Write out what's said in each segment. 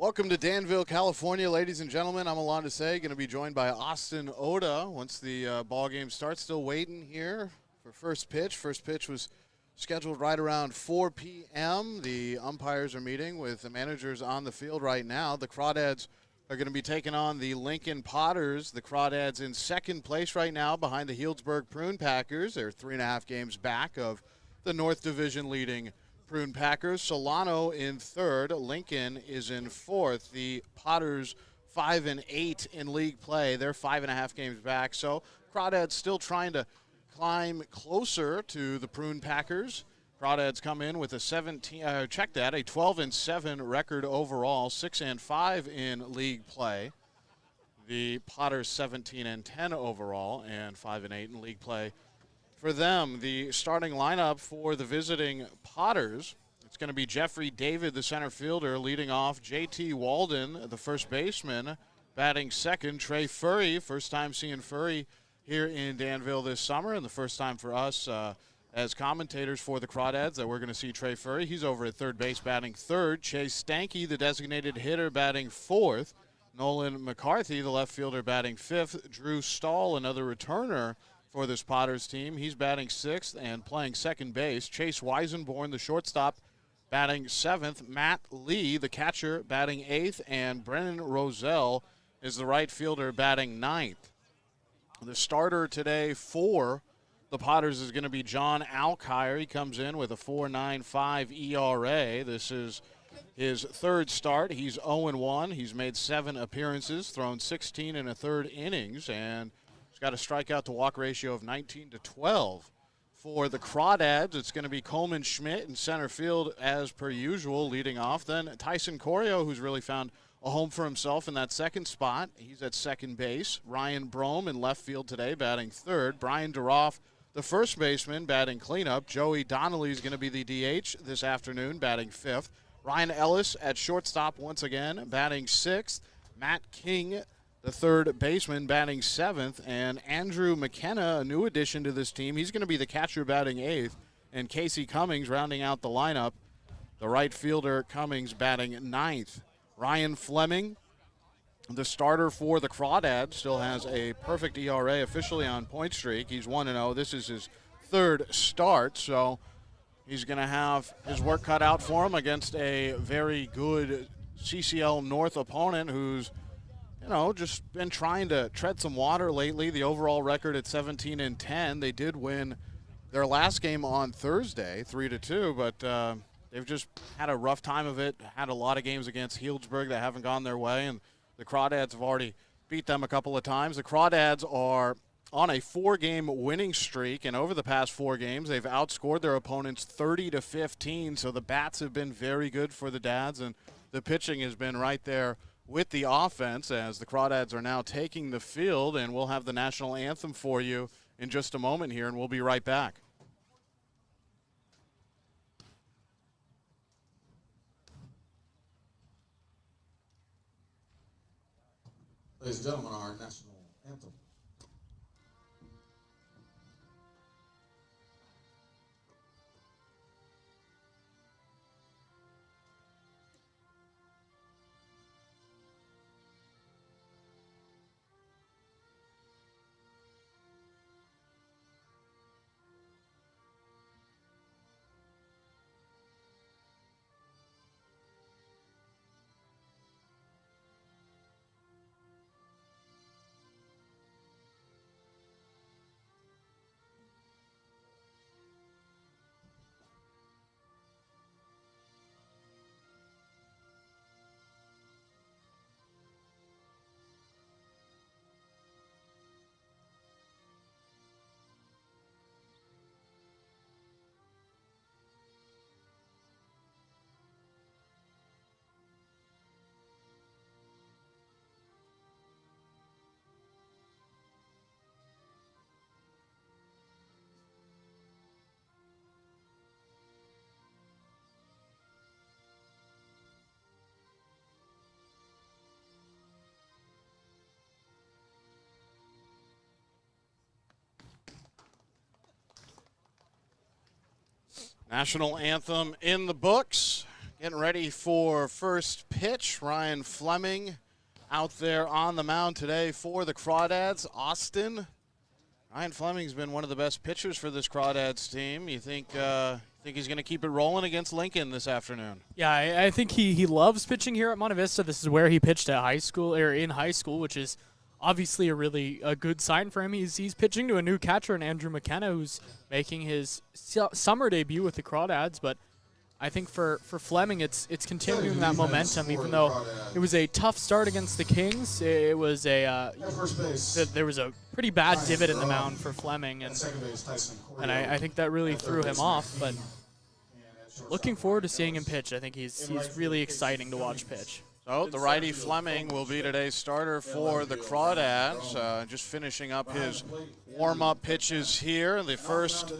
Welcome to Danville, California, ladies and gentlemen. I'm Alon Desai, going to be joined by Austin Oda once the ball game starts. Still waiting here for first pitch. First pitch was scheduled right around 4 p.m. The umpires are meeting with the managers on the field right now. The Crawdads are going to be taking on the Lincoln Potters. The Crawdads in second place right now behind the Healdsburg Prune Packers. They're 3.5 games back of the North Division leading Prune Packers. Solano in third. Lincoln is in fourth. The Potters 5-8 in league play. They're 5.5 games back. So Crawdads still trying to climb closer to the Prune Packers. Crawdads come in with a 12-7 record overall, 6-5 in league play. The Potters 17-10 overall and 5-8 in league play. For them, the starting lineup for the visiting Potters, it's going to be Jeffrey David, the center fielder, leading off. J.T. Walden, the first baseman, batting second. Trey Furry, first time seeing Furry here in Danville this summer, and the first time for us as commentators for the Crawdads that we're going to see Trey Furry. He's over at third base batting third. Chase Stanky, the designated hitter, batting fourth. Nolan McCarthy, the left fielder, batting fifth. Drew Stahl, another returner for this Potters team. He's batting sixth and playing second base. Chase Weisenborn, the shortstop, batting seventh. Matt Lee, the catcher, batting eighth. And Brennan Roselle is the right fielder, batting ninth. The starter today for the Potters is going to be John Alkire. He comes in with a 4.95 ERA. This is his third start. He's 0-1. He's made 7 appearances, thrown 16 and a third innings, and he's got a strikeout to walk ratio of 19-12. For the Crawdads, it's going to be Coleman Schmidt in center field as per usual, leading off. Then Tyson Corio, who's really found a home for himself in that second spot. He's at second base. Ryan Brome in left field today, batting third. Brian Duroff, the first baseman, batting cleanup. Joey Donnelly is going to be the DH this afternoon, batting fifth. Ryan Ellis at shortstop once again, batting sixth. Matt King, the third baseman, batting seventh. And Andrew McKenna, a new addition to this team, he's going to be the catcher, batting eighth. And Casey Cummings rounding out the lineup, the right fielder Cummings, batting ninth. Ryan Fleming, the starter for the Crawdads, still has a perfect ERA, officially on point streak. He's 1-0. This is his third start, so he's going to have his work cut out for him against a very good CCL North opponent who's, just been trying to tread some water lately. The overall record at 17-10. They did win their last game on Thursday, 3-2, but they've just had a rough time of it, had a lot of games against Healdsburg that haven't gone their way, and the Crawdads have already beat them a couple of times. The Crawdads are on a 4-game winning streak, and over the past 4 games, they've outscored their opponents 30-15, so the bats have been very good for the Dads, and the pitching has been right there with the offense as the Crawdads are now taking the field, and we'll have the national anthem for you in just a moment here, and we'll be right back. Ladies and gentlemen, our national anthem. National anthem in the books. getting ready for first pitch. Ryan Fleming out there on the mound today for the Crawdads. Austin, Ryan Fleming's been one of the best pitchers for this Crawdads team. You think he's going to keep it rolling against Lincoln this afternoon? Yeah, I think he loves pitching here at Monte Vista. This is where he pitched at high school, or in high school, which is obviously a good sign for him. He's pitching to a new catcher in Andrew McKenna, who's making his summer debut with the Crawdads. But I think for Fleming, it's continuing that momentum. Even though it was a tough start against the Kings, it was there was a pretty bad divot in the mound for Fleming, and I think that really threw him off. But looking forward to seeing him pitch. I think he's really exciting to watch pitch. So the righty Fleming will be today's starter for the Crawdads. Just finishing up his warm-up pitches here. The first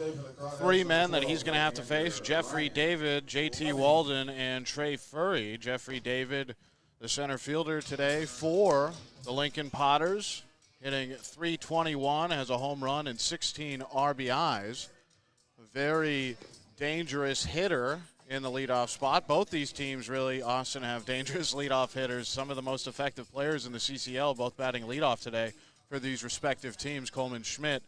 three men that he's going to have to face: Jeffrey David, J.T. Walden, and Trey Furry. Jeffrey David, the center fielder today for the Lincoln Potters, hitting .321, has a home run and 16 RBIs. A very dangerous hitter in the leadoff spot. Both these teams really, Austin, have dangerous leadoff hitters. Some of the most effective players in the CCL both batting leadoff today for these respective teams. Coleman Schmidt,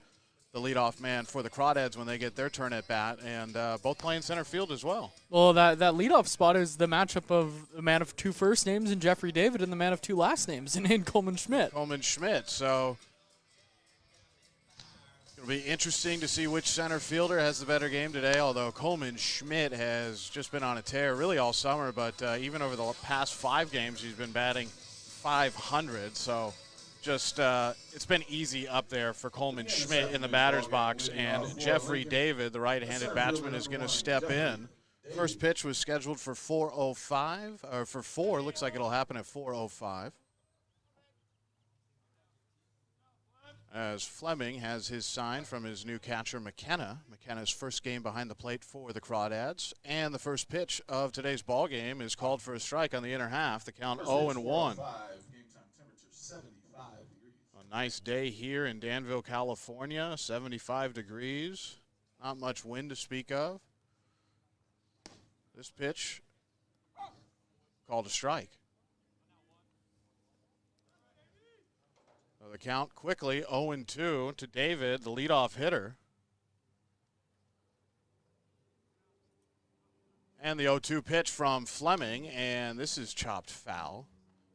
the leadoff man for the Crawdads when they get their turn at bat, and both playing center field as well. Well, that leadoff spot is the matchup of the man of two first names in Jeffrey David and the man of two last names in Coleman Schmidt. Coleman Schmidt, so it'll be interesting to see which center fielder has the better game today, although Coleman Schmidt has just been on a tear really all summer, but even over the past 5 games, he's been batting .500, so just it's been easy up there for Coleman Schmidt in the batter's box, and Jeffrey David, the right-handed batsman, is going to step in. First pitch was scheduled for 4:05, or for 4, looks like it'll happen at 4:05. As Fleming has his sign from his new catcher, McKenna. McKenna's first game behind the plate for the Crawdads. And the first pitch of today's ball game is called for a strike on the inner half. The count 0-1. A nice day here in Danville, California. 75 degrees. Not much wind to speak of. This pitch called a strike. The count quickly 0-2 to David, the leadoff hitter. And the 0-2 pitch from Fleming, and this is chopped foul.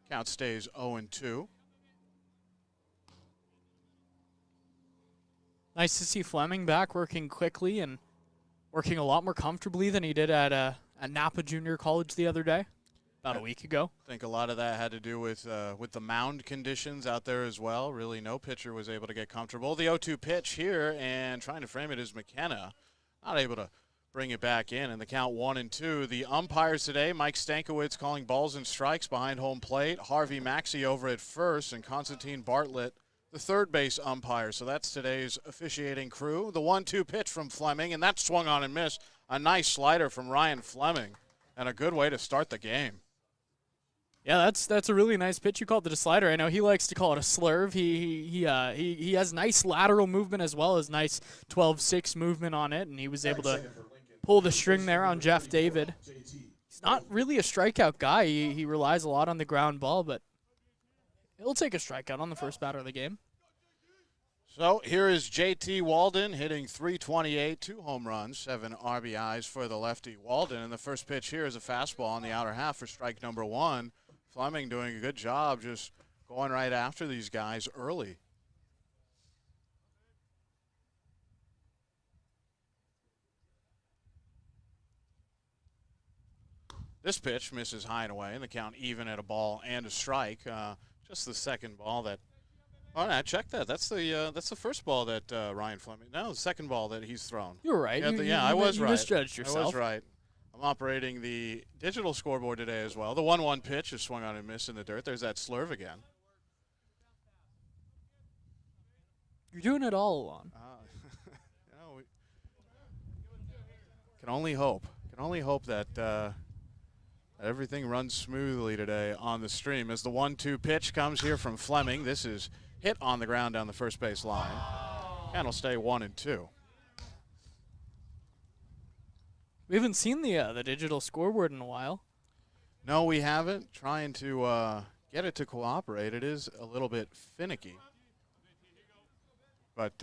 Count stays 0-2. Nice to see Fleming back working quickly and working a lot more comfortably than he did at Napa Junior College the other day. About a week ago. I think a lot of that had to do with the mound conditions out there as well. Really, no pitcher was able to get comfortable. The 0-2 pitch here, and trying to frame it is McKenna. Not able to bring it back in, and the count 1-2. The umpires today, Mike Stankiewicz calling balls and strikes behind home plate. Harvey Maxey over at first, and Constantine Bartlett, the third base umpire. So that's today's officiating crew. The 1-2 pitch from Fleming, and that swung on and missed. A nice slider from Ryan Fleming, and a good way to start the game. Yeah, that's a really nice pitch. You called it a slider. I know he likes to call it a slurve. He has nice lateral movement as well as nice 12-6 movement on it, and he was able to pull the string there on Jeff David. He's not really a strikeout guy. He relies a lot on the ground ball, but he'll take a strikeout on the first batter of the game. So here is J.T. Walden hitting .328, 2 home runs, 7 RBIs for the lefty Walden. And the first pitch here is a fastball on the outer half for strike number 1. Fleming doing a good job just going right after these guys early. This pitch misses high and away, and the count even at a ball and a strike. Just the second ball that. Oh, I checked that. That's the first ball that Ryan Fleming. No, the second ball that he's thrown. You were right. I was right. You misjudged yourself. I was right. I'm operating the digital scoreboard today as well. The 1-1 pitch is swung on and missed in the dirt. There's that slurve again. You're doing it all along. We can only hope. Can only hope that everything runs smoothly today on the stream. As the 1-2 pitch comes here from Fleming, this is hit on the ground down the first base line. And will stay 1-2. We haven't seen the digital scoreboard in a while. No, we haven't. Trying to get it to cooperate. It is a little bit finicky. But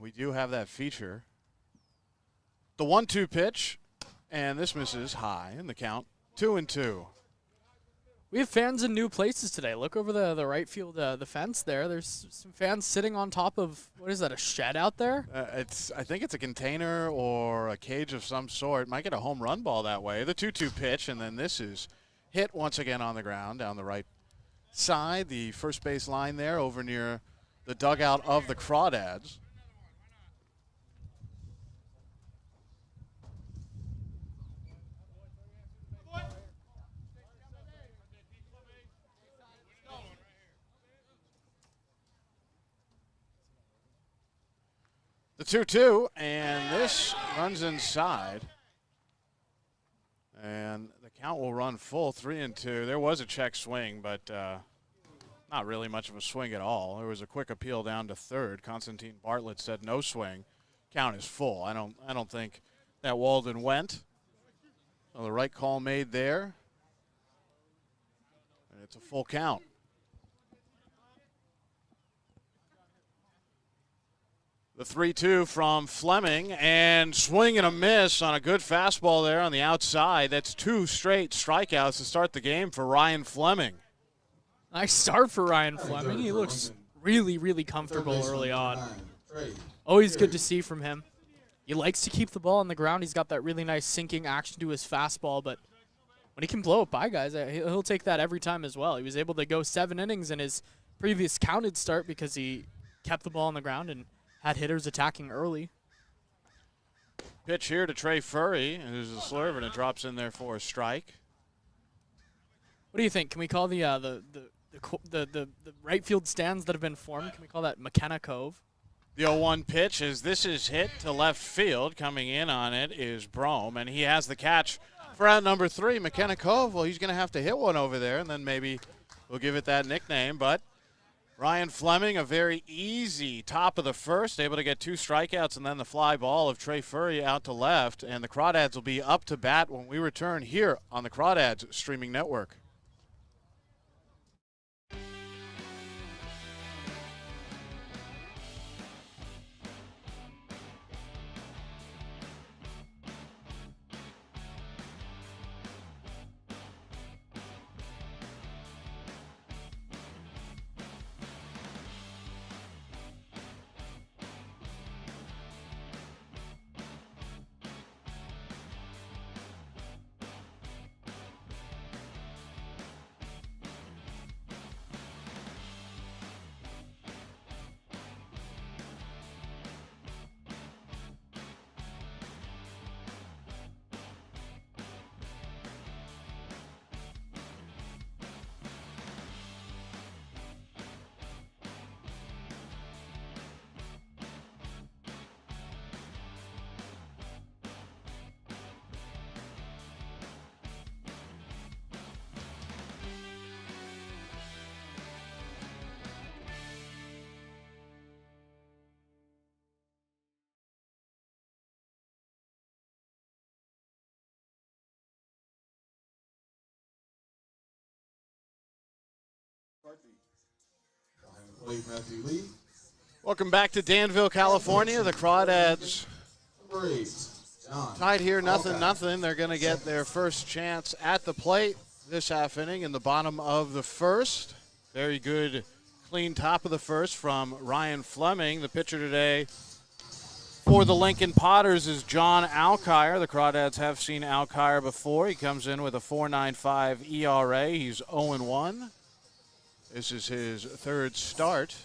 we do have that feature. The 1-2 pitch, and this misses high in the count. 2-2. We have fans in new places today. Look over the right field, the fence there. There's some fans sitting on top of, what is that, a shed out there? I think it's a container or a cage of some sort. Might get a home run ball that way. The 2-2 pitch, and then this is hit once again on the ground down the right side. The first base line there over near the dugout of the Crawdads. The 2-2, and this runs inside. And the count will run full, 3-2. There was a check swing, but not really much of a swing at all. There was a quick appeal down to third. Constantine Bartlett said no swing. Count is full. I don't think that Walden went. So the right call made there. And it's a full count. The 3-2 from Fleming, and swing and a miss on a good fastball there on the outside. That's 2 straight strikeouts to start the game for Ryan Fleming. Nice start for Ryan Fleming. He looks really, really comfortable early on. Always good to see from him. He likes to keep the ball on the ground. He's got that really nice sinking action to his fastball, but when he can blow it by guys, he'll take that every time as well. He was able to go 7 innings in his previous counted start because he kept the ball on the ground and had hitters attacking early. Pitch here to Trey Furry, who's a slurve, and it drops in there for a strike. What do you think? Can we call the right field stands that have been formed, can we call that McKenna Cove? The 0-1 pitch as this is hit to left field. Coming in on it is Brome, and he has the catch for out number 3, McKenna Cove. Well, he's going to have to hit one over there, and then maybe we'll give it that nickname, but Ryan Fleming, a very easy top of the first, able to get 2 strikeouts and then the fly ball of Trey Furry out to left. And the Crawdads will be up to bat when we return here on the Crawdads streaming network. Welcome back to Danville, California. The Crawdads tied here, 0-0. They're going to get their first chance at the plate this half inning in the bottom of the first. Very good, clean top of the first from Ryan Fleming. The pitcher today for the Lincoln Potters is John Alkire. The Crawdads have seen Alkire before. He comes in with a 4.95 ERA. He's 0-1. This is his 3rd start.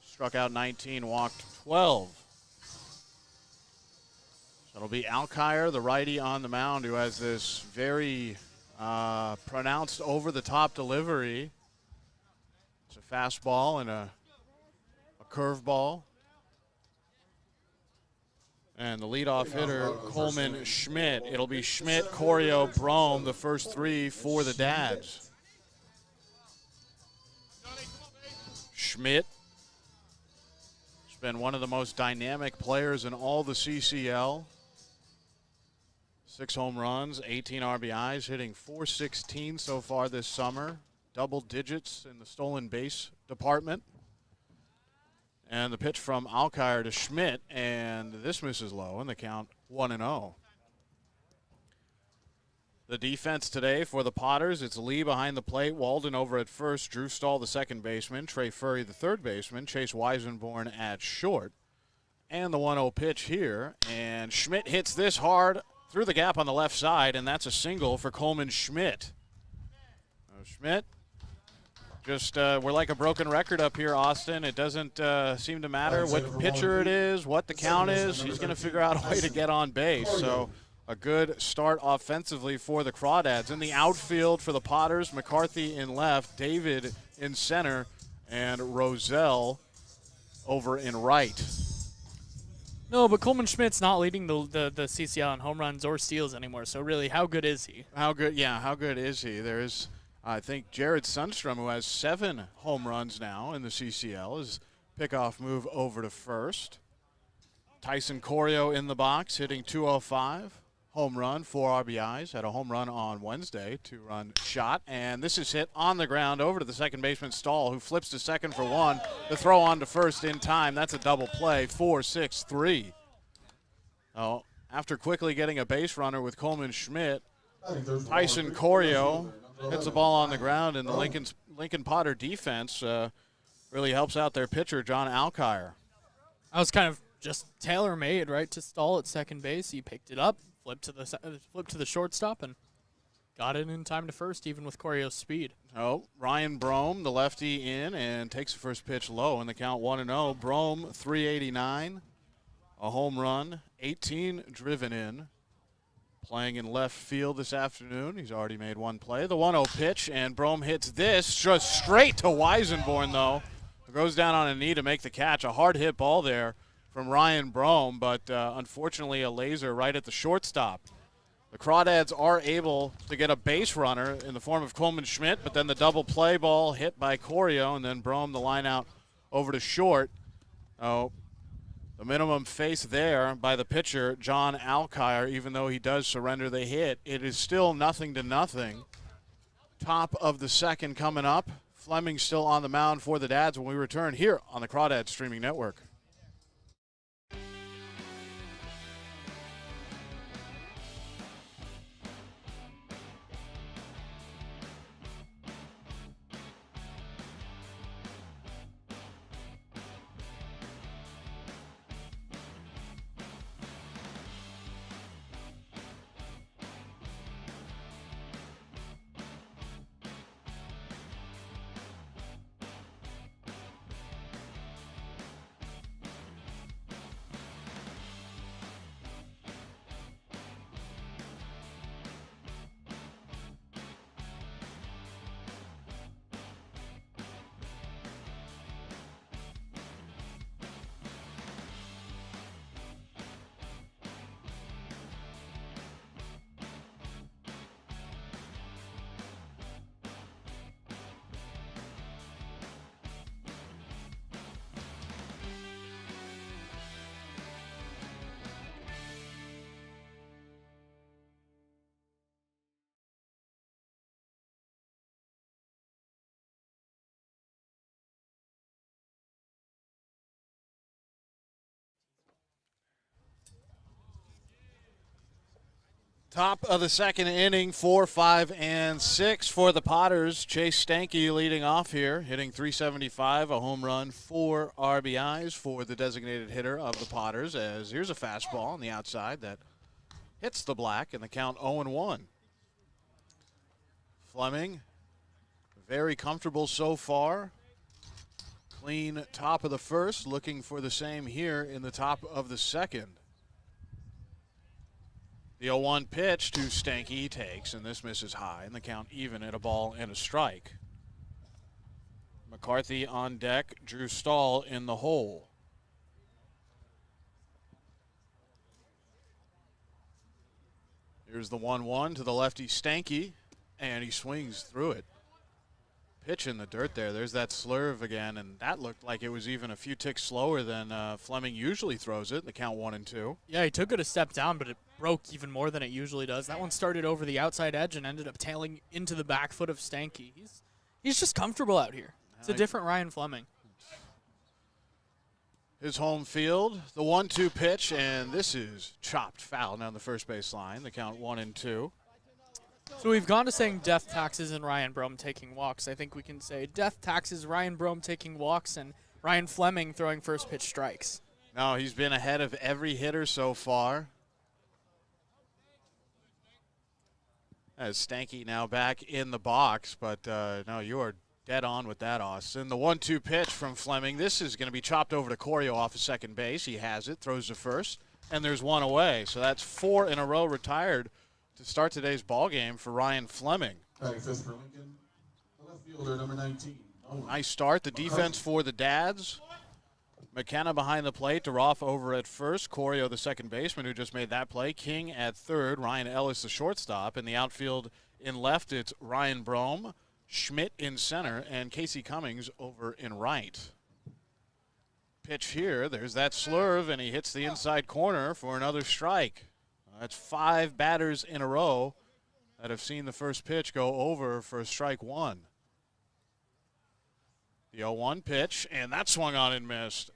Struck out 19, walked 12. So it'll be Alkire, the righty on the mound, who has this very pronounced over-the-top delivery. It's a fastball and a curveball. And the leadoff hitter, Coleman Schmidt. It'll be Schmidt, Corio, Brome, the first 3 for the Dads. Schmidt has been one of the most dynamic players in all the CCL. 6 home runs, 18 RBIs, hitting .416 so far this summer. Double digits in the stolen base department. And the pitch from Alkire to Schmidt, and this misses low, and the count 1-0. The defense today for the Potters, it's Lee behind the plate, Walden over at first, Drew Stahl the second baseman, Trey Furry the third baseman, Chase Weisenborn at short. And the 1-0 pitch here, and Schmidt hits this hard through the gap on the left side, and that's a single for Coleman Schmidt. Schmidt, just we're like a broken record up here, Austin. It doesn't seem to matter what pitcher it is, what the count is. He's going to figure out a way to get on base. So a good start offensively for the Crawdads. In the outfield for the Potters, McCarthy in left, David in center, and Roselle over in right. No, but Coleman Schmidt's not leading the CCL in home runs or steals anymore. So really, how good is he? How good is he? There's, I think, Jared Sundstrom, who has 7 home runs now in the CCL, his pickoff move over to first. Tyson Corio in the box, hitting .205. Home run, 4 RBIs. Had a home run on Wednesday, 2-run shot. And this is hit on the ground over to the second baseman, Stahl, who flips to second for 1. The throw on to first in time. That's a double play, 4-6-3. Oh, after quickly getting a base runner with Coleman Schmidt, Tyson Corio hits the ball on the ground, and the Lincoln Potter defense really helps out their pitcher, John Alkire. I was kind of just tailor-made, right, to Stahl at second base. He picked it up, flipped to the shortstop, and got it in time to first, even with Corio's speed. Oh, Ryan Brome, the lefty, in and takes the first pitch low in the count 1-0. Brome, 389, a home run, 18 driven in. Playing in left field this afternoon. He's already made 1 play. The 1-0 pitch, and Brome hits this just straight to Weisenborn, though. Goes down on a knee to make the catch. A hard hit ball there from Ryan Brome, but unfortunately a laser right at the shortstop. The Crawdads are able to get a base runner in the form of Coleman Schmidt, but then the double play ball hit by Corio, and then Brome the line out over to short. Oh, the minimum face there by the pitcher, John Alkire, even though he does surrender the hit. It is still 0-0. Top of the second coming up. Fleming still on the mound for the Dads when we return here on the Crawdads Streaming Network. Top of the second inning, 4, 5, and 6 for the Potters. Chase Stanky leading off here, hitting .375, a home run, 4 RBIs for the designated hitter of the Potters. As here's a fastball on the outside that hits the black, and the count 0-1. Fleming, very comfortable so far. Clean top of the first, looking for the same here in the top of the second. The 0-1 pitch to Stanky takes, and this misses high, and the count even at a ball and a strike. McCarthy on deck, Drew Stahl in the hole. Here's the 1-1 to the lefty Stanky, and he swings through it. pitch in the dirt there. There's that slurve again, and that looked like it was even a few ticks slower than Fleming usually throws it. The count 1-2. Yeah, he took it a step down, but it broke even more than it usually does. That one started over the outside edge and ended up tailing into the back foot of Stanky. He's just comfortable out here. It's a different Ryan Fleming. His home field, the 1-2 pitch, and this is chopped foul down the first base line. The count 1-2. So we've gone to saying death taxes and Ryan Brome taking walks. I think we can say death taxes, Ryan Brome taking walks, and Ryan Fleming throwing first pitch strikes. No, he's been ahead of every hitter so far. As Stanky now back in the box, but no, you are dead on with that, Austin. The 1-2 pitch from Fleming. This is going to be chopped over to Corio off of second base. He has it, throws to first, and there's one away. So that's 4 in a row retired to start today's ball game for Ryan Fleming. Batting fifth for Lincoln, the left fielder, number 19. Nolan. Nice start. The defense for the Dads. McKenna behind the plate. DeRoff over at first. Corio, the second baseman, who just made that play. King at third. Ryan Ellis, the shortstop. In the outfield in left, it's Ryan Brome, Schmidt in center, and Casey Cummings over in right. Pitch here. There's that slurve, and he hits the inside corner for another strike. That's 5 batters in a row that have seen the first pitch go over for strike 1. The 0-1 pitch, and that swung on and missed.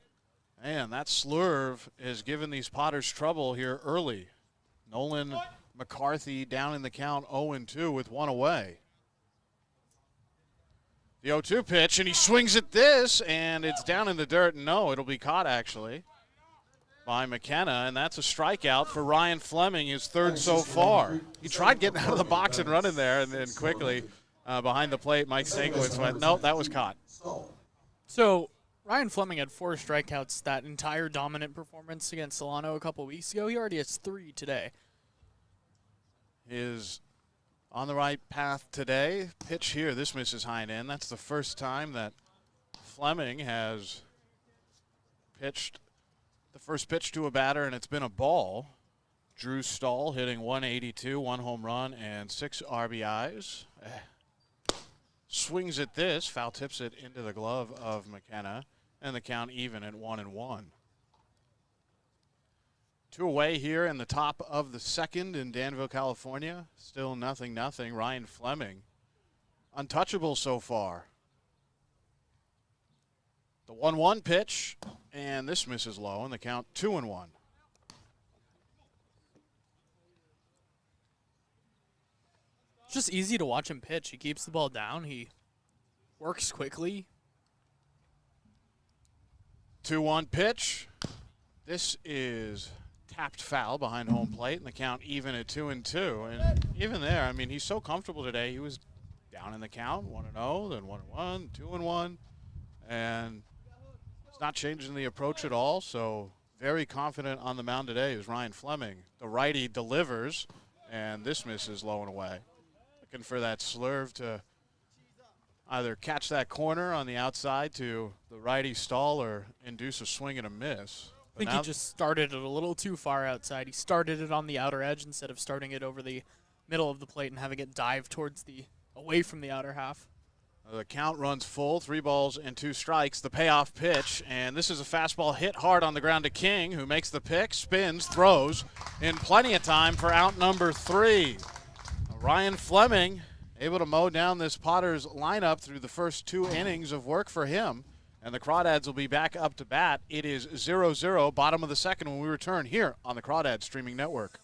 Man, that slurve is giving these Potters trouble here early. Nolan McCarthy down in the count 0-2 with 1 away. The 0-2 pitch, and he swings at this, and it's down in the dirt. No, it'll be caught, actually, by McKenna, and that's a strikeout for Ryan Fleming, his third so far. He tried getting out of the box and running there, and then quickly behind the plate, Mike Stankiewicz went, nope, that was caught. So Ryan Fleming had 4 strikeouts that entire dominant performance against Solano a couple weeks ago. He already has 3 today. Is on the right path today. Pitch here, this misses high and in. That's the first time that Fleming has pitched the first pitch to a batter, and it's been a ball. Drew Stahl hitting 182, 1 home run, and 6 RBIs. Swings at this, foul tips it into the glove of McKenna, and the count even at 1-1. 2 away here in the top of the second in Danville, California. Still 0-0. Ryan Fleming, untouchable so far. The 1-1 pitch, and this misses low, and the count 2-1. It's just easy to watch him pitch. He keeps the ball down. He works quickly. 2-1 pitch. This is tapped foul behind home plate, and the count even at 2-2. And even there, I mean, he's so comfortable today. He was down in the count, 1-0, then 1-1, 2-1, and it's not changing the approach at all. So very confident on the mound today is Ryan Fleming. The righty delivers, and this misses low and away. Looking for that slurve to either catch that corner on the outside to the righty stall or induce a swing and a miss. I think he just started it a little too far outside. He started it on the outer edge instead of starting it over the middle of the plate and having it dive towards away from the outer half. The count runs full, 3 balls and 2 strikes. The payoff pitch, and this is a fastball hit hard on the ground to King, who makes the pick, spins, throws, in plenty of time for out number 3. Ryan Fleming able to mow down this Potters lineup through the first 2 innings of work for him. And the Crawdads will be back up to bat. It is 0-0, bottom of the second, when we return here on the Crawdads Streaming Network.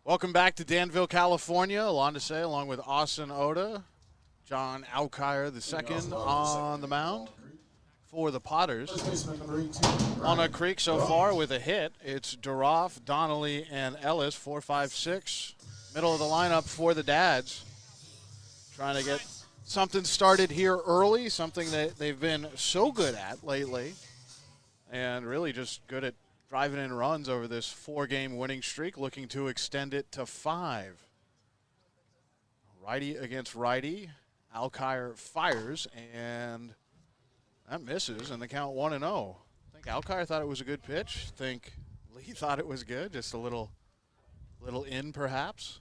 Welcome back to Danville, California. Alon say, along with Austin Oda, John Alkire II on the mound for the Potters. Walnut Creek so far with a hit. It's Duroff, Donnelly, and Ellis, 4, 5, 6. Middle of the lineup for the Dads. Trying to get something started here early, something that they've been so good at lately. And really just good at driving in runs over this 4-game winning streak, looking to extend it to 5. Righty against righty. Alkire fires, and that misses, and the count 1-0. I think Alkire thought it was a good pitch. I think Lee thought it was good, just a little in perhaps.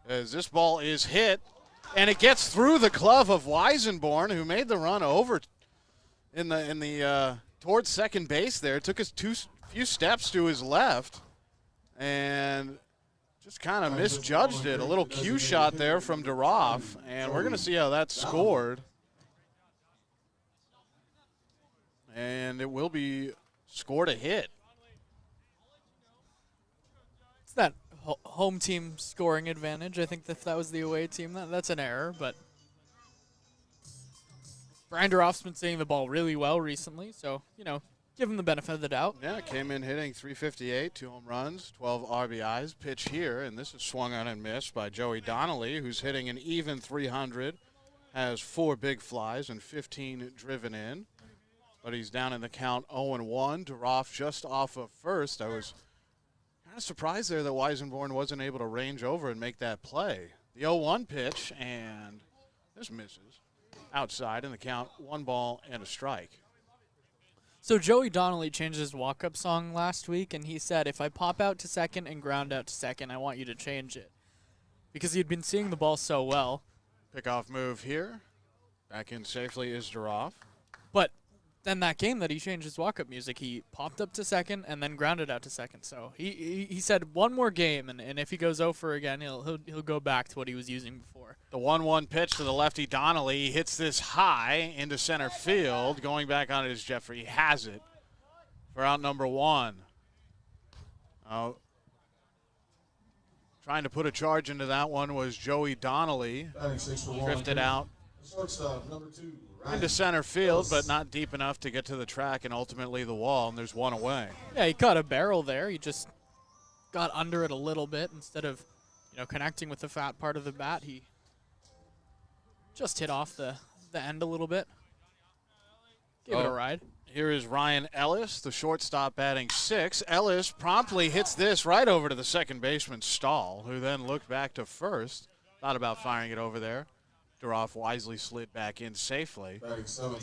As this ball is hit, and it gets through the glove of Weisenborn, who made the run over in the towards second base there. It took us few steps to his left, and just kind of misjudged it. A little cue shot there from Duroff, and we're going to see how that's scored. And it will be scored a hit. It's that home team scoring advantage. I think if that was the away team, that's an error, but Brian Duroff's been seeing the ball really well recently, so, give him the benefit of the doubt. Yeah, came in hitting .358, 2 home runs, 12 RBIs. Pitch here, and this is swung on and missed by Joey Donnelly, who's hitting an even .300, has 4 big flies and 15 driven in. But he's down in the count 0-1. Duroff just off of first. I was kind of surprised there that Weisenborn wasn't able to range over and make that play. The 0-1 pitch, and this misses. Outside in the count, 1 ball and a strike. So Joey Donnelly changed his walk-up song last week, and he said, if I pop out to second and ground out to second, I want you to change it. Because he'd been seeing the ball so well. Pickoff move here. Back in safely is Duroff. But then that game that he changed his walk-up music, he popped up to second and then grounded out to second. So he said one more game, and if he goes over again, he'll go back to what he was using before. The 1-1 pitch to the lefty Donnelly. He hits this high into center field. Going back on it is Jeffrey. He has it for out number 1. Trying to put a charge into that one was Joey Donnelly. Drifted out into center field, but not deep enough to get to the track and ultimately the wall, and there's 1 away. Yeah, he caught a barrel there. He just got under it a little bit instead of, connecting with the fat part of the bat. He just hit off the end a little bit. Gave it a ride. Here is Ryan Ellis, the shortstop, batting 6. Ellis promptly hits this right over to the second baseman, Stahl, who then looked back to first. Thought about firing it over there. Duroff wisely slid back in safely. So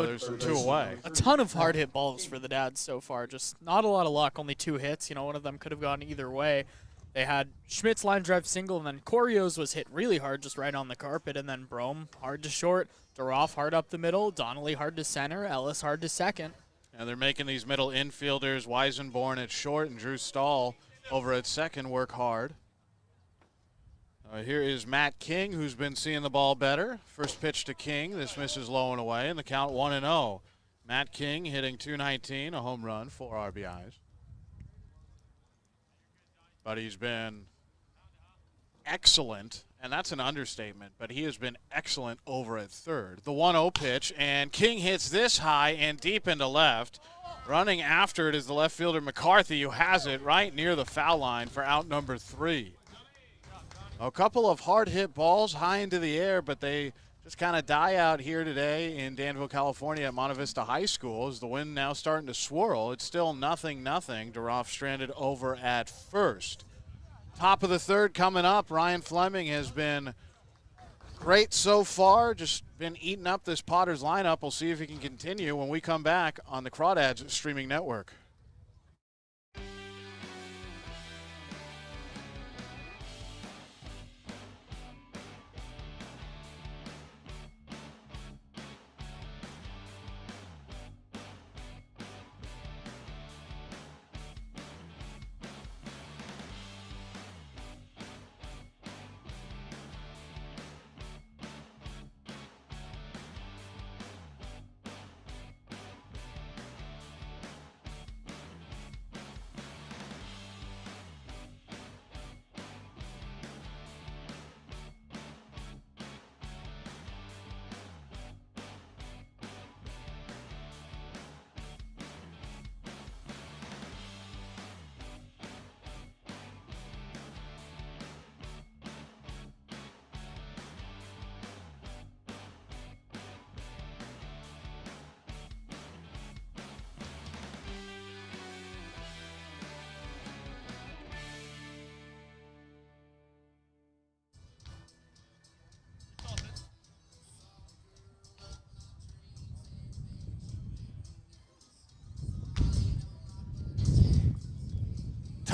there's 2 away. A ton of hard hit balls for the Dads so far. Just not a lot of luck. Only 2 hits. One of them could have gone either way. They had Schmidt's line drive single, and then Corio's was hit really hard, just right on the carpet, and then Brome hard to short, Duroff hard up the middle, Donnelly hard to center, Ellis hard to second. And they're making these middle infielders, Weisenborn at short and Drew Stahl over at second, work hard. Here is Matt King, who's been seeing the ball better. First pitch to King. This misses low and away, and the count 1-0. Matt King hitting .219, a home run, 4 RBIs. But he's been excellent, and that's an understatement, but he has been excellent over at third. The 1-0 pitch, and King hits this high and deep into left. Running after it is the left fielder McCarthy, who has it right near the foul line for out number 3. A couple of hard-hit balls high into the air, but they just kind of die out here today in Danville, California at Monte Vista High School. As the wind now starting to swirl, it's still 0-0. Duroff stranded over at first. Top of the third coming up. Ryan Fleming has been great so far, just been eating up this Potters lineup. We'll see if he can continue when we come back on the Crawdads streaming network.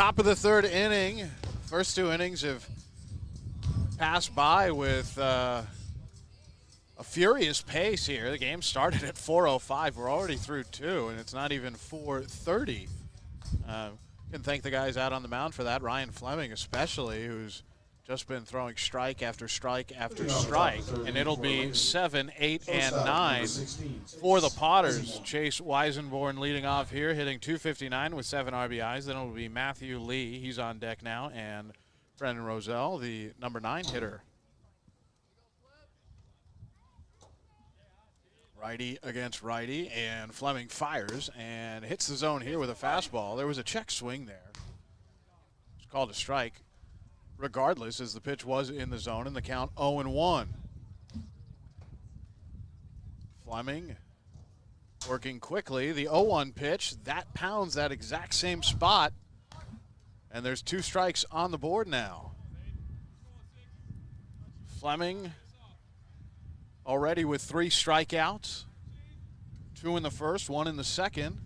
top of the third inning. First two innings have passed by with a furious pace here. The game started at 4:05. We're already through two, and it's not even 4:30. Can thank the guys out on the mound for that. Ryan Fleming especially, who's just been throwing strike after strike after strike. And it'll be 7, 8, and 9 for the Potters. Chase Weisenborn leading off here, hitting .259 with 7 RBIs. Then it'll be Matthew Lee. He's on deck now. And Brendan Roselle, the number 9 hitter. Righty against righty, and Fleming fires and hits the zone here with a fastball. There was a check swing there. It's called a strike, regardless, as the pitch was in the zone, and the count 0-1. Fleming working quickly. The 0-1 pitch, that pounds that exact same spot, and there's 2 strikes on the board now. Fleming already with 3 strikeouts, 2 in the first, 1 in the second,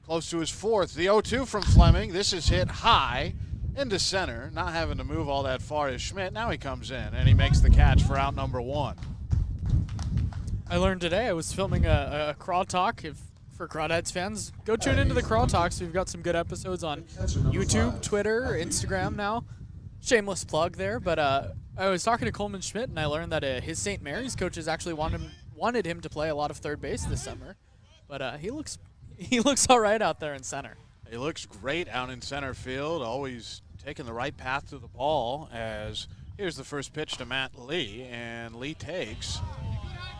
close to his 4th. The 0-2 from Fleming. This is hit high into center, not having to move all that far is Schmidt. Now he comes in and he makes the catch for out number 1. I learned today, I was filming a Craw Talk. For Crawdads fans, go tune into the Craw Talks. We've got some good episodes on YouTube, Twitter, Instagram now. Shameless plug there, but I was talking to Coleman Schmidt, and I learned that his St. Mary's coaches actually wanted him to play a lot of third base this summer, but he looks all right out there in center. He looks great out in center field, always taking the right path to the ball. As here's the first pitch to Matt Lee, and Lee takes,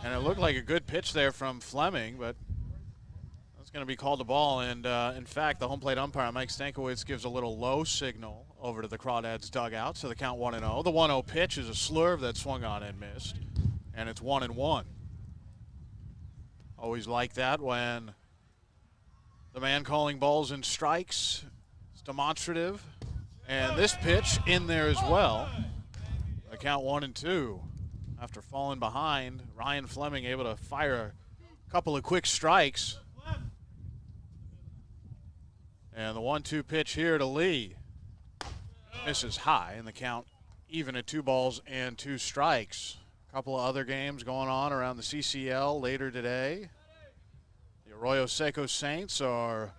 and it looked like a good pitch there from Fleming, but that's going to be called a ball. And in fact, the home plate umpire Mike Stankiewicz gives a little low signal over to the Crawdads dugout, so the count 1-0. The 1-0 pitch is a slurve that swung on and missed, and it's 1-1. Always like that when the man calling balls and strikes is demonstrative. And this pitch in there as well. The count 1-2. After falling behind, Ryan Fleming able to fire a couple of quick strikes. And the 1-2 pitch here to Lee misses high, and the count even at 2 balls and 2 strikes. A couple of other games going on around the CCL later today. The Arroyo Seco Saints are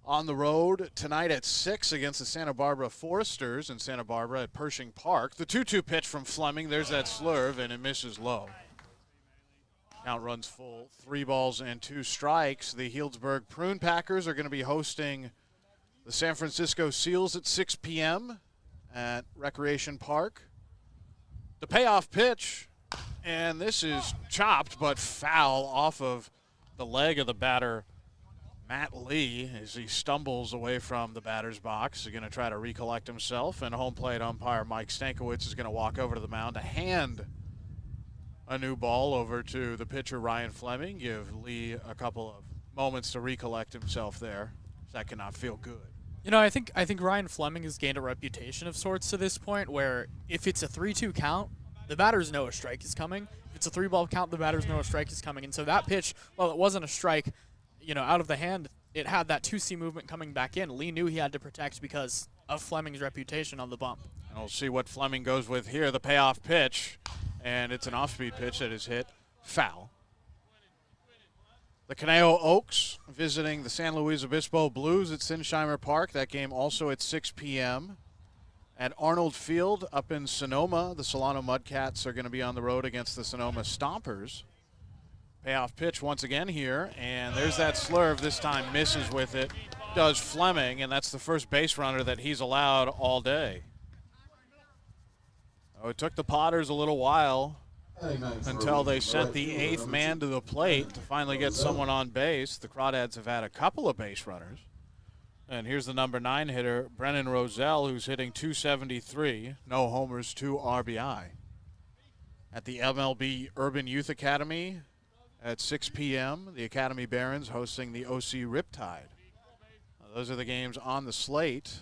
on the road tonight at 6 against the Santa Barbara Foresters in Santa Barbara at Pershing Park. The 2-2 pitch from Fleming, there's that slurve, and it misses low. Count runs full, 3 balls and 2 strikes. The Healdsburg Prune Packers are going to be hosting the San Francisco Seals at 6 p.m. at Recreation Park. The payoff pitch, and this is chopped but foul off of the leg of the batter, Matt Lee, as he stumbles away from the batter's box. He's going to try to recollect himself, and home plate umpire Mike Stankiewicz is going to walk over to the mound to hand a new ball over to the pitcher Ryan Fleming. Give Lee a couple of moments to recollect himself there. That cannot feel good. You know, I think Ryan Fleming has gained a reputation of sorts to this point, where if it's a 3-2 count, the batters know a strike is coming. If it's a 3-ball count, the batters know a strike is coming. And so that pitch, while it wasn't a strike, you know, out of the hand, it had that 2C movement coming back in. Lee knew he had to protect because of Fleming's reputation on the bump. And we'll see what Fleming goes with here. The payoff pitch, and it's an off-speed pitch that is hit foul. The Conejo Oaks visiting the San Luis Obispo Blues at Sinsheimer Park. That game also at 6 p.m. At Arnold Field up in Sonoma, the Solano Mudcats are going to be on the road against the Sonoma Stompers. Payoff pitch once again here, and there's that slurve. This time misses with it. Does Fleming, and that's the first base runner that he's allowed all day. Oh, it took the Potters a little while until they sent the 8th man to the plate to finally get someone on base. The Crawdads have had a couple of base runners. And here's the number 9 hitter, Brennan Roselle, who's hitting .273. No homers, 2 RBI. At the MLB Urban Youth Academy at 6 p.m., the Academy Barons hosting the OC Riptide. Those are the games on the slate.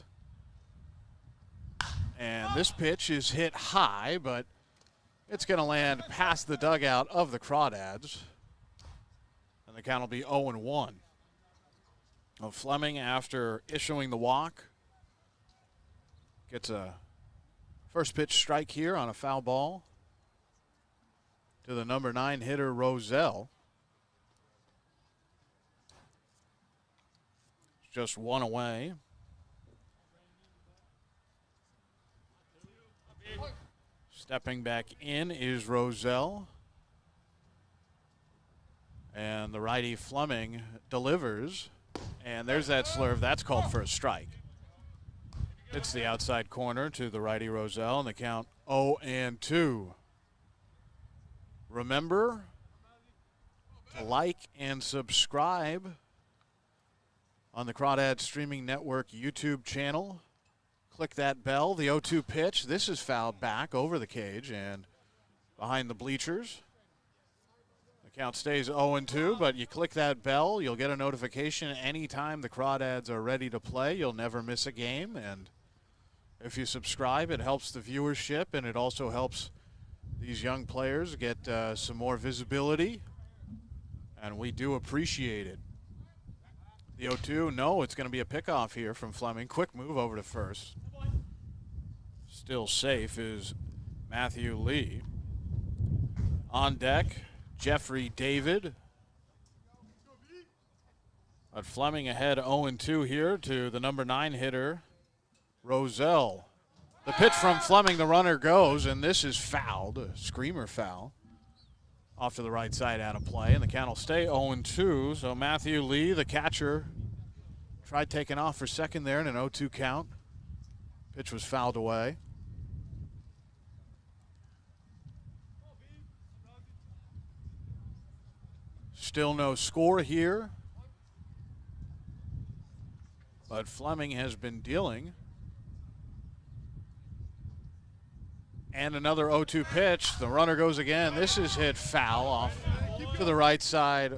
And this pitch is hit high, but it's going to land past the dugout of the Crawdads. And the count will be 0-1. Fleming, after issuing the walk, gets a first pitch strike here on a foul ball to the number 9 hitter, Roselle. Just one away. Stepping back in is Roselle. And the righty Fleming delivers. And there's that slurve. That's called for a strike. It's the outside corner to the righty Roselle, and the count 0-2. Remember to like and subscribe on the Crawdads Streaming Network YouTube channel. Click that bell. The 0-2 pitch. This is fouled back over the cage and behind the bleachers. The count stays 0-2, but you click that bell, you'll get a notification anytime the Crawdads are ready to play. You'll never miss a game, and if you subscribe, it helps the viewership, and it also helps these young players get some more visibility, and we do appreciate it. The 0-2, no, it's going to be a pickoff here from Fleming. Quick move over to first. Still safe is Matthew Lee. On deck, Jeffrey David. But Fleming ahead 0-2 here to the number 9 hitter, Roselle. The pitch from Fleming, the runner goes, and this is fouled, a screamer foul. Off to the right side out of play, and the count will stay 0-2. So Matthew Lee, the catcher, tried taking off for second there in an 0-2 count. Pitch was fouled away. Still no score here, but Fleming has been dealing. And another 0-2 pitch. The runner goes again. This is hit foul off to the right side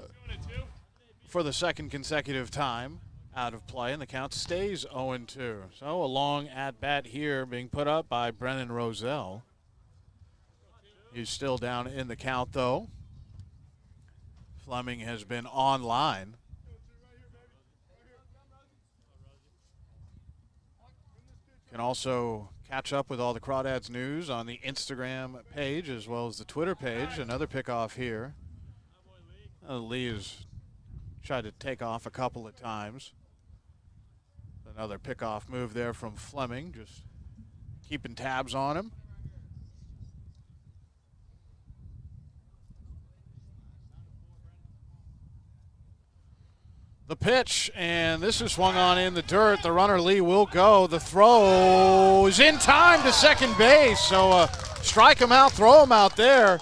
for the second consecutive time out of play, and the count stays 0-2. So a long at-bat here being put up by Brennan Roselle. He's still down in the count, though. Fleming has been online. Can also catch up with all the Crawdads news on the Instagram page as well as the Twitter page. Another pickoff here. Lee has tried to take off a couple of times. Another pickoff move there from Fleming, just keeping tabs on him. The pitch, and this is swung on in the dirt. The runner, Lee, will go. The throw is in time to second base. So strike him out, throw him out there.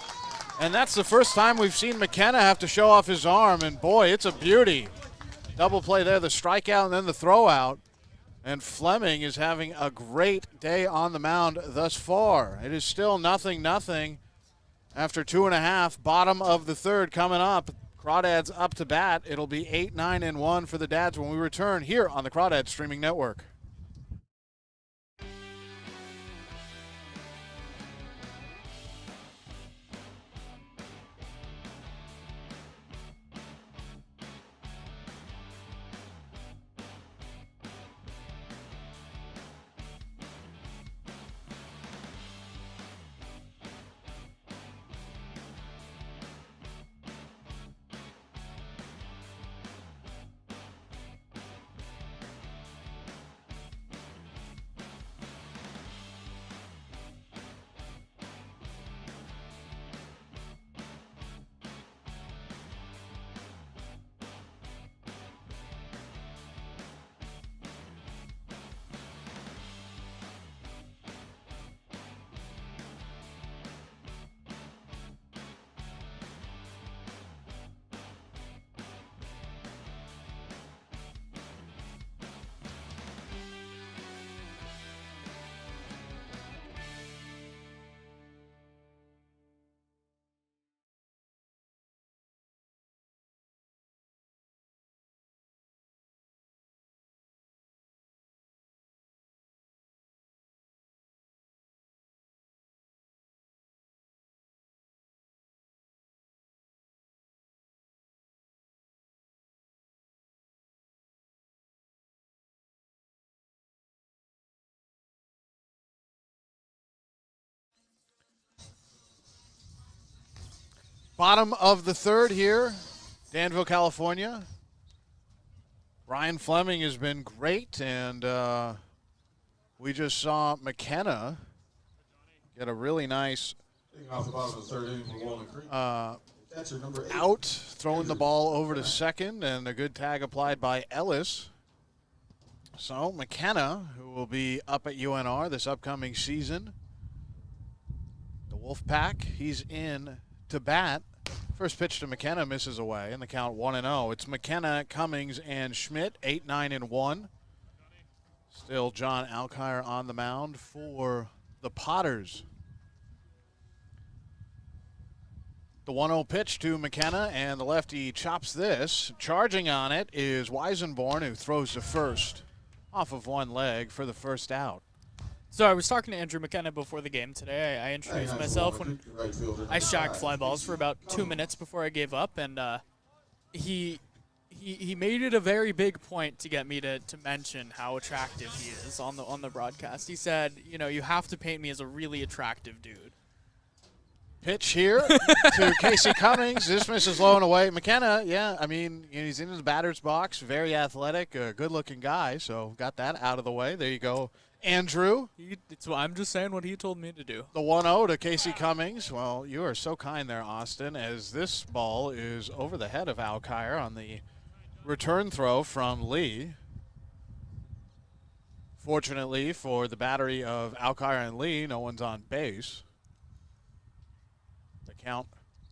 And that's the first time we've seen McKenna have to show off his arm. And, boy, it's a beauty. Double play there, the strikeout and then the throw out. And Fleming is having a great day on the mound thus far. It is still 0-0 after 2.5. Bottom of the third coming up. Crawdads up to bat. It'll be 8-9-1 for the Dads when we return here on the Crawdads Streaming Network. Bottom of the third here, Danville, California. Ryan Fleming has been great, and we just saw McKenna get a really nice Off the bottom of the third inning for Walnut Creek. Catcher number 8. out, throwing the ball over to second, and a good tag applied by Ellis. So McKenna, who will be up at UNR this upcoming season. The Wolfpack, he's in to bat. First pitch to McKenna misses away, and the count 1-0. It's McKenna, Cummings, and Schmidt, 8, 9, and 1. Still John Alkire on the mound for the Potters. The 1-0 pitch to McKenna, and the lefty chops this. Charging on it is Weisenborn, who throws to first off of one leg for the first out. So I was talking to Andrew McKenna before the game today. I introduced myself when I shacked fly balls for about 2 minutes before I gave up, and he made it a very big point to get me to mention how attractive he is on the broadcast. He said, you have to paint me as a really attractive dude. Pitch here to Casey Cummings. This misses low and away. McKenna, yeah, I mean, he's in the batter's box. Very athletic, a good-looking guy, so got that out of the way. There you go, Andrew. I'm just saying what he told me to do. The 1-0 to Casey Cummings. Well, you are so kind there, Austin, as this ball is over the head of Alkire on the return throw from Lee. Fortunately for the battery of Alkire and Lee, no one's on base. Count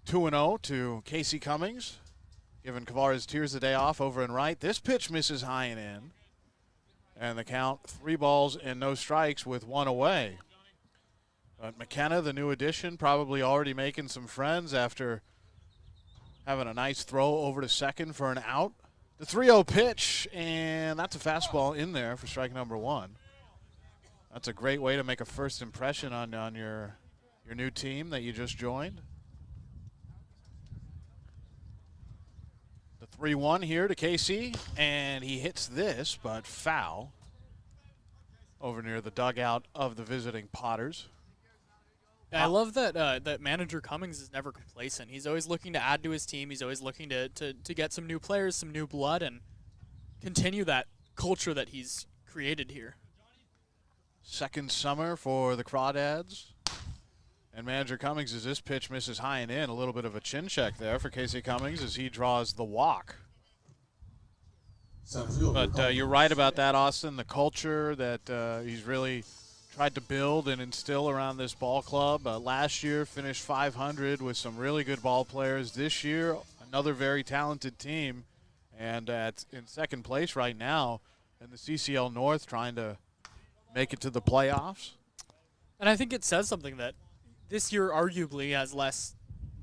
2-0 to Casey Cummings, giving Kavares Tears the day off over and right. This pitch misses high and in. And the count 3 balls and no strikes with 1 away. But McKenna, the new addition, probably already making some friends after having a nice throw over to second for an out. The 3-0 pitch, and that's a fastball in there for strike number 1. That's a great way to make a first impression on your new team that you just joined. 3-1 here to KC, and he hits this, but foul over near the dugout of the visiting Potters. I love that that manager Cummings is never complacent. He's always looking to add to his team. He's always looking to get some new players, some new blood, and continue that culture that he's created here. Second summer for the Crawdads. And manager Cummings, as this pitch misses high and in, a little bit of a chin check there for Casey Cummings as he draws the walk. But you're right about that, Austin. The culture that he's really tried to build and instill around this ball club. Last year finished 500 with some really good ball players. This year, another very talented team. And in second place right now in the CCL North, trying to make it to the playoffs. And I think it says something that this year arguably has less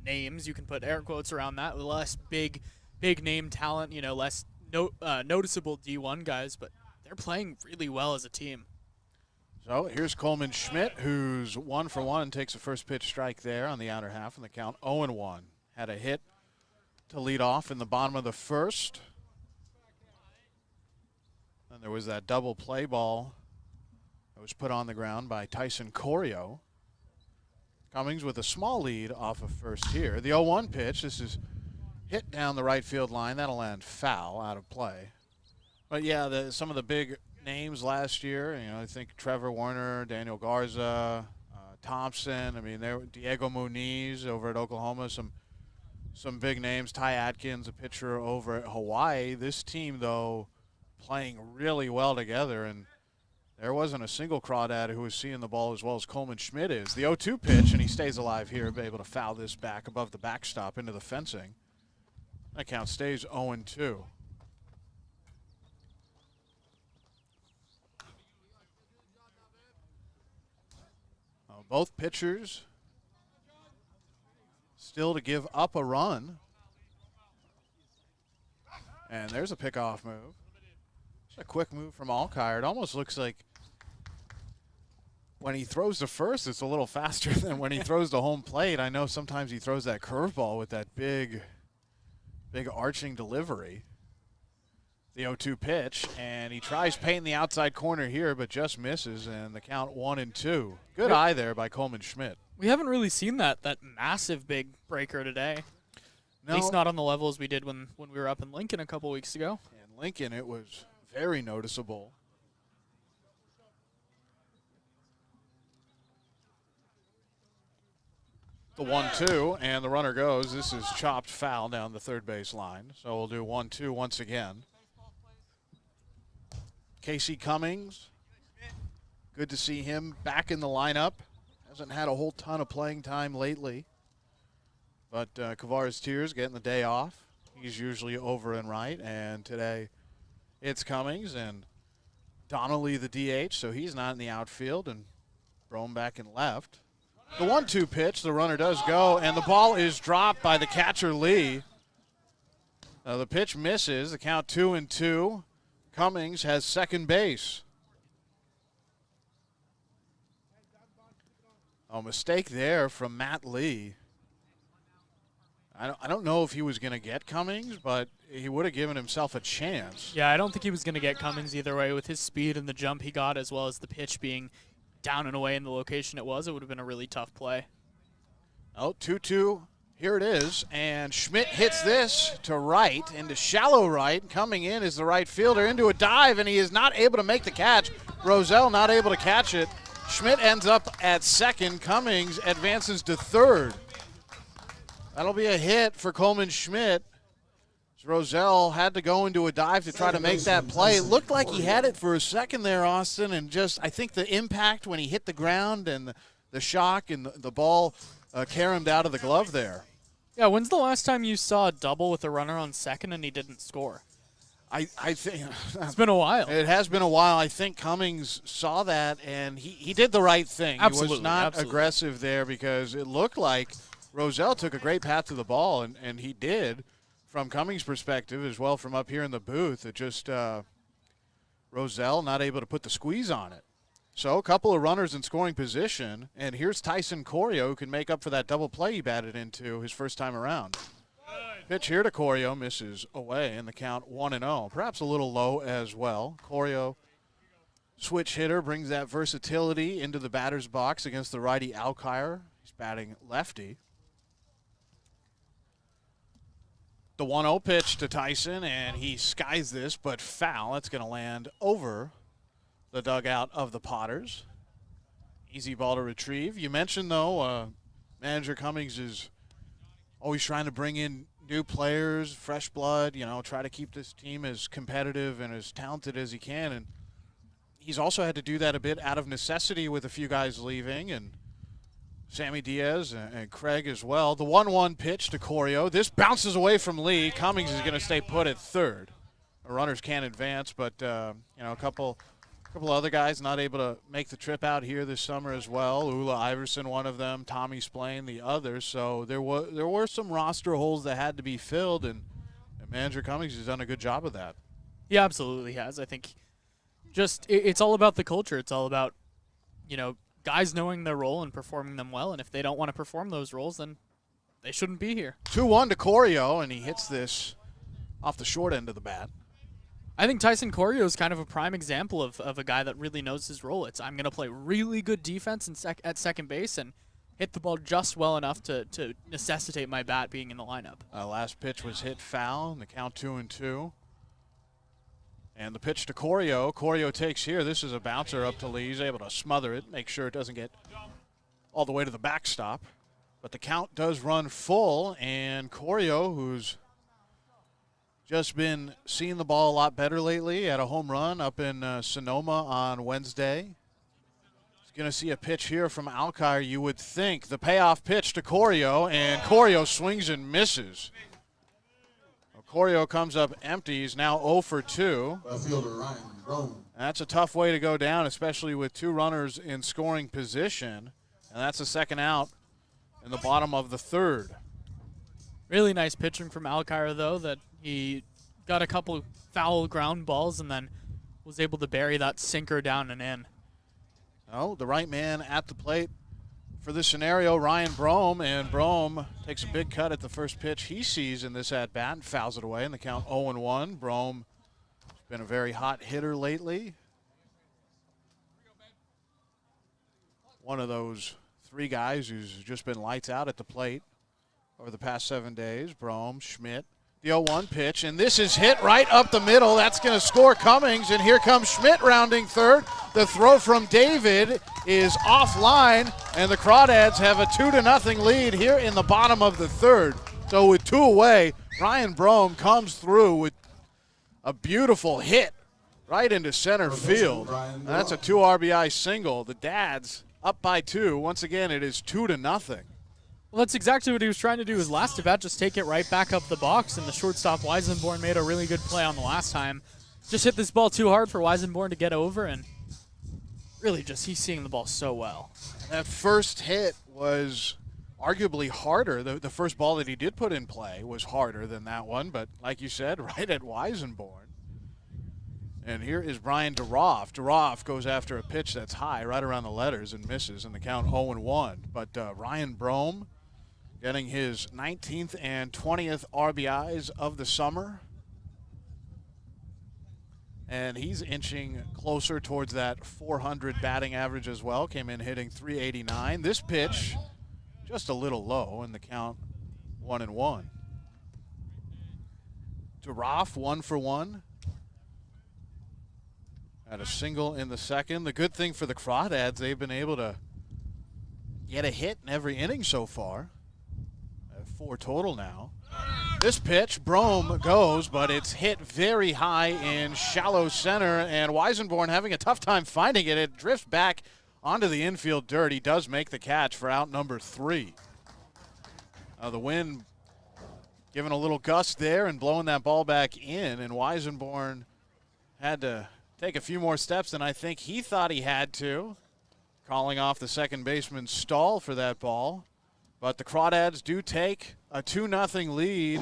names. You can put air quotes around that. Less big name talent, less noticeable D1 guys, but they're playing really well as a team. So here's Coleman Schmidt, who's 1 for 1, takes a first pitch strike there on the outer half, and the count 0-1. Had a hit to lead off in the bottom of the first. And there was that double play ball that was put on the ground by Tyson Corio. Cummings with a small lead off of first here. The 0-1 pitch, this is hit down the right field line. That'll land foul, out of play. But yeah, some of the big names last year, I think Trevor Warner, Daniel Garza, Thompson. I mean, Diego Muniz over at Oklahoma, some big names. Ty Atkins, a pitcher over at Hawaii. This team, though, playing really well together, and there wasn't a single Crawdad who was seeing the ball as well as Coleman Schmidt is. The 0-2 pitch, and he stays alive here, be able to foul this back above the backstop into the fencing. That count stays 0-2. Both pitchers still to give up a run. And there's a pickoff move. It's a quick move from Alkire. It almost looks like when he throws to first, it's a little faster than when he throws to home plate. I know sometimes he throws that curveball with that big arching delivery. The 0-2 pitch, and he tries painting the outside corner here, but just misses, and the count 1-2. Good eye there by Coleman Schmidt. We haven't really seen that massive big breaker today. At least not on the level as we did when we were up in Lincoln a couple weeks ago. In Lincoln, it was very noticeable. The 1-2, and the runner goes. This is chopped foul down the third base line. So we'll do 1-2 once again. Casey Cummings, good to see him back in the lineup. Hasn't had a whole ton of playing time lately. But Kavares Tears getting the day off. He's usually over and right, and today it's Cummings and Donnelly the DH, so he's not in the outfield, and Brome back in left. The 1-2 pitch, the runner does go, and the ball is dropped by the catcher, Lee. The pitch misses, the count 2-2. Cummings has second base. A mistake there from Matt Lee. I don't know if he was going to get Cummings, but he would have given himself a chance. Yeah, I don't think he was going to get Cummings either way. With his speed and the jump he got, as well as the pitch being down and away in the location it would have been a really tough play. Oh, 2-2. Here it is, and Schmidt hits this to right, into shallow right. Coming in is the right fielder into a dive, and he is not able to make the catch. Roselle not able to catch it. Schmidt ends up at second. Cummings advances to third. That'll be a hit for Coleman Schmidt. Roselle had to go into a dive to try to make that play. It looked like he had it for a second there, Austin, and just I think the impact when he hit the ground and the shock and the ball caromed out of the glove there. Yeah, when's the last time you saw a double with a runner on second and he didn't score? I think it's been a while. It has been a while. I think Cummings saw that, and he did the right thing. Absolutely, he was not absolutely aggressive there because it looked like Roselle took a great path to the ball, and he did from Cummings' perspective as well from up here in the booth. It just Roselle not able to put the squeeze on it. So a couple of runners in scoring position, and here's Tyson Corio who can make up for that double play he batted into his first time around. Pitch here to Corio, misses away, and the count 1-0. Perhaps a little low as well. Corio, switch hitter, brings that versatility into the batter's box against the righty Alkire. He's batting lefty. The 1-0 pitch to Tyson, and he skies this, but foul. That's going to land over the dugout of the Potters. Easy ball to retrieve. You mentioned, though, Manager Cummings is always trying to bring in new players, fresh blood, try to keep this team as competitive and as talented as he can. And he's also had to do that a bit out of necessity with a few guys leaving, and Sammy Diaz and Craig as well. The 1-1 pitch to Corio. This bounces away from Lee. Cummings is going to stay put at third. The runners can't advance, but a couple other guys not able to make the trip out here this summer as well. Ula Iverson, one of them. Tommy Splain, the other. So there were some roster holes that had to be filled, and Manager Cummings has done a good job of that. He absolutely has. I think it's all about the culture. It's all about, guys knowing their role and performing them well, and if they don't want to perform those roles, then they shouldn't be here. 2-1 to Corio, and he hits this off the short end of the bat. I think Tyson Corio is kind of a prime example of a guy that really knows his role. It's I'm going to play really good defense at second base and hit the ball just well enough to necessitate my bat being in the lineup. Last pitch was hit foul, and the count 2-2. And the pitch to Corio. Corio takes here. This is a bouncer up to Lee. He's able to smother it, make sure it doesn't get all the way to the backstop. But the count does run full, and Corio, who's just been seeing the ball a lot better lately, had a home run up in Sonoma on Wednesday. He's going to see a pitch here from Alkire, you would think. The payoff pitch to Corio, and Corio swings and misses. Corio comes up empty. He's now 0 for 2. That's a tough way to go down, especially with two runners in scoring position. And that's the second out in the bottom of the third. Really nice pitching from Alkire, though, that he got a couple foul ground balls and then was able to bury that sinker down and in. Oh, the right man at the plate for this scenario, Ryan Brome, and Brome takes a big cut at the first pitch he sees in this at-bat and fouls it away in the count 0-1. Brome has been a very hot hitter lately. One of those three guys who's just been lights out at the plate over the past 7 days. Brome, Schmidt, the 0-1 pitch, and this is hit right up the middle. That's going to score Cummings, and here comes Schmidt rounding third. The throw from David is offline, and the Crawdads have a 2-0 lead here in the bottom of the third. So with 2 away, Ryan Brome comes through with a beautiful hit right into center field. And that's a 2 RBI single. The Dads up by 2. Once again, it is 2-0. Well, that's exactly what he was trying to do his last at bat, just take it right back up the box, and the shortstop Weisenborn made a really good play on the last time. Just hit this ball too hard for Weisenborn to get over, and really just he's seeing the ball so well. That first hit was arguably harder. The first ball that he did put in play was harder than that one, but like you said, right at Weisenborn. And here is Brian Duroff. Duroff goes after a pitch that's high, right around the letters, and misses, and the count 0-1. But Ryan Brome getting his 19th and 20th RBIs of the summer. And he's inching closer towards that 400 batting average as well. Came in hitting 389. This pitch just a little low, and the count 1-1. Duroff 1 for 1. Had a single in the second. The good thing for the Crawdads, they've been able to get a hit in every inning so far. 4 total now. This pitch, Brome goes, but it's hit very high in shallow center, and Weisenborn having a tough time finding it. It drifts back onto the infield dirt. He does make the catch for out number 3. The wind giving a little gust there and blowing that ball back in, and Weisenborn had to take a few more steps than I think he thought he had to, calling off the second baseman's stall for that ball. But the Crawdads do take a 2-0 lead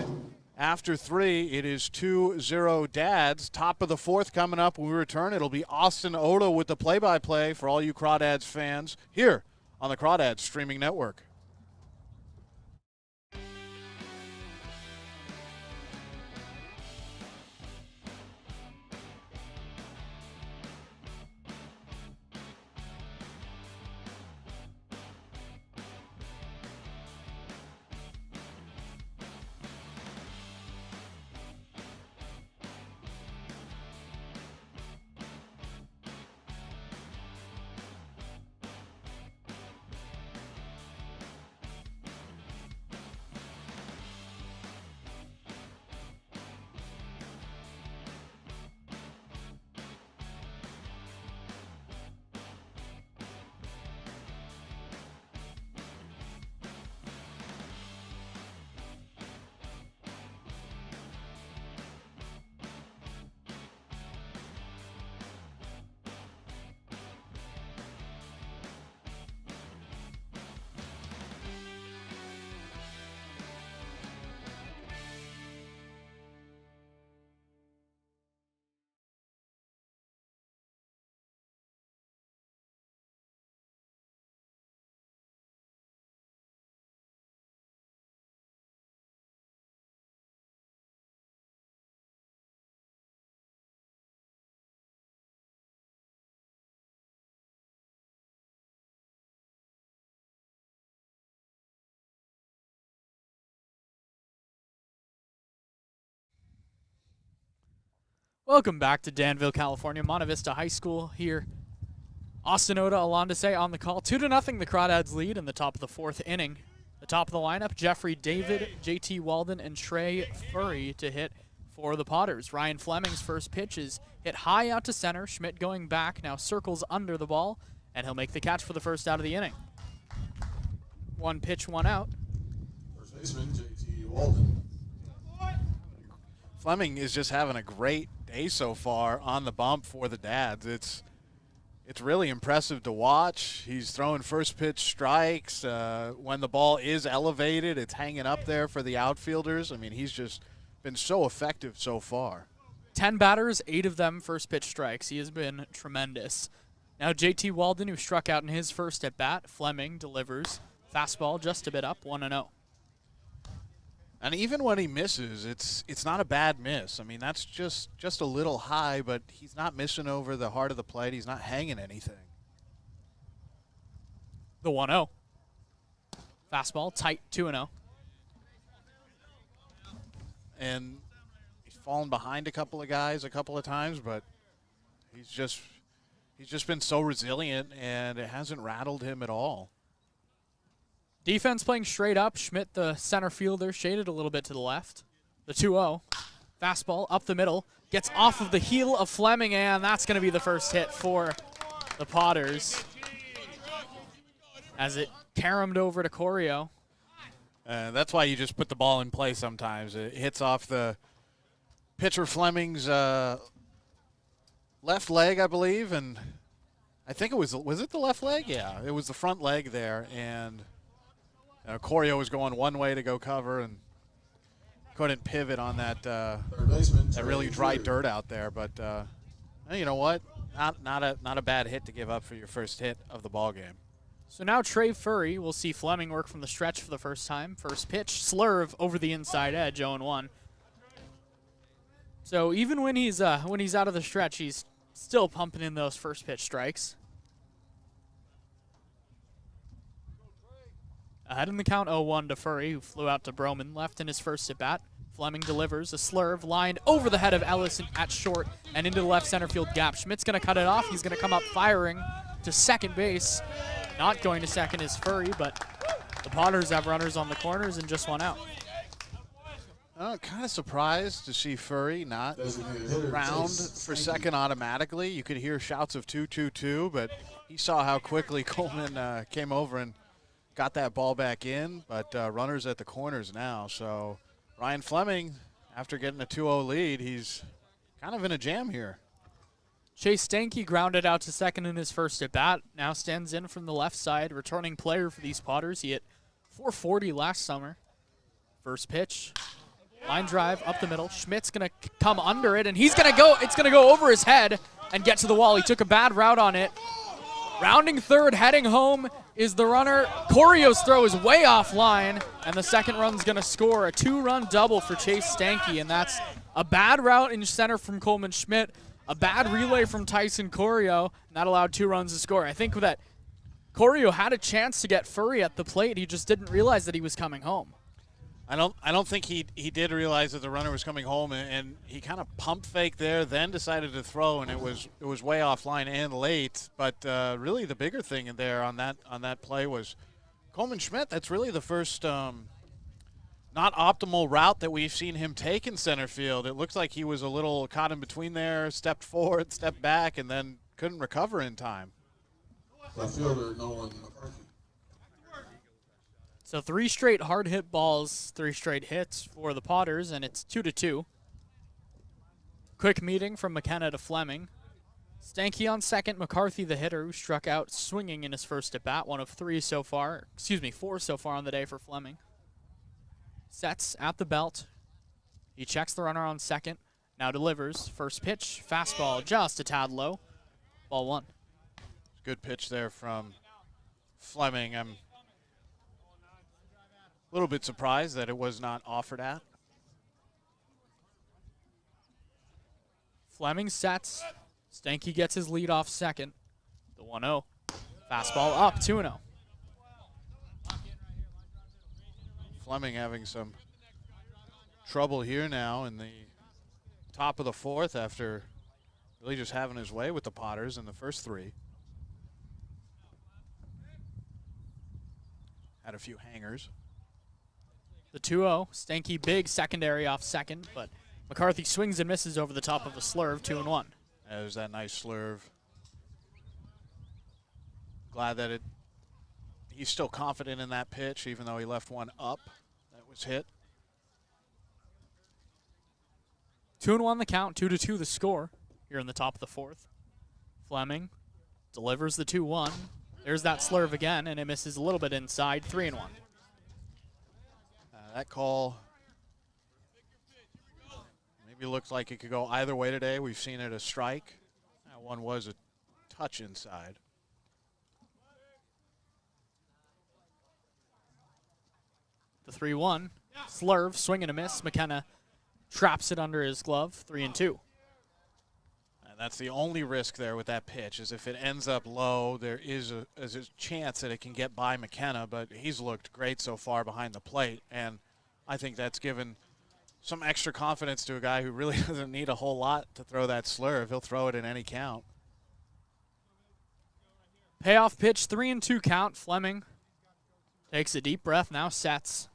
after 3. It is 2-0 Dads. Top of the 4th coming up when we return. It'll be Austin Oda with the play-by-play for all you Crawdads fans here on the Crawdads streaming network. Welcome back to Danville, California, Monte Vista High School here. Austin Oda, Alondase on the call. 2-0 the Crawdads lead in the top of the 4th inning. The top of the lineup, Jeffrey David, JT Walden, and Trey Furry to hit for the Potters. Ryan Fleming's first pitch is hit high out to center. Schmidt going back, now circles under the ball, and he'll make the catch for the first out of the inning. 1 pitch, 1 out. First baseman, JT Walden. Fleming is just having a great day so far on the bump for the Dads. It's really impressive to watch. He's throwing first pitch strikes. When the ball is elevated, it's hanging up there for the outfielders. I mean, he's just been so effective so far. 10 batters, 8 of them first pitch strikes. He has been tremendous. Now JT Walden, who struck out in his first at bat. Fleming delivers. Fastball just a bit up, 1-0. And even when he misses, it's not a bad miss. I mean, that's just a little high, but he's not missing over the heart of the plate. He's not hanging anything. The 1-0. Fastball, tight, 2-0. and he's fallen behind a couple of guys a couple of times, but he's just been so resilient, and it hasn't rattled him at all. Defense playing straight up. Schmidt, the center fielder, shaded a little bit to the left. The 2-0. Fastball up the middle. Gets off of the heel of Fleming, and that's going to be the first hit for the Potters as it caromed over to Corio. That's why you just put the ball in play sometimes. It hits off the pitcher Fleming's left leg, I believe, and I think it was it the left leg? Yeah, it was the front leg there, and Corio was going one way to go cover and couldn't pivot on that that really dry dirt out there. But you know what? Not a bad hit to give up for your first hit of the ball game. So now Trey Furry will see Fleming work from the stretch for the first time. First pitch, slurve over the inside edge, 0-1. So even when he's out of the stretch, he's still pumping in those first pitch strikes. Ahead in the count, 0-1 to Furry, who flew out to Broman, left in his first at-bat. Fleming delivers a slurve, lined over the head of Ellis at short and into the left center field gap. Schmidt's going to cut it off. He's going to come up firing to second base. Not going to second is Furry, but the Potters have runners on the corners and just one out. Kind of surprised to see Furry not round for second automatically. You could hear shouts of 2-2-2, but he saw how quickly Coleman came over and got that ball back in. But runners at the corners now. So Ryan Fleming, after getting a 2-0 lead, he's kind of in a jam here. Chase Stanky grounded out to second in his first at-bat. Now stands in from the left side, returning player for these Potters. He hit .440 last summer. First pitch. Line drive up the middle. Schmidt's going to come under it, and he's going to go. It's going to go over his head and get to the wall. He took a bad route on it. Rounding third, heading home is the runner. Corio's throw is way offline, and the second run's going to score. A 2-run double for Chase Stanky, and that's a bad route in center from Coleman Schmidt, a bad relay from Tyson Corio, and that allowed 2 runs to score. I think that Corio had a chance to get Furry at the plate. He just didn't realize that he was coming home. I don't think he did realize that the runner was coming home, and he kind of pump faked there, then decided to throw, and it was way offline and late. But really, the bigger thing in there on that play was Coleman Schmidt. That's really the first not optimal route that we've seen him take in center field. It looks like he was a little caught in between there, stepped forward, stepped back, and then couldn't recover in time. Left fielder Nolan McCarthy. So 3 straight hard hit balls, 3 straight hits for the Potters, and it's 2-2. Quick meeting from McKenna to Fleming. Stanky on second, McCarthy the hitter, who struck out swinging in his first at bat, 1 of 4 so far on the day for Fleming. Sets at the belt. He checks the runner on second, now delivers. First pitch, fastball just a tad low. Ball 1. Good pitch there from Fleming. I'm a little bit surprised that it was not offered at. Fleming sets. Stanky gets his lead off second. The 1-0. Fastball up, 2-0. Fleming having some trouble here now in the top of the 4th after really just having his way with the Potters in the first 3. Had a few hangers. The 2-0. Stanky big secondary off second, but McCarthy swings and misses over the top of a slurve, 2-1. There's that nice slurve. Glad that he's still confident in that pitch, even though he left one up that was hit. 2-1 the count, 2-2 the score here in the top of the 4th. Fleming delivers the 2-1. There's that slurve again, and it misses a little bit inside, 3-1. That call maybe looks like it could go either way today. We've seen it a strike. That one was a touch inside. The 3-1. Slurve, swing and a miss. McKenna traps it under his glove, 3-2. And that's the only risk there with that pitch, is if it ends up low, there is a chance that it can get by McKenna, but he's looked great so far behind the plate, and I think that's given some extra confidence to a guy who really doesn't need a whole lot to throw that slurve. He'll throw it in any count. Payoff pitch, 3-2 count. Fleming takes a deep breath, now sets.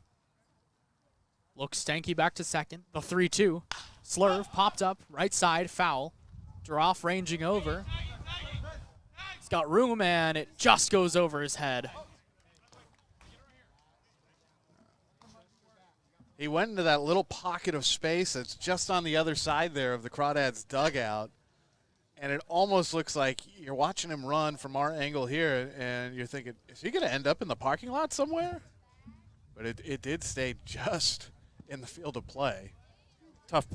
Looks Stanky back to second. The 3-2. Slurve popped up, right side, foul. Droff ranging over. He's got room, and it just goes over his head. He went into that little pocket of space that's just on the other side there of the Crawdads dugout, and it almost looks like you're watching him run from our angle here, and you're thinking, is he going to end up in the parking lot somewhere? But it did stay just in the field of play. Tough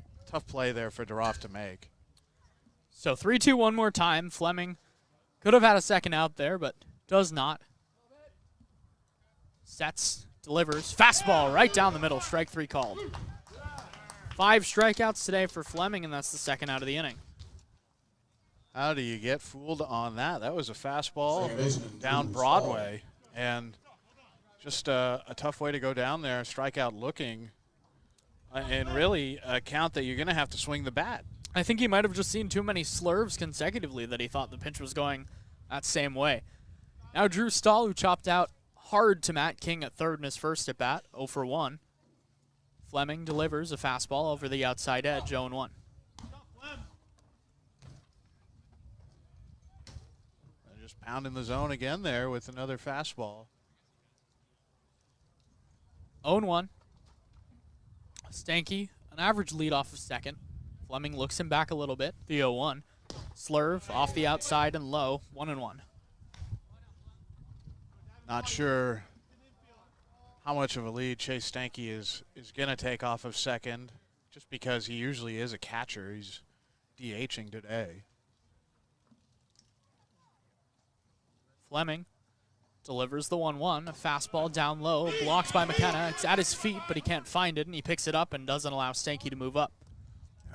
play there for Droff to make. So 3-2 one more time. Fleming could have had a second out there, but does not. Sets, delivers, fastball right down the middle, strike 3 called. 5 strikeouts today for Fleming, and that's the second out of the inning. How do you get fooled on that? That was a fastball down Broadway, and just a tough way to go down there, strikeout looking, and really a count that you're going to have to swing the bat. I think he might have just seen too many slurves consecutively that he thought the pitch was going that same way. Now Drew Stahl, who chopped out hard to Matt King at third in his first at bat, 0 for 1. Fleming delivers a fastball over the outside edge, 0-1. Just pounding the zone again there with another fastball. 0-1. Stanky, an average lead off of second. Fleming looks him back a little bit, the 0-1. Slurve off the outside and low, 1-1. Not sure how much of a lead Chase Stanky is going to take off of second, just because he usually is a catcher. He's DHing today. Fleming delivers the 1-1, a fastball down low, blocked by McKenna. It's at his feet, but he can't find it, and he picks it up and doesn't allow Stanky to move up.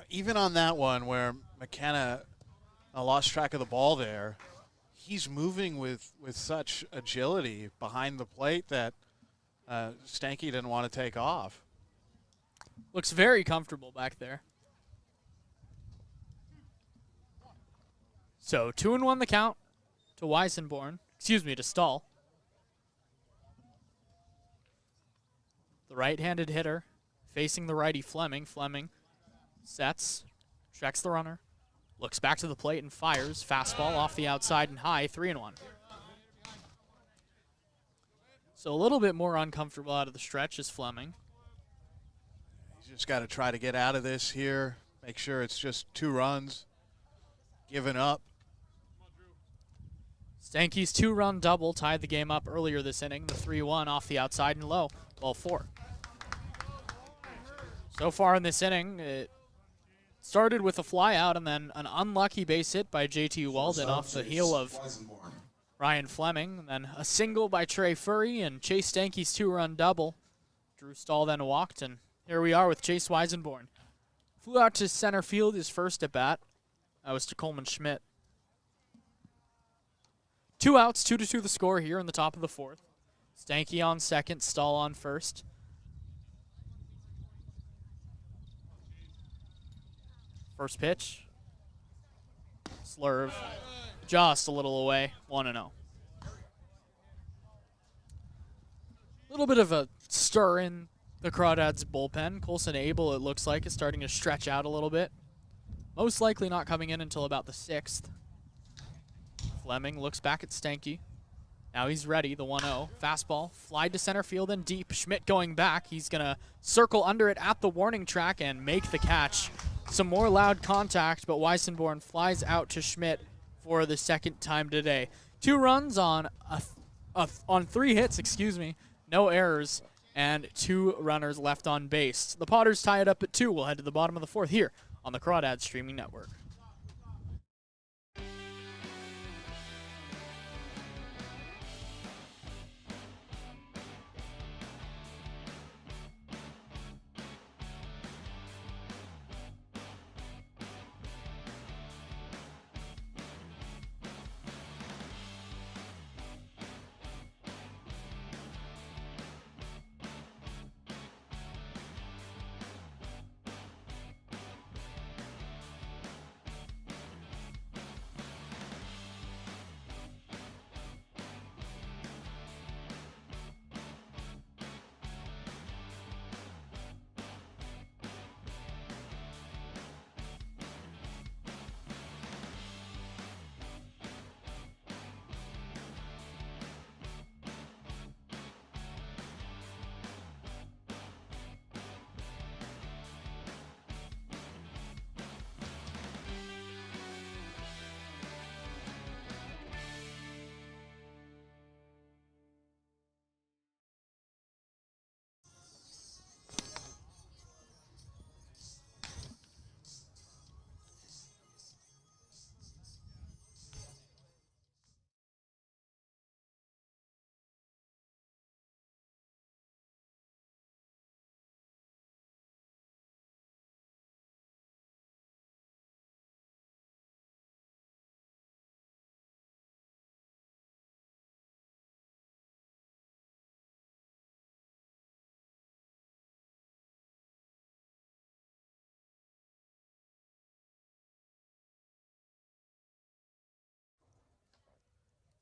Even on that one where McKenna lost track of the ball there, he's moving with such agility behind the plate that Stanky didn't want to take off. Looks very comfortable back there. So 2-1 the count to Weisenborn. To Stahl. The right-handed hitter facing the righty Fleming. Fleming sets, checks the runner, looks back to the plate and fires. Fastball off the outside and high, 3-1. So a little bit more uncomfortable out of the stretch is Fleming. He's just got to try to get out of this here, make sure it's just 2 runs, giving up. Stanky's 2-run double tied the game up earlier this inning. The 3-1 off the outside and low, ball 4. So far in this inning, it started with a fly out and then an unlucky base hit by J.T. Walden off the heel of Ryan Fleming. And then a single by Trey Furry and Chase Stanky's 2-run double. Drew Stahl then walked, and here we are with Chase Weisenborn. Flew out to center field his first at bat. That was to Coleman Schmidt. 2 outs, 2-2 the score here in the top of the 4th. Stanky on second, Stahl on first. First pitch. Slurve. Just a little away, 1-0. Little bit of a stir in the Crawdads bullpen. Colson Abel, it looks like, is starting to stretch out a little bit. Most likely not coming in until about the 6th. Fleming looks back at Stanky. Now he's ready, the 1-0. Fastball, fly to center field and deep. Schmidt going back. He's going to circle under it at the warning track and make the catch. Some more loud contact, but Weisenborn flies out to Schmidt for the second time today. 2 runs on 3 hits, no errors, and 2 runners left on base. The Potters tie it up at 2. We'll head to the bottom of the 4th here on the Crawdads Streaming Network.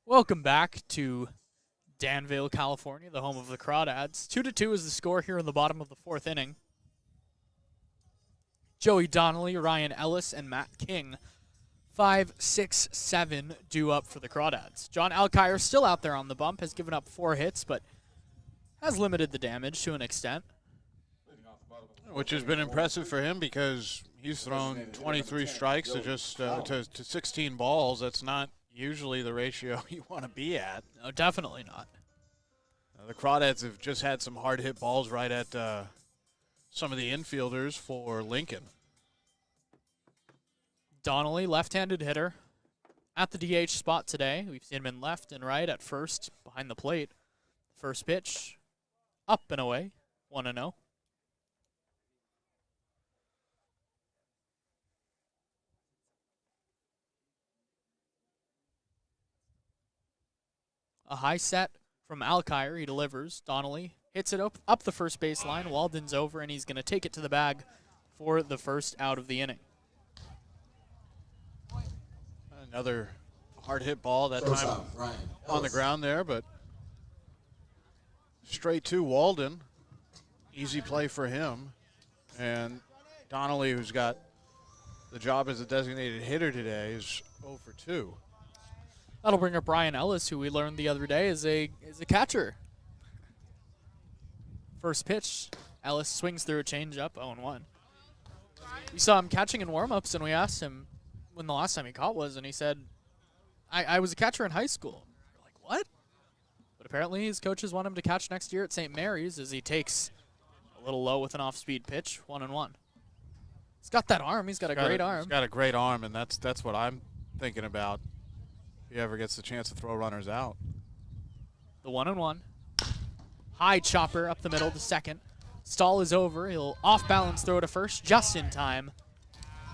Welcome back to Danville, California, the home of the Crawdads. 2-2 is the score here in the bottom of the 4th inning. Joey Donnelly, Ryan Ellis, and Matt King, 5, 6, 7 due up for the Crawdads. John Alkire still out there on the bump, has given up 4 hits, but has limited the damage to an extent. Which has been impressive for him because he's thrown 23 strikes to just to 16 balls. That's not usually the ratio you want to be at. No, definitely not. The Crawdads have just had some hard hit balls right at some of the infielders for Lincoln. Donnelly, left-handed hitter, at the DH spot today. We've seen him in left and right at first, behind the plate. First pitch, up and away, 1-0. A high set from Alkire. He delivers. Donnelly hits it up the first baseline. Walden's over, and he's going to take it to the bag for the first out of the inning. Another hard hit ball that time on the ground there, but straight to Walden. Easy play for him. And Donnelly, who's got the job as a designated hitter today, is 0 for 2. That'll bring up Ryan Ellis, who we learned the other day is a catcher. First pitch, Ellis swings through a changeup, 0-1. We saw him catching in warm-ups, and we asked him when the last time he caught was, and he said, I was a catcher in high school. We're like, what? But apparently his coaches want him to catch next year at St. Mary's as he takes a little low with an off-speed pitch, 1-1. He's got that arm. He's got a great arm. He's got a great arm, and that's what I'm thinking about. If he ever gets the chance to throw runners out. The 1-1. High chopper up the middle to second. Stahl is over. He'll off-balance throw to first just in time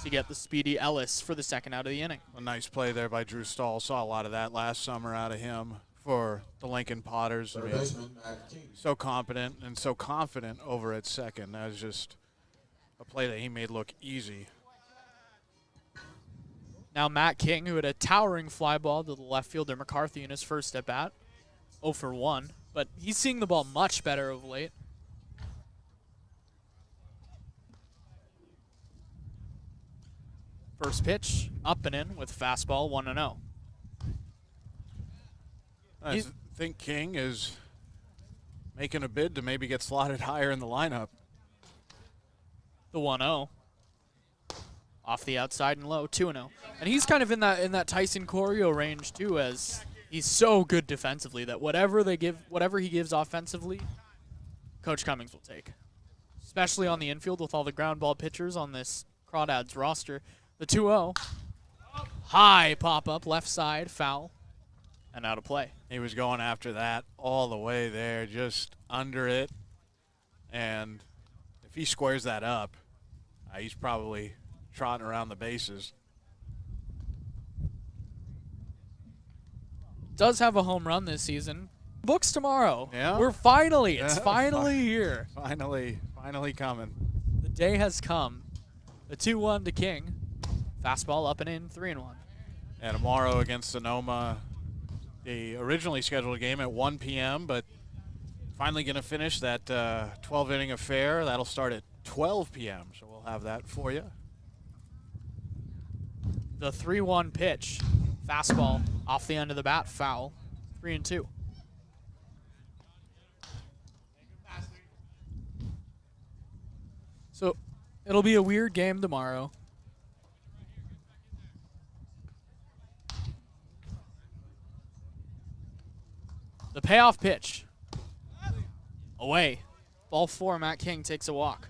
to get the speedy Ellis for the second out of the inning. A nice play there by Drew Stahl. Saw a lot of that last summer out of him for the Lincoln Potters. I mean, so competent and so confident over at second. That was just a play that he made look easy. Now Matt King, who had a towering fly ball to the left fielder McCarthy in his first at-bat, 0 for 1. But he's seeing the ball much better of late. First pitch, up and in with fastball, 1-0. I think King is making a bid to maybe get slotted higher in the lineup. The 1-0. Off the outside and low, 2-0. And he's kind of in that Tyson Corio range too, as he's so good defensively that whatever he gives offensively, Coach Cummings will take. Especially on the infield with all the ground ball pitchers on this Crawdads roster. The 2-0. High pop-up, left side, foul, and out of play. He was going after that all the way there, just under it. And if he squares that up, he's probably trotting around the bases. Does have a home run this season. Books tomorrow. Yeah. It's finally here. Finally coming. The day has come. The 2-1 to King. Fastball up and in, 3-1. And tomorrow against Sonoma, the originally scheduled game at 1 p.m., but finally going to finish that 12-inning affair. That'll start at 12 p.m., so we'll have that for you. The 3-1 pitch. Fastball off the end of the bat, foul. 3-2. So it'll be a weird game tomorrow. The payoff pitch. Away. Ball 4, Matt King takes a walk.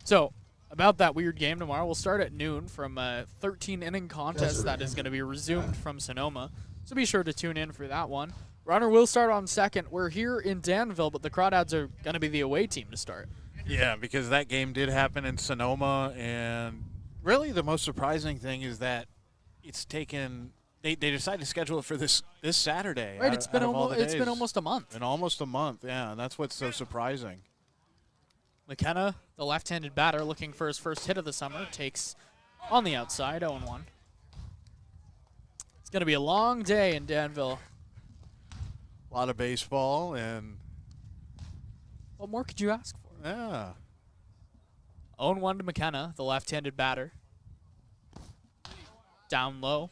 So, about that weird game tomorrow, we'll start at noon from a 13-inning contest that is going to be resumed from Sonoma. So be sure to tune in for that one. Runner will start on second. We're here in Danville, but the Crawdads are going to be the away team to start. Yeah, because that game did happen in Sonoma, and really the most surprising thing is that it's taken – they decided to schedule it for this Saturday. Right, it's been almost a month. Been almost a month, yeah, and that's what's so surprising. McKenna, the left-handed batter looking for his first hit of the summer, takes on the outside, 0-1. going to be a long day in Danville. A lot of baseball, and What more could you ask for? yeah. 0-1 to McKenna, the left-handed batter. Down low.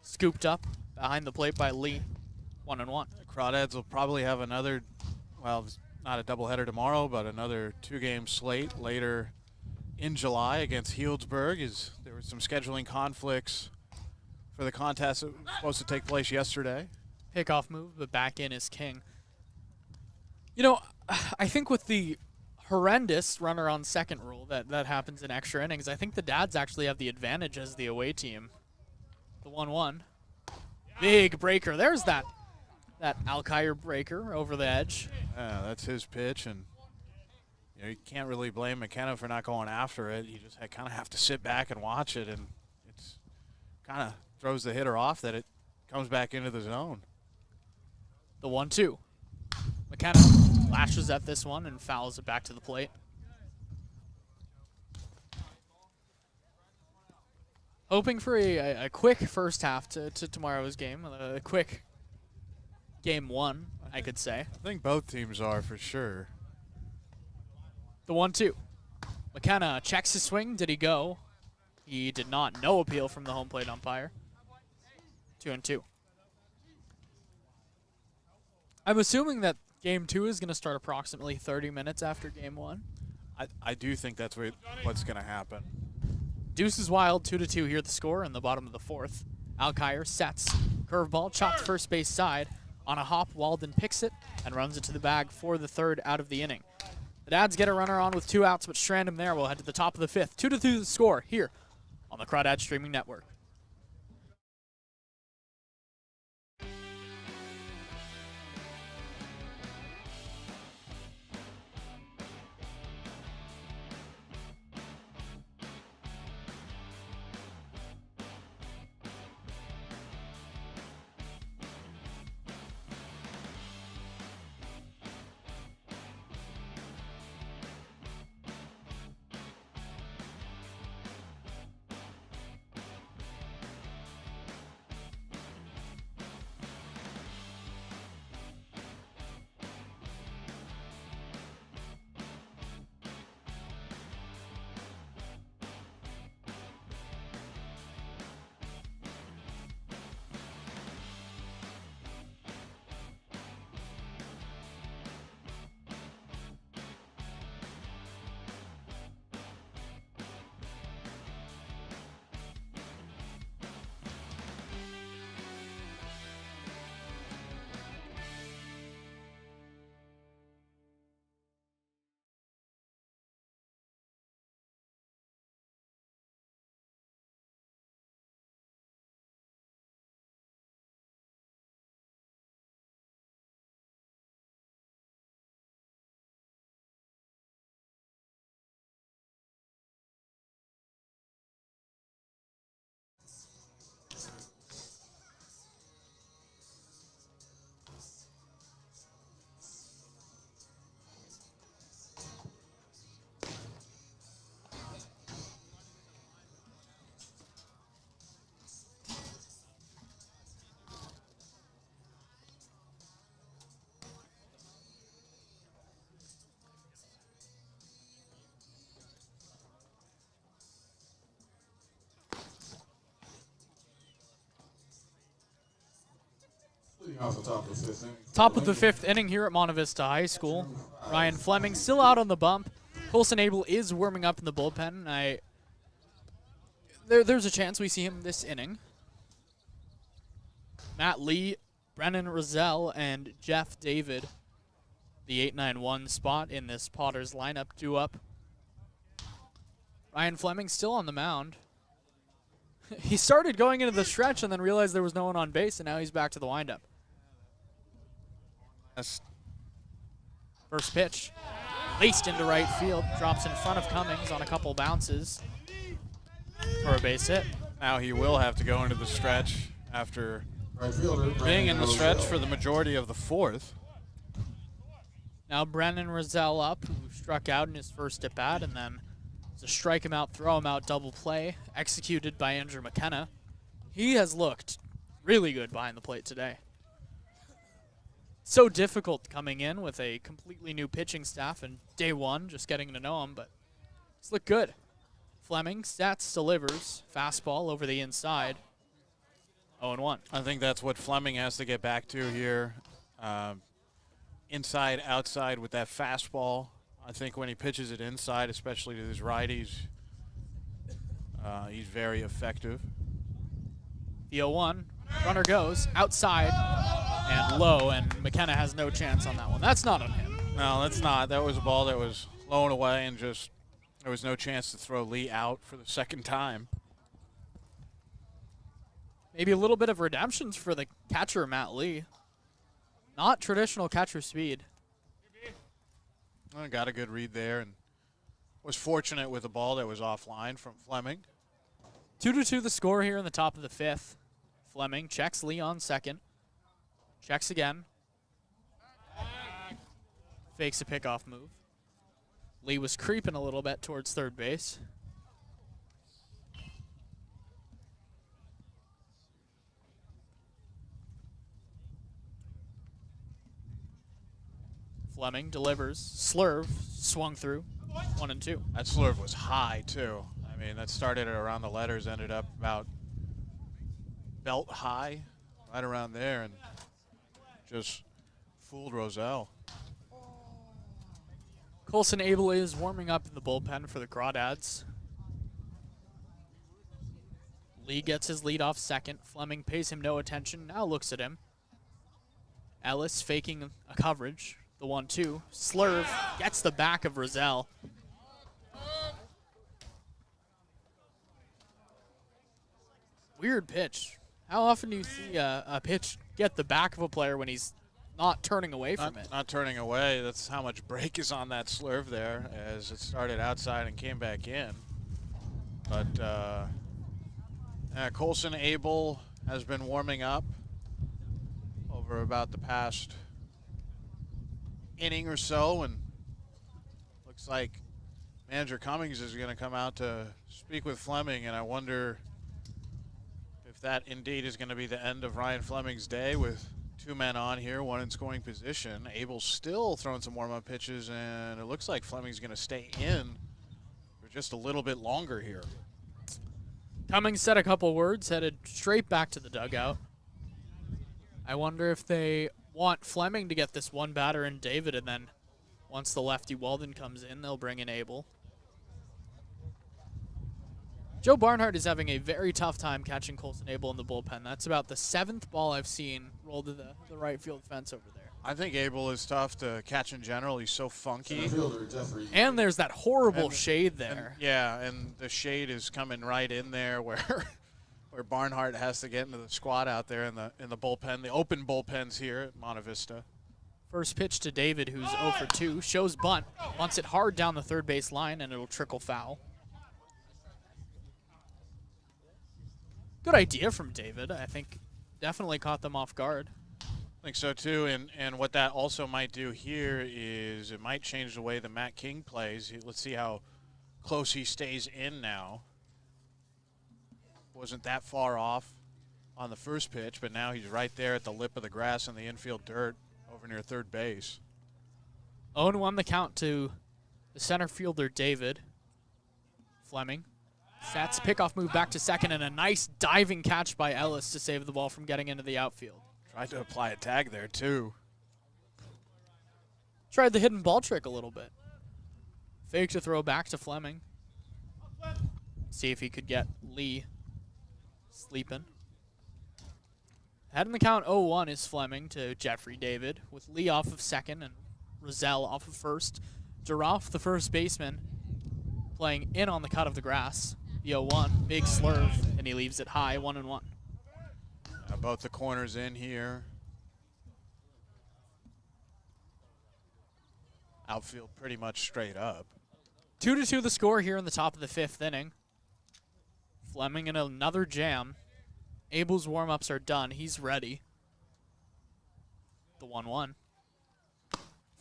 Scooped up behind the plate by Lee. 1-1. Crawdads will probably have another, well, it's not a doubleheader tomorrow, but another 2-game slate later in July against Healdsburg. There were some scheduling conflicts for the contest that was supposed to take place yesterday. Pickoff move, but back in is king. You know, I think with the horrendous runner on second rule that happens in extra innings, I think the Dads actually have the advantage as the away team. The 1-1. Big breaker. There's that Alkire breaker over the edge. Yeah, that's his pitch, and you can't really blame McKenna for not going after it. You just kind of have to sit back and watch it, and it's kind of throws the hitter off that it comes back into the zone. The 1-2. McKenna lashes at this one and fouls it back to the plate. Hoping for a quick first half to tomorrow's game. A quick game one, I could say. I think both teams are for sure. The 1-2. McKenna checks his swing. Did he go? He did not. No appeal from the home plate umpire. 2-2. I'm assuming that game 2 is going to start approximately 30 minutes after game 1. I do think that's what's going to happen. Deuce is wild. 2-2 here the score in the bottom of the 4th. Alkire sets. Curveball chopped first base side. On a hop, Walden picks it and runs it to the bag for the 3rd out of the inning. The Dads get a runner on with 2 outs, but strand him there. We'll head to the top of the 5th. 2-2 the score here on the Crawdads Streaming Network. Leading off the top of the 5th inning. Top of the 5th inning here at Monte Vista High School. Ryan Fleming still out on the bump. Colson Abel is warming up in the bullpen. There's a chance we see him this inning. Matt Lee, Brennan Rozelle, and Jeff David, the 8-9-1 spot in this Potters lineup, due up. Ryan Fleming still on the mound. He started going into the stretch and then realized there was no one on base, and now he's back to the windup. That's First pitch, laced into right field, drops in front of Cummings on a couple bounces for a base hit. now he will have to go into the stretch after Right fielder. being in the Brandon stretch Rozelle. for the majority of the 4th. Now Brennan Rozelle up, who struck out in his first at bat, and then it's a strike him out, throw him out double play, executed by Andrew McKenna. He has looked really good behind the plate today. So difficult coming in with a completely new pitching staff and day one, just getting to know him, but it's looked good. Fleming, stats delivers, fastball over the inside, 0-1. I think that's what Fleming has to get back to here. Inside, outside with that fastball. I think when he pitches it inside, especially to his righties, he's very effective. The 0-1, runner goes outside and low, and McKenna has no chance on that one. That's not on him. No, that's not. That was a ball that was low and away, and just there was no chance to throw Lee out for the second time. Maybe a little bit of redemptions for the catcher, Matt Lee. Not traditional catcher speed. Well, got a good read there and was fortunate with a ball that was offline from Fleming. 2-2 the score here in the top of the fifth. Fleming checks Lee on second. Checks again. Fakes a pickoff move. Lee was creeping a little bit towards third base. Fleming delivers. Slurve swung through. 1-2. That slurve was high, too. I mean, that started at around the letters, ended up about belt high, right around there, and just fooled Roselle. Colson Abel is warming up in the bullpen for the Crawdads. Lee gets his lead off second. Fleming pays him no attention, now looks at him. Ellis faking a coverage. The 1-2. Slurve gets the back of Roselle. Weird pitch. How often do you see a pitch get the back of a player when he's not turning away from it? Not turning away. That's how much break is on that slurve there, as it started outside and came back in. But Colson Abel has been warming up over about the past inning or so, and looks like manager Cummings is going to come out to speak with Fleming, and I wonder if that indeed is going to be the end of Ryan Fleming's day with two men on here, one in scoring position. Abel's still throwing some warm-up pitches, and it looks like Fleming's going to stay in for just a little bit longer here. Cummings said a couple words, headed straight back to the dugout. I wonder if they want Fleming to get this one batter in David, and then once the lefty Walden comes in, they'll bring in Abel. Joe Barnhart is having a very tough time catching Colson Abel in the bullpen. That's about the seventh ball I've seen roll to the right field fence over there. I think Abel is tough to catch in general. He's so funky. And there's that horrible shade there. And the shade is coming right in there where where Barnhart has to get into the squad out there in the bullpen, the open bullpens here at Monte Vista. First pitch to David, who's 0 for 2. Shows bunt, bunts it hard down the third base line, and it'll trickle foul. Good idea from David. I think definitely caught them off guard. I think so too, and what that also might do here is it might change the way that Matt King plays. Let's see how close he stays in now. Wasn't that far off on the first pitch, but now he's right there at the lip of the grass in the infield dirt over near third base. 0-1 the count to the center fielder, David. Fleming sets pickoff move back to second, and a nice diving catch by Ellis to save the ball from getting into the outfield. Tried to apply a tag there, too. Tried the hidden ball trick a little bit. Fake to throw back to Fleming. See if he could get Lee sleeping. Head in the count 0-1 is Fleming to Jeffrey David, with Lee off of second and Roselle off of first. Giroff, the first baseman, playing in on the cut of the grass. The 0-1, big slurve, and he leaves it high, 1-1. Both the corners in here. Outfield pretty much straight up. 2-2 the score here in the top of the fifth inning. Fleming in another jam. Abel's warm-ups are done. He's ready. The 1-1.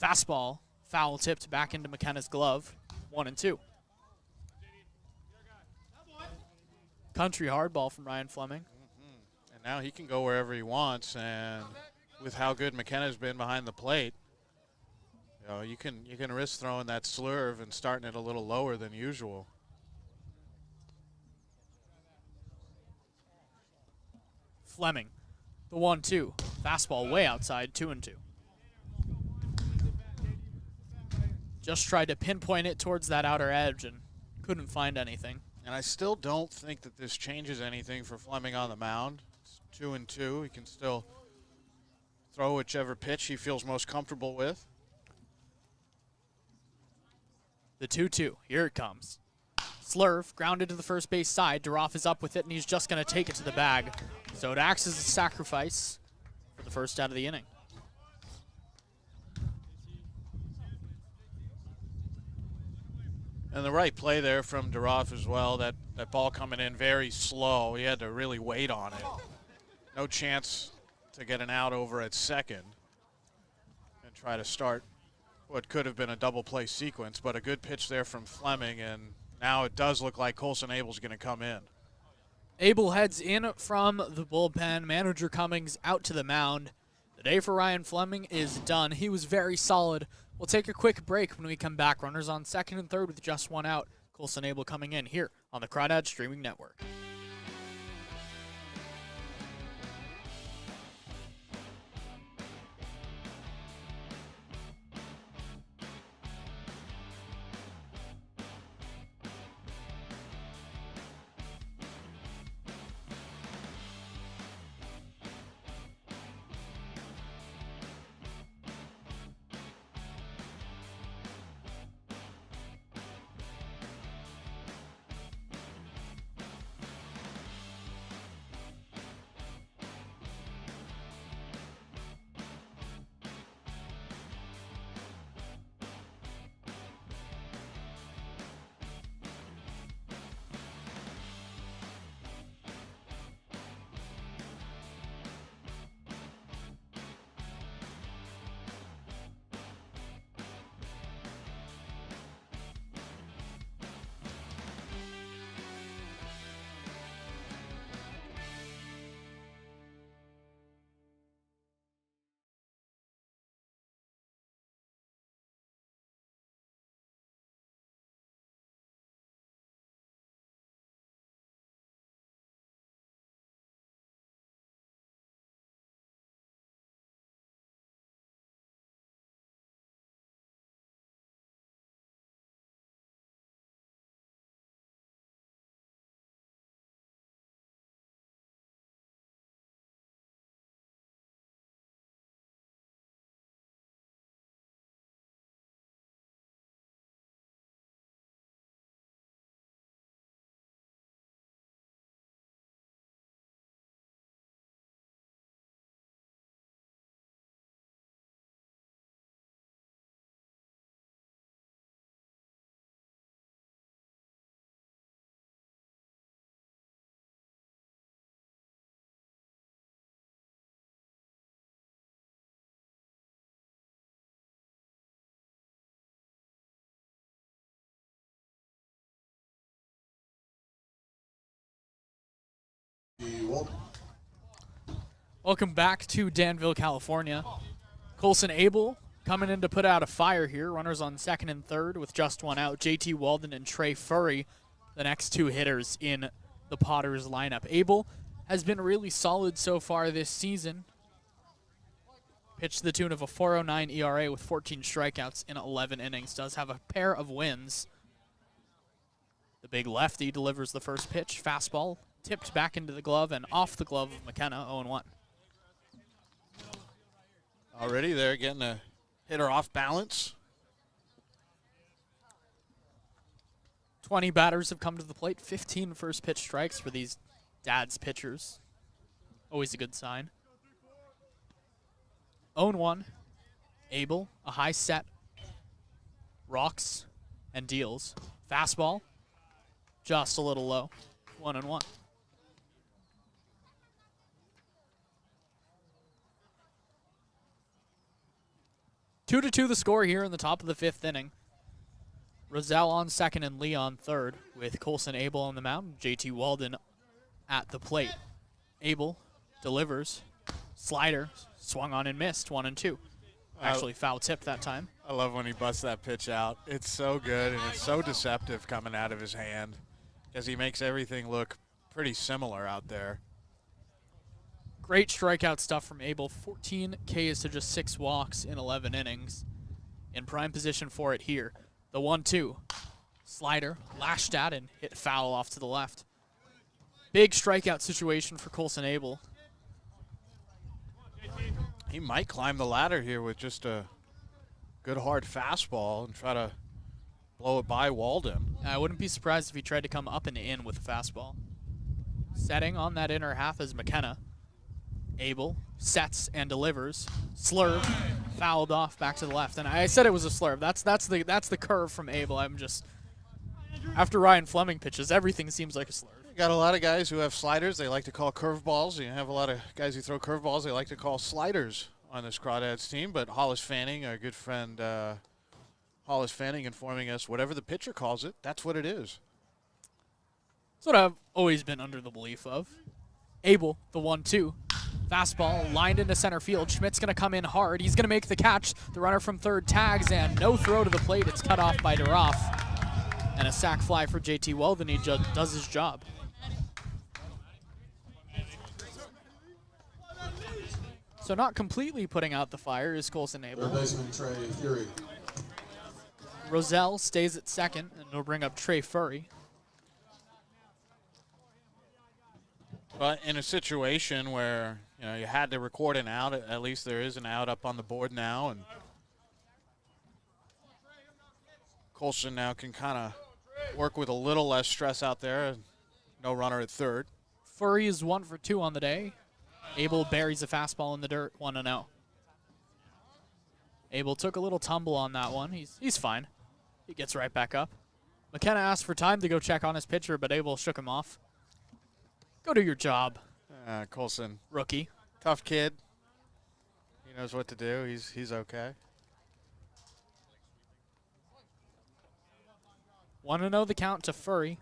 Fastball. Foul tipped back into McKenna's glove. 1-2. Country hardball from Ryan Fleming. And Now he can go wherever he wants, and with how good McKenna's been behind the plate, you can risk throwing that slurve and starting it a little lower than usual. Fleming, the 1-2. Fastball way outside, 2-2. Just tried to pinpoint it towards that outer edge and couldn't find anything. And I still don't think that this changes anything for Fleming on the mound. It's 2-2. He can still throw whichever pitch he feels most comfortable with. The 2-2, here it comes. Slurve, grounded to the first base side. Duroff is up with it, and he's just going to take it to the bag. So it acts as a sacrifice for the first out of the inning. And the right play there from Duroff as well. That ball coming in very slow. He had to really wait on it. No chance to get an out over at second and try to start what could have been a double play sequence, but a good pitch there from Fleming, and now it does look like Colson Abel's going to come in. Abel heads in from the bullpen. Manager Cummings out to the mound. The day for Ryan Fleming is done. He was very solid. We'll take a quick break. When we come back, runners on second and third with just one out. Colson Abel coming in here on the Crawdads Streaming Network. Welcome back to Danville, California. Colson Abel coming in to put out a fire here. Runners on second and third with just one out. JT Walden and Trey Furry, the next two hitters in the Potters lineup. Abel has been really solid so far this season. Pitched to the tune of a 4.09 ERA with 14 strikeouts in 11 innings. Does have a pair of wins. The big lefty delivers the first pitch. Fastball tipped back into the glove and off the glove of McKenna, 0-1. Already there getting a hitter off balance. 20 batters have come to the plate. 15 first pitch strikes for these dad's pitchers. Always a good sign. 0-1. Abel, a high set. Rocks and deals. Fastball, just a little low. 1-1. 2-2 the score here in the top of the fifth inning. Roselle on second and Lee on third with Colson Abel on the mound, JT Walden at the plate. Abel delivers. Slider, swung on and missed, 1-2. Actually foul tipped that time. I love when he busts that pitch out. It's so good, and it's so deceptive coming out of his hand because he makes everything look pretty similar out there. Great strikeout stuff from Abel. 14 Ks to just 6 walks in 11 innings. In prime position for it here. The 1-2. Slider, lashed at and hit foul off to the left. Big strikeout situation for Colson Abel. He might climb the ladder here with just a good hard fastball and try to blow it by Walden. I wouldn't be surprised if he tried to come up and in with a fastball. Setting on that inner half is McKenna. Abel sets and delivers. Slurve, fouled off back to the left. And I said it was a slurve. That's the curve from Abel. I'm just, after Ryan Fleming pitches, everything seems like a slurve. You got a lot of guys who have sliders they like to call curveballs. You have a lot of guys who throw curveballs they like to call sliders on this Crawdads team. But Hollis Fanning, our good friend Hollis Fanning, informing us whatever the pitcher calls it, that's what it is. That's what I've always been under the belief of. Abel, the 1-2. Fastball lined into center field. Schmidt's going to come in hard. He's going to make the catch. The runner from third tags, and no throw to the plate. It's cut off by Duroff. And a sac fly for JT Weldon. He does his job. So not completely putting out the fire is Colson Abel. Third baseman Trey Fury. Roselle stays at second, and he'll bring up Trey Furry. But in a situation where you had to record an out, at least there is an out up on the board now, and Colson now can kind of work with a little less stress out there. No runner at third. Furry is 1 for 2 on the day. Abel buries a fastball in the dirt, 1-0. Abel took a little tumble on that one. He's fine. He gets right back up. McKenna asked for time to go check on his pitcher, but Abel shook him off. Go do your job, Colson, rookie. tough kid. He knows what to do. He's okay. 1-0 the count to Furry.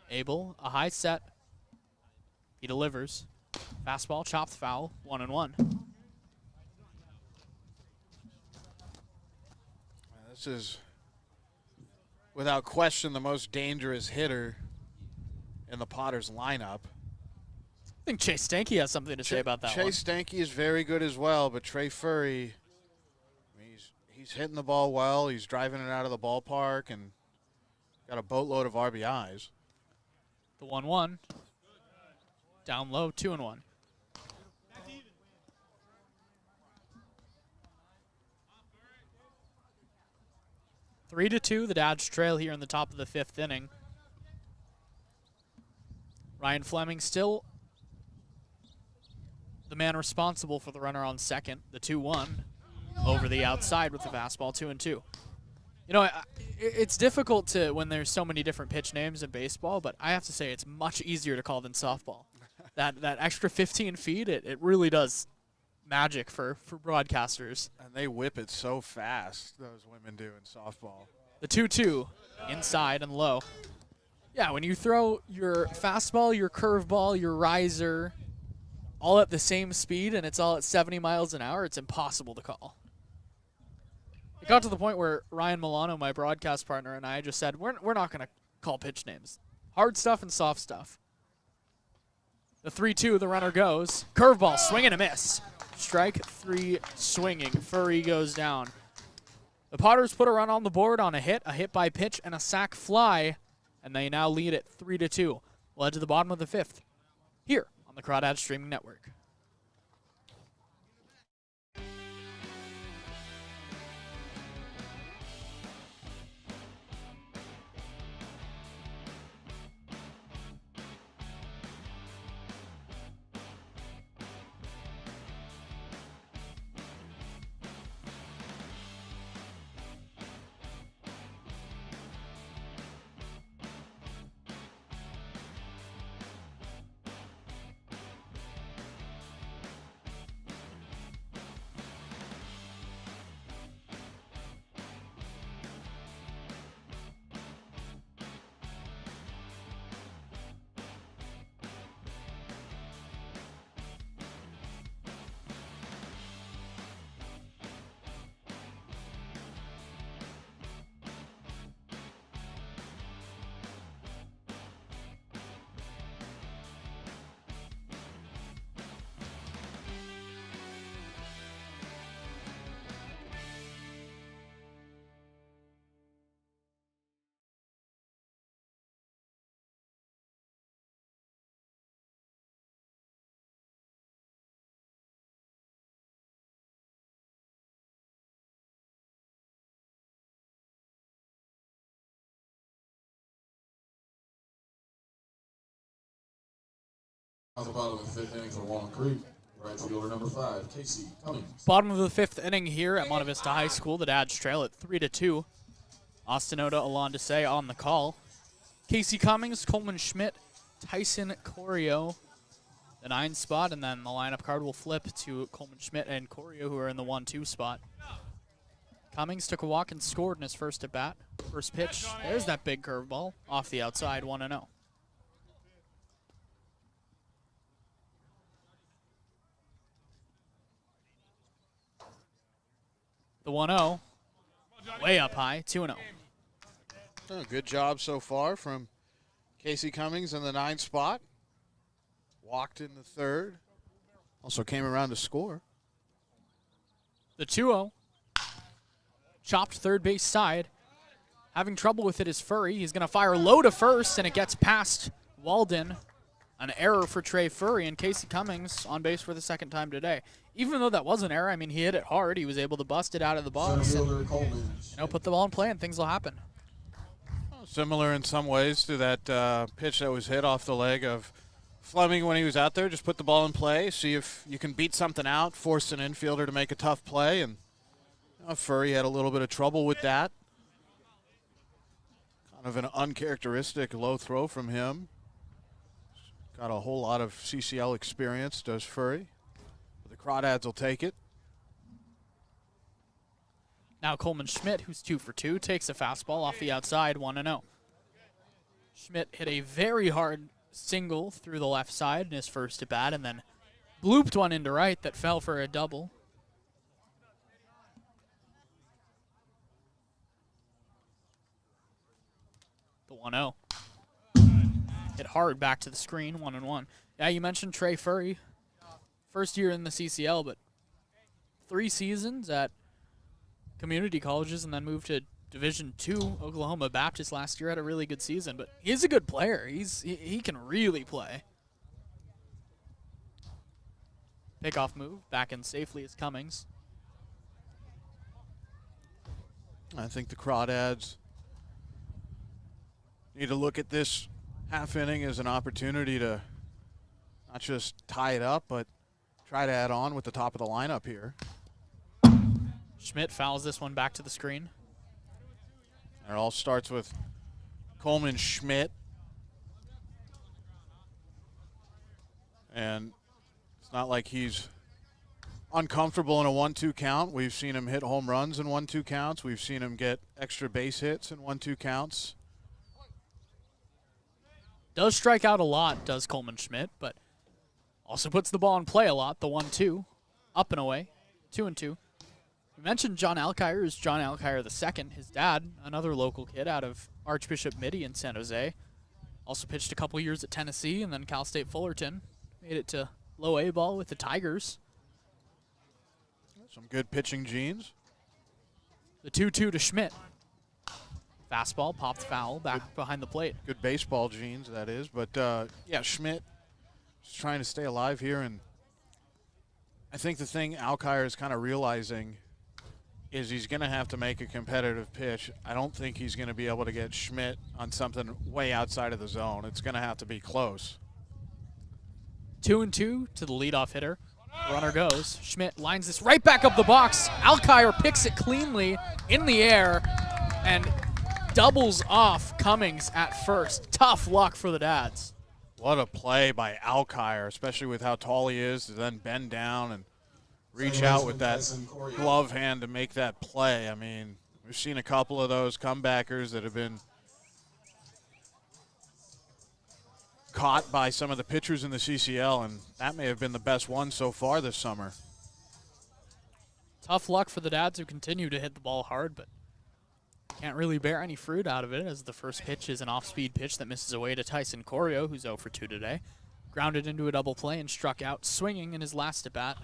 Abel, a high set. He delivers. Fastball, chopped foul, 1-1. This is, without question, the most dangerous hitter in the Potters lineup. I think Chase Stanky has something to say about that one. Chase Stanky is very good as well, but Trey Furry, he's hitting the ball well. He's driving it out of the ballpark and got a boatload of RBIs. The 1-1. Down low, 2-1. Three to 2, the Dads trail here in the top of the 5th inning. Ryan Fleming still the man responsible for the runner on second. The 2-1 over the outside with the fastball, 2-2. It's difficult to when there's so many different pitch names in baseball, but I have to say it's much easier to call than softball. that extra 15 feet, it really does magic for broadcasters. And they whip it so fast, those women do in softball. The 2-2, inside and low. Yeah, when you throw your fastball, your curveball, your riser, all at the same speed, and it's all at 70 miles an hour, it's impossible to call. It got to the point where Ryan Milano, my broadcast partner, and I just said, we're not going to call pitch names. Hard stuff and soft stuff. The 3-2, the runner goes. Curveball, swing and a miss. Strike 3 swinging. Furry goes down. The Potters put a run on the board on a hit by pitch, and a sac fly, and they now lead at 3-2. Led to the bottom of the 5th. Here on the Crawdads Streaming Network. Out the bottom of the fifth inning for Walnut Creek, right fielder number 5, Casey Cummings. Bottom of the fifth inning here at Monte Vista High School. The Dads trail at 3-2. Austin Oda, Alon Desai on the call. Casey Cummings, Coleman Schmidt, Tyson Corio, the 9 spot, and then the lineup card will flip to Coleman Schmidt and Corio, who are in the 1-2 spot. Cummings took a walk and scored in his first at-bat. First pitch, there's that big curveball off the outside, 1-0. The 1-0, way up high, 2-0. Oh, good job so far from Casey Cummings in the 9 spot. Walked in the 3rd. Also came around to score. The 2-0, chopped third base side. Having trouble with it is Furry. He's going to fire low to first, and it gets past Walden. An error for Trey Furry, and Casey Cummings on base for the 2nd time today. Even though that was an error, I mean, he hit it hard. He was able to bust it out of the box and, put the ball in play, and things will happen. Similar in some ways to that pitch that was hit off the leg of Fleming when he was out there. Just put the ball in play, see if you can beat something out, force an infielder to make a tough play, and Furry had a little bit of trouble with that. Kind of an uncharacteristic low throw from him. Got a whole lot of CCL experience, does Furry. The Crawdads will take it. Now Coleman Schmidt, who's 2 for 2, takes a fastball off the outside, 1-0. Schmidt hit a very hard single through the left side in his first at bat, and then blooped one into right that fell for a double. The 1-0. Hit hard back to the screen, 1-1. Yeah, you mentioned Trey Furry. First year in the CCL, but 3 seasons at community colleges and then moved to Division II. Oklahoma Baptist last year had a really good season, but he's a good player. He can really play. Pickoff move, back in safely is Cummings. I think the Crawdads need to look at this half inning as an opportunity to not just tie it up, but try to add on with the top of the lineup here. Schmidt fouls this one back to the screen. It all starts with Coleman Schmidt. And it's not like he's uncomfortable in a 1-2 count. We've seen him hit home runs in 1-2 counts. We've seen him get extra base hits in 1-2 counts. Does strike out a lot, does Coleman Schmidt, but also puts the ball in play a lot. The 1-2, up and away, 2-2. We mentioned John Alkire is John Alkire II. His dad, another local kid out of Archbishop Mitty in San Jose. Also pitched a couple years at Tennessee and then Cal State Fullerton. Made it to low A ball with the Tigers. Some good pitching genes. The 2-2 to Schmidt. Fastball, popped foul, back behind the plate. Good baseball genes, that is. But, yeah, Schmidt is trying to stay alive here. And I think the thing Alkire is kind of realizing is he's going to have to make a competitive pitch. I don't think he's going to be able to get Schmidt on something way outside of the zone. It's going to have to be close. 2-2 to the leadoff hitter. Runner goes. Schmidt lines this right back up the box. Alkire picks it cleanly in the air and doubles off Cummings at first. Tough luck for the Dads. What a play by Alkire, especially with how tall he is, to then bend down and reach out with that glove hand to make that play. I mean, we've seen a couple of those comebackers that have been caught by some of the pitchers in the CCL, and that may have been the best one so far this summer. Tough luck for the Dads who continue to hit the ball hard, but can't really bear any fruit out of it, as the first pitch is an off-speed pitch that misses away to Tyson Corio, who's 0 for 2 today. Grounded into a double play and struck out swinging in his last at-bat.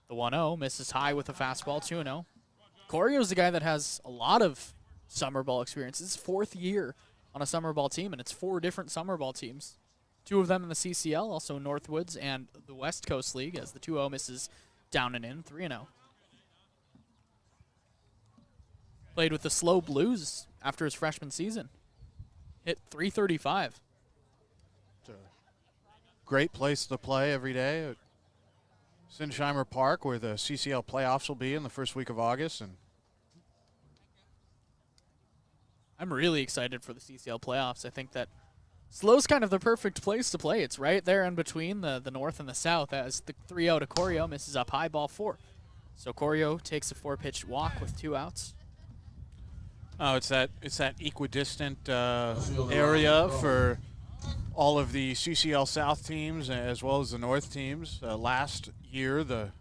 The 1-0 misses high with a fastball, 2-0. Corio's the guy that has a lot of summer ball experience. It's his 4th year on a summer ball team, and it's 4 different summer ball teams. 2 of them in the CCL, also Northwoods and the West Coast League, as the 2-0 misses down and in, 3-0. Played with the Slow Blues after his freshman season. Hit .335. It's a great place to play every day at Sinsheimer Park, where the CCL playoffs will be in the first week of August. And I'm really excited for the CCL playoffs. I think that Slow's kind of the perfect place to play. It's right there in between the north and the south, as the 3-0 to Corio misses up high, ball 4. So Corio takes a 4-pitch walk with 2 outs. oh, it's that equidistant area for all of the CCL South teams as well as the North teams. Last year, the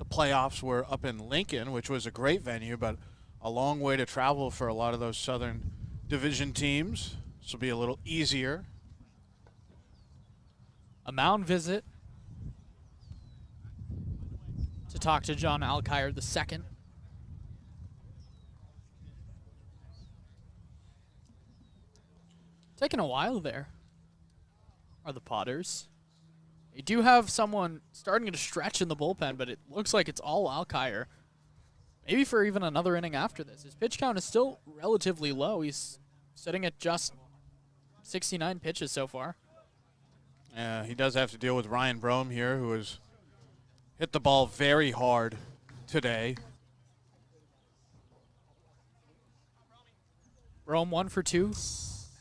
playoffs were up in Lincoln, which was a great venue, but a long way to travel for a lot of those Southern Division teams. This will be a little easier. A mound visit to talk to John Alkire II. Taking a while there are the Potters. They do have someone starting to stretch in the bullpen, but it looks like it's all Alkire. Maybe for even another inning after this. His pitch count is still relatively low. He's sitting at just 69 pitches so far. He does have to deal with Ryan Brome here, who has hit the ball very hard today. Brome 1 for 2.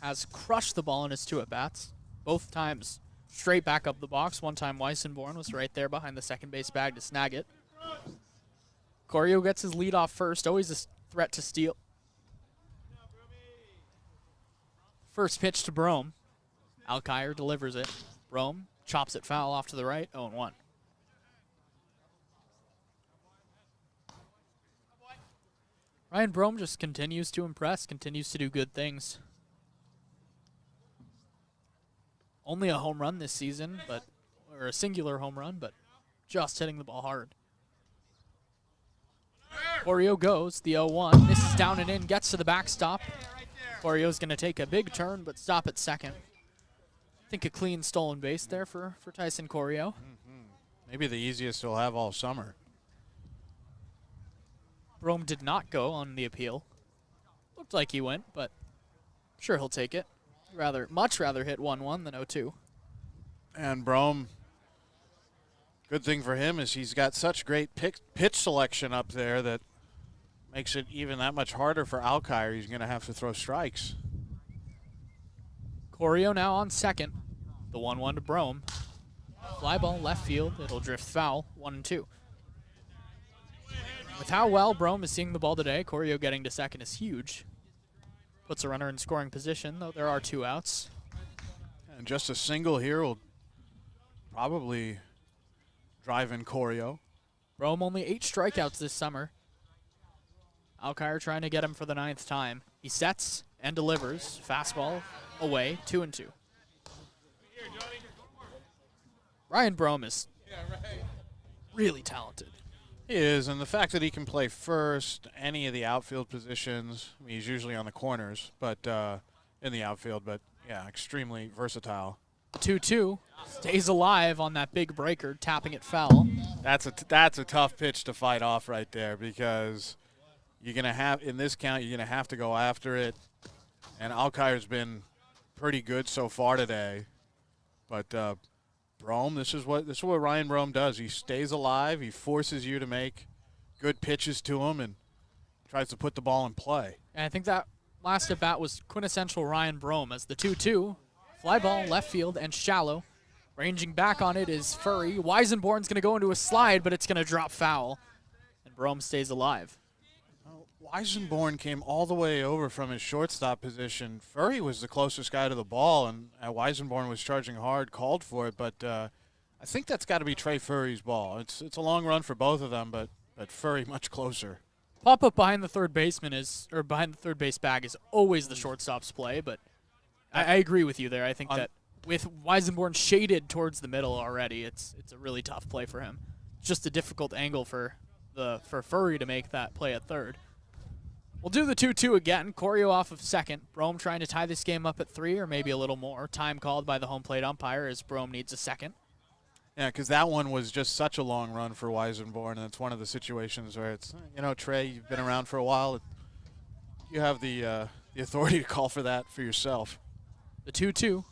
Has crushed the ball in his 2 at-bats. Both times straight back up the box. One time Weissenborn was right there behind the second base bag to snag it. Corio gets his lead off first. Always a threat to steal. First pitch to Brome. Alkire delivers it. Brome chops it foul off to the right. 0-1. Ryan Brome just continues to impress, continues to do good things. Only a home run this season, or a singular home run, but just hitting the ball hard. Corio goes, the 0-1, misses down and in, gets to the backstop. Corio's going to take a big turn, but stop at second. I think a clean stolen base there for Tyson Corio. Maybe the easiest he'll have all summer. Brome did not go on the appeal. Looked like he went, but sure he'll take it. Much rather hit 1-1 than 0-2. And Brome, good thing for him is he's got such great pitch selection up there that makes it even that much harder for Alkire. He's going to have to throw strikes. Corio now on second. The 1-1 to Brome. Fly ball left field. It'll drift foul. 1-2. With how well Brome is seeing the ball today, Corio getting to second is huge. Puts a runner in scoring position, though there are 2 outs. And just a single here will probably drive in Corio. Brome only 8 strikeouts this summer. Alkire trying to get him for the 9th time. He sets and delivers. Fastball away, 2-2. Ryan Brome is really talented. He is, and the fact that he can play first, any of the outfield positions, I mean, he's usually on the corners, but in the outfield, but yeah, extremely versatile. 2-2 stays alive on that big breaker, tapping it foul. That's a tough pitch to fight off right there, because you're gonna have in this count you're gonna have to go after it, and Alkire's been pretty good so far today, but Brome, this is what Ryan Brome does. He stays alive. He forces you to make good pitches to him and tries to put the ball in play. And I think that last at bat was quintessential Ryan Brome as the 2-2. Fly ball left field and shallow. Ranging back on it is Furry. Weisenborn's going to go into a slide, but it's going to drop foul. And Brome stays alive. Weisenborn came all the way over from his shortstop position. Furry was the closest guy to the ball, and Weisenborn was charging hard, called for it. But I think that's got to be Trey Furry's ball. It's a long run for both of them, but Furry much closer. Pop up behind the third baseman behind the third base bag is always the shortstop's play. But I agree with you there. I think that with Weisenborn shaded towards the middle already, it's a really tough play for him. It's just a difficult angle for Furry to make that play at third. We'll do the 2-2 again. Corio off of second. Brome trying to tie this game up at 3 or maybe a little more. Time called by the home plate umpire as Brome needs a second. Yeah, because that one was just such a long run for Weisenborn, and it's one of the situations where it's, Trey, you've been around for a while. you have the authority to call for that for yourself. The 2-2.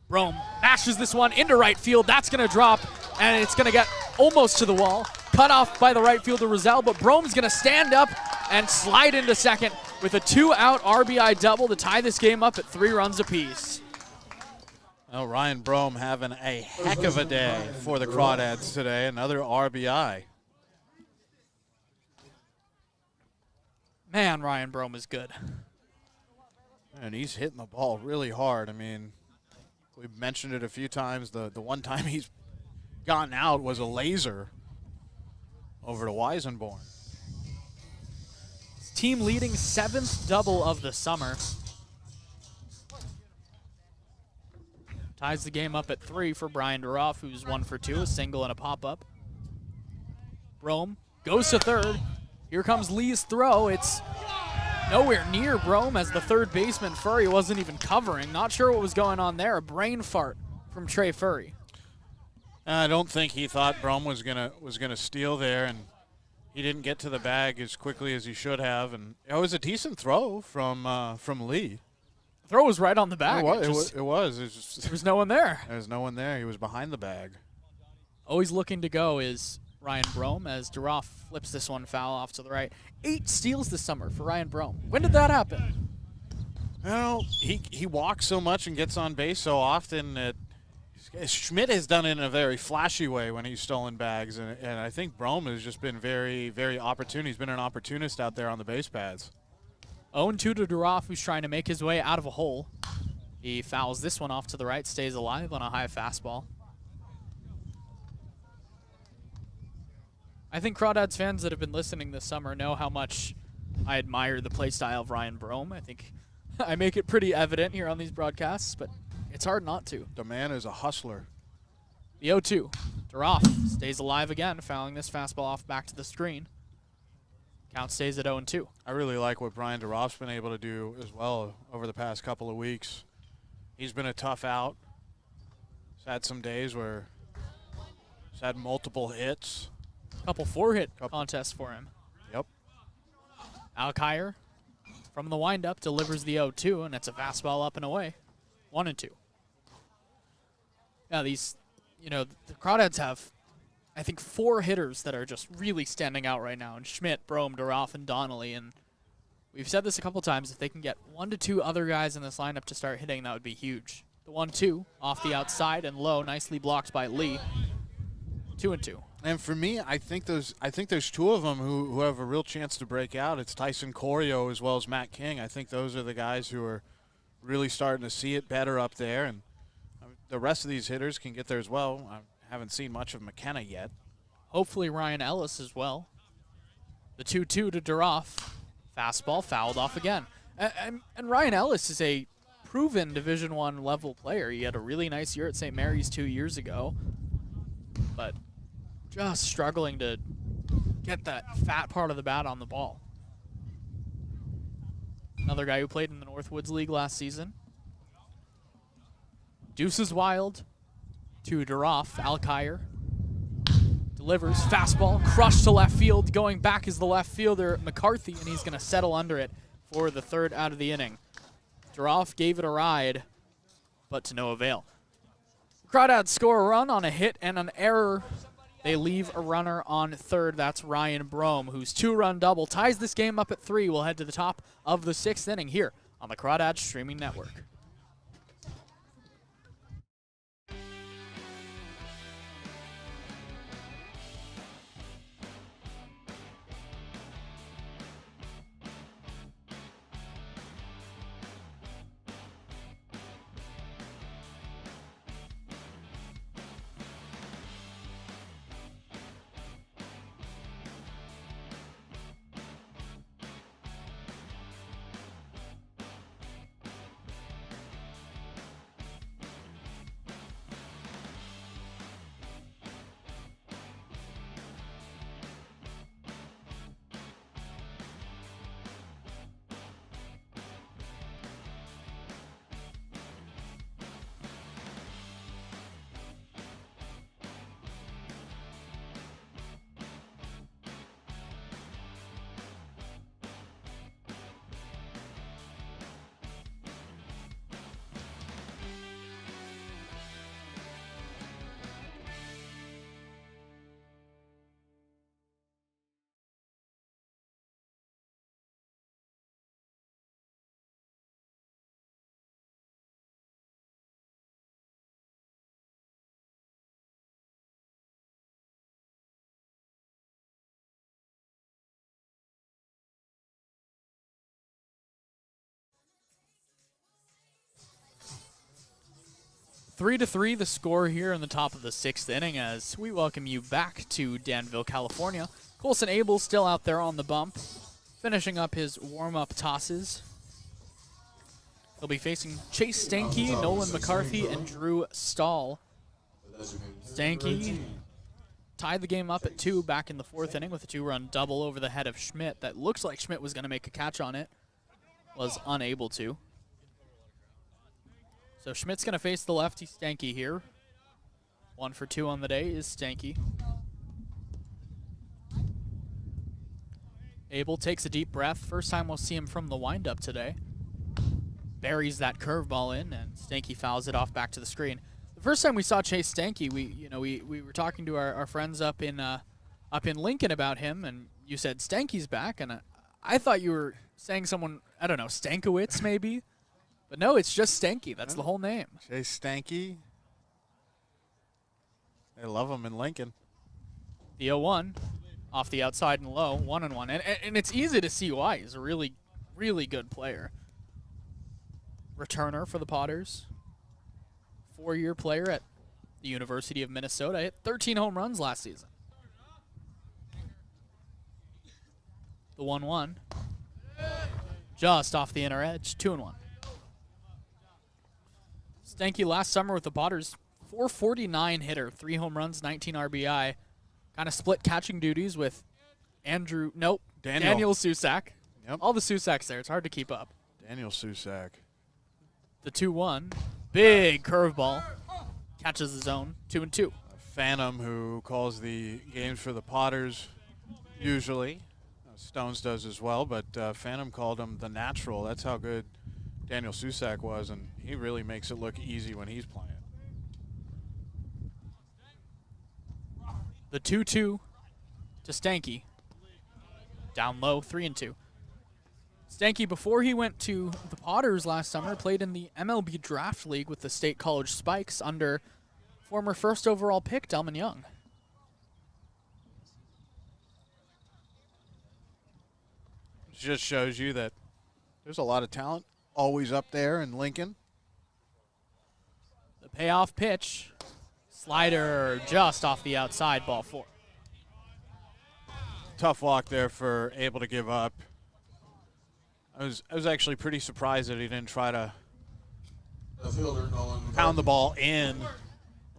Brome mashes this one into right field. That's going to drop, and it's going to get almost to the wall. Cut off by the right fielder, Rizal, but Brome's going to stand up and slide into second with a 2-out RBI double to tie this game up at 3 runs apiece. Well, Ryan Brome having a heck of a day for the Crawdads today. Another RBI. Man, Ryan Brome is good. And he's hitting the ball really hard. I mean, we've mentioned it a few times. The one time he's gotten out was a laser over to Weisenborn. His team leading 7th double of the summer. Ties the game up at 3 for Brian Duroff, who's 1 for 2, a single and a pop-up. Brome goes to third. Here comes Lee's throw. It's nowhere near Brome as the third baseman, Furry, wasn't even covering. Not sure what was going on there. A brain fart from Trey Furry. I don't think he thought Brome was gonna steal there, and he didn't get to the bag as quickly as he should have. And it was a decent throw from Lee. The throw was right on the bag. It was. Just, there was no one there. There was no one there. He was behind the bag. Always looking to go is Ryan Brome as Duroff flips this one foul off to the right. 8 steals this summer for Ryan Brome. When did that happen? Well, he walks so much and gets on base so often that Schmidt has done it in a very flashy way when he's stolen bags, and I think Brome has just been very, very opportune. He's been an opportunist out there on the base pads. 0-2 to Duroff, who's trying to make his way out of a hole. He fouls this one off to the right, stays alive on a high fastball. I think Crawdads fans that have been listening this summer know how much I admire the play style of Ryan Brome. I think I make it pretty evident here on these broadcasts, but it's hard not to. The man is a hustler. The 0-2. Duroff stays alive again, fouling this fastball off back to the screen. Count stays at 0-2. I really like what Brian Duroff's been able to do as well over the past couple of weeks. He's been a tough out. He's had some days where he's had multiple hits. Couple 4-hit contests for him. Yep. Alkire from the windup delivers the 0-2, and it's a fastball up and away. 1-2. Now the Crawdads have, I think, 4 hitters that are just really standing out right now, and Schmidt, Brome, Duroff, and Donnelly. And we've said this a couple times, if they can get 1 to 2 other guys in this lineup to start hitting, that would be huge. The 1-2 off the outside and low, nicely blocked by Lee. 2-2. And for me, I think there's 2 of them who have a real chance to break out. It's Tyson Corio as well as Matt King. I think those are the guys who are really starting to see it better up there, and the rest of these hitters can get there as well. I haven't seen much of McKenna yet. Hopefully Ryan Ellis as well. The 2-2 to Duroff. Fastball fouled off again. And Ryan Ellis is a proven Division I level player. He had a really nice year at St. Mary's 2 years ago, but just struggling to get that fat part of the bat on the ball. Another guy who played in the Northwoods League last season. Deuces wild to Duroff. Alkire delivers. Fastball crushed to left field. Going back is the left fielder, McCarthy, and he's going to settle under it for the 3rd out of the inning. Duroff gave it a ride, but to no avail. Crawdads score a run on a hit and an error. They leave a runner on 3rd. That's Ryan Brome, whose 2-run double ties this game up at 3. We'll head to the top of the 6th inning here on the Crawdads Streaming Network. 3-3 the score here in the top of the 6th inning as we welcome you back to Danville, California. Colson Abel still out there on the bump, finishing up his warm-up tosses. He'll be facing Chase Stanky, Nolan McCarthy, and Drew Stahl. Stanky tied the game up at 2 back in the 4th inning with a 2-run double over the head of Schmidt. That looks like Schmidt was going to make a catch on it. Was unable to. So Schmidt's going to face the lefty Stanky here. 1 for 2 on the day is Stanky. Abel takes a deep breath. First time we'll see him from the windup today. Buries that curveball in, and Stanky fouls it off back to the screen. The first time we saw Chase Stanky, we were talking to our friends up in Lincoln about him, and you said Stanky's back, and I thought you were saying someone, I don't know, Stankowitz maybe, but no, it's just Stanky. That's the whole name. Chase Stanky. They love him in Lincoln. The 0-1 off the outside and low, 1-1, and it's easy to see why. He's a really, really good player. Returner for the Potters. 4-year player at the University of Minnesota. Hit 13 home runs last season. The 1-1. Just off the inner edge. 2-1. Stanky last summer with the Potters. 449 hitter. 3 home runs, 19 RBI. Kind of split catching duties with Daniel Susak. Yep. All the Susaks there. It's hard to keep up. Daniel Susak. The 2-1. Big curveball. Catches his own. 2-2. Phantom, who calls the games for the Potters usually. Stones does as well, but Phantom called him the natural. That's how good Daniel Susak was, and he really makes it look easy when he's playing. The 2-2 to Stanky. Down low, 3-2. Stanky, before he went to the Potters last summer, played in the MLB Draft League with the State College Spikes under former first overall pick Delman Young. It just shows you that there's a lot of talent always up there in Lincoln. The payoff pitch. Slider just off the outside, ball 4. Tough walk there for Abel to give up. I was actually pretty surprised that he didn't try to pound the ball in.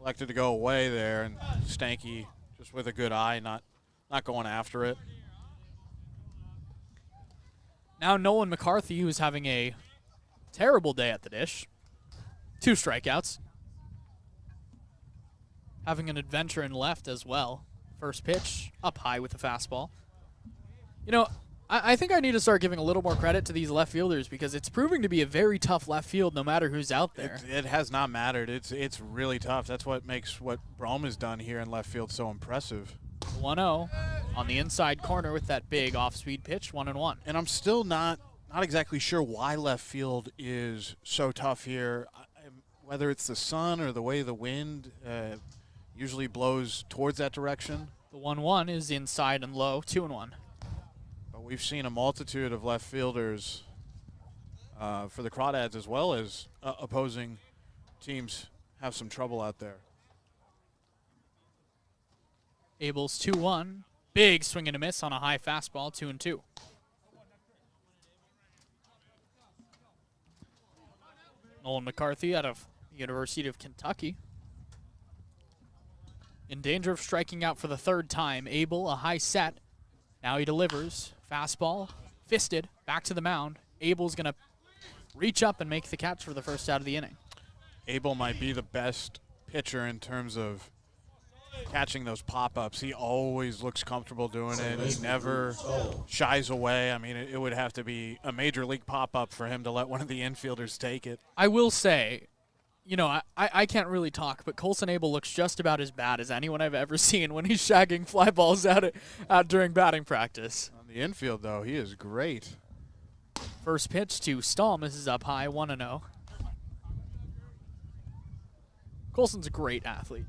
Elected to go away there, and Stanky just with a good eye, not going after it. Now Nolan McCarthy, who's having a terrible day at the dish. 2 strikeouts. Having an adventure in left as well. First pitch, up high with the fastball. You know, I think I need to start giving a little more credit to these left fielders because it's proving to be a very tough left field no matter who's out there. It has not mattered. It's really tough. That's what makes what Brome has done here in left field so impressive. 1-0 on the inside corner with that big off-speed pitch, 1-1. And I'm still not exactly sure why left field is so tough here. Whether it's the sun or the way the wind usually blows towards that direction. The 1-1 is inside and low, 2-1. But we've seen a multitude of left fielders for the Crawdads as well as opposing teams have some trouble out there. Abel's 2-1. Big swing and a miss on a high fastball, 2-2. Nolan McCarthy out of the University of Kentucky. In danger of striking out for the 3rd time. Abel, a high set. Now he delivers. Fastball, fisted, back to the mound. Abel's going to reach up and make the catch for the first out of the inning. Abel might be the best pitcher in terms of catching those pop-ups. He always looks comfortable doing it. He never shies away. I mean, it would have to be a major league pop-up for him to let one of the infielders take it. I will say, you know, I can't really talk, but Colson Abel looks just about as bad as anyone I've ever seen when he's shagging fly balls out during batting practice. On the infield, though, he is great. First pitch to Stahl misses up high, 1-0. Colson's a great athlete.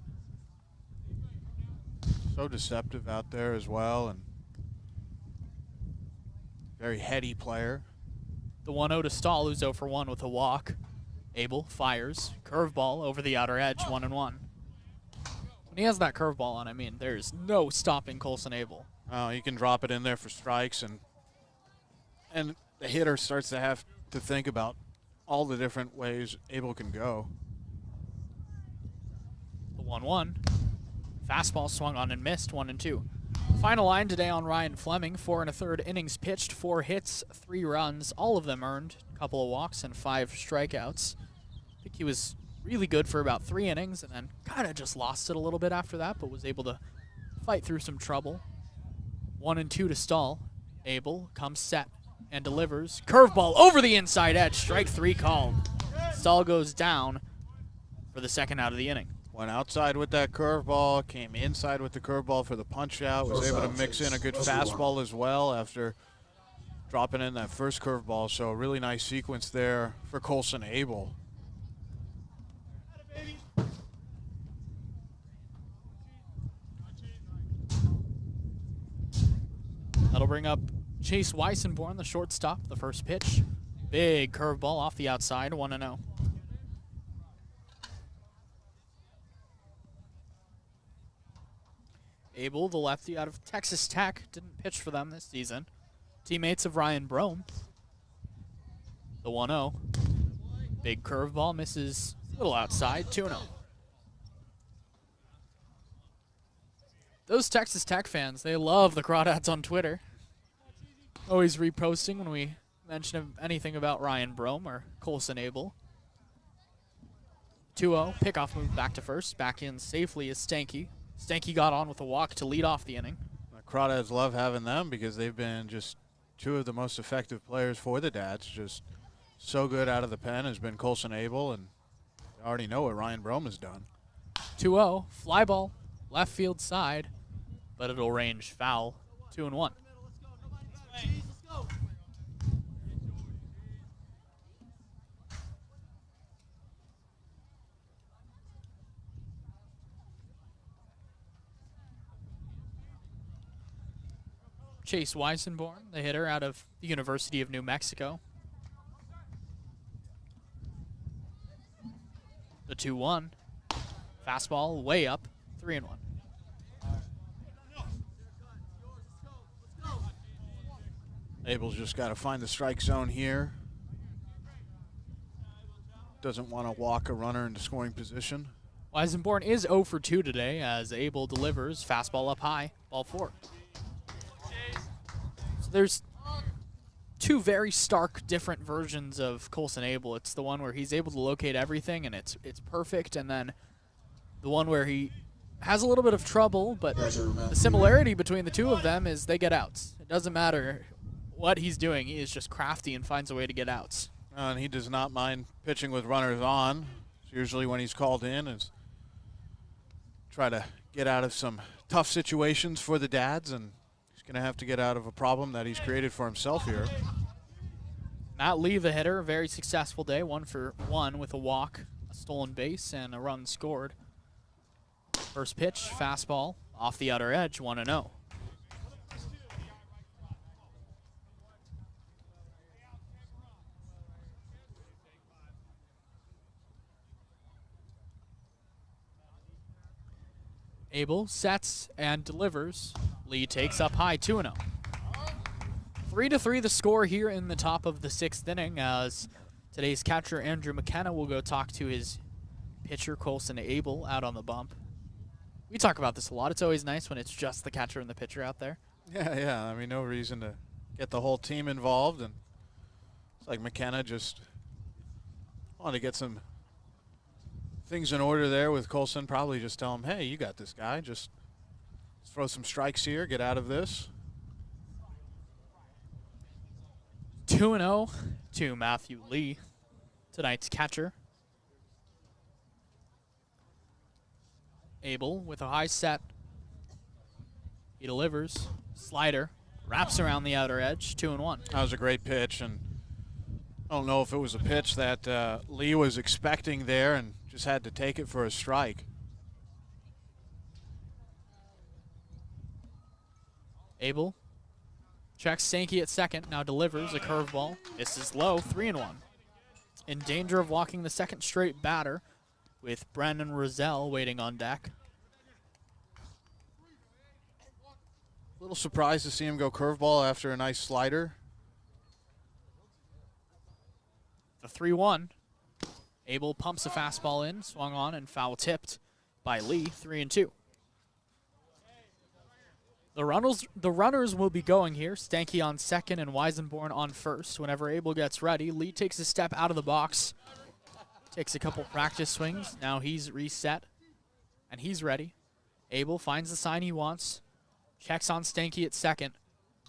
So deceptive out there as well, and very heady player. The 1-0 to Stahl, who's 0 for 1 with a walk. Abel fires. Curveball over the outer edge, 1-1. When he has that curveball on, I mean, there's no stopping Colson Abel. Oh, you can drop it in there for strikes, and the hitter starts to have to think about all the different ways Abel can go. The 1-1. Fastball swung on and missed, 1-2. Final line today on Ryan Fleming. 4 1/3 innings pitched, 4 hits, 3 runs, all of them earned, a couple of walks and 5 strikeouts. I think he was really good for about 3 innings and then kind of just lost it a little bit after that, but was able to fight through some trouble. 1-2 to Stahl. Abel comes set and delivers. Curveball over the inside edge, strike 3 called. Stahl goes down for the second out of the inning. Went outside with that curveball, came inside with the curveball for the punch out, was able to mix in a good fastball as well after dropping in that first curveball. So a really nice sequence there for Colson Abel. That'll bring up Chase Weissenborn, the shortstop, the first pitch. Big curveball off the outside, 1-0. Abel, the lefty out of Texas Tech, didn't pitch for them this season. Teammates of Ryan Brome. The 1-0. Big curveball, misses a little outside, 2-0. Those Texas Tech fans, they love the Crawdads on Twitter. Always reposting when we mention anything about Ryan Brome or Colson Abel. 2-0, pickoff move back to first. Back in safely is Stanky. Stanky got on with a walk to lead off the inning. The Crawdads love having them because they've been just 2 of the most effective players for the Dads. Just so good out of the pen has been Colson Abel, and you already know what Ryan Brome has done. 2-0, fly ball, left field side, but it'll range foul, 2-1. Chase Weissenborn, the hitter out of the University of New Mexico. The 2-1. Fastball way up, 3-1. Abel's just got to find the strike zone here. Doesn't want to walk a runner into scoring position. Weissenborn is 0 for 2 today as Abel delivers. Fastball up high, ball 4. So there's 2 very stark, different versions of Colson Abel. It's the one where he's able to locate everything and it's perfect, and then the one where he has a little bit of trouble, but the similarity between the 2 of them is they get outs. It doesn't matter what he's doing, he is just crafty and finds a way to get outs. And he does not mind pitching with runners on. It's usually when he's called in is try to get out of some tough situations for the Dads, and he's going to have to get out of a problem that he's created for himself here. Matt Lee, the hitter, very successful day, 1 for 1 with a walk, a stolen base, and a run scored. First pitch, fastball, off the outer edge, 1-0. Abel sets and delivers. Lee takes up high, 2-0. 3-3 the score here in the top of the 6th inning as today's catcher Andrew McKenna will go talk to his pitcher Colson Abel out on the bump. We talk about this a lot. It's always nice when it's just the catcher and the pitcher out there. Yeah. I mean, no reason to get the whole team involved, and it's like McKenna just wanted to get some things in order there with Colson. Probably just tell him, hey, you got this guy. Just throw some strikes here, get out of this. 2-0 to Matthew Lee, tonight's catcher. Abel with a high set. He delivers. Slider. Wraps around the outer edge. 2-1. That was a great pitch, and I don't know if it was a pitch that Lee was expecting there and just had to take it for a strike. Abel checks Sankey at second. Now delivers a curveball. This is low. 3-1. in danger of walking the second straight batter with Brandon Roselle waiting on deck. A little surprised to see him go curveball after a nice slider. The 3-1. Abel pumps a fastball in, swung on and foul tipped by Lee, 3-2. The runners will be going here. Stanky on second and Weisenborn on first. Whenever Abel gets ready, Lee takes a step out of the box, takes a couple practice swings. Now he's reset, and he's ready. Abel finds the sign he wants, checks on Stanky at second.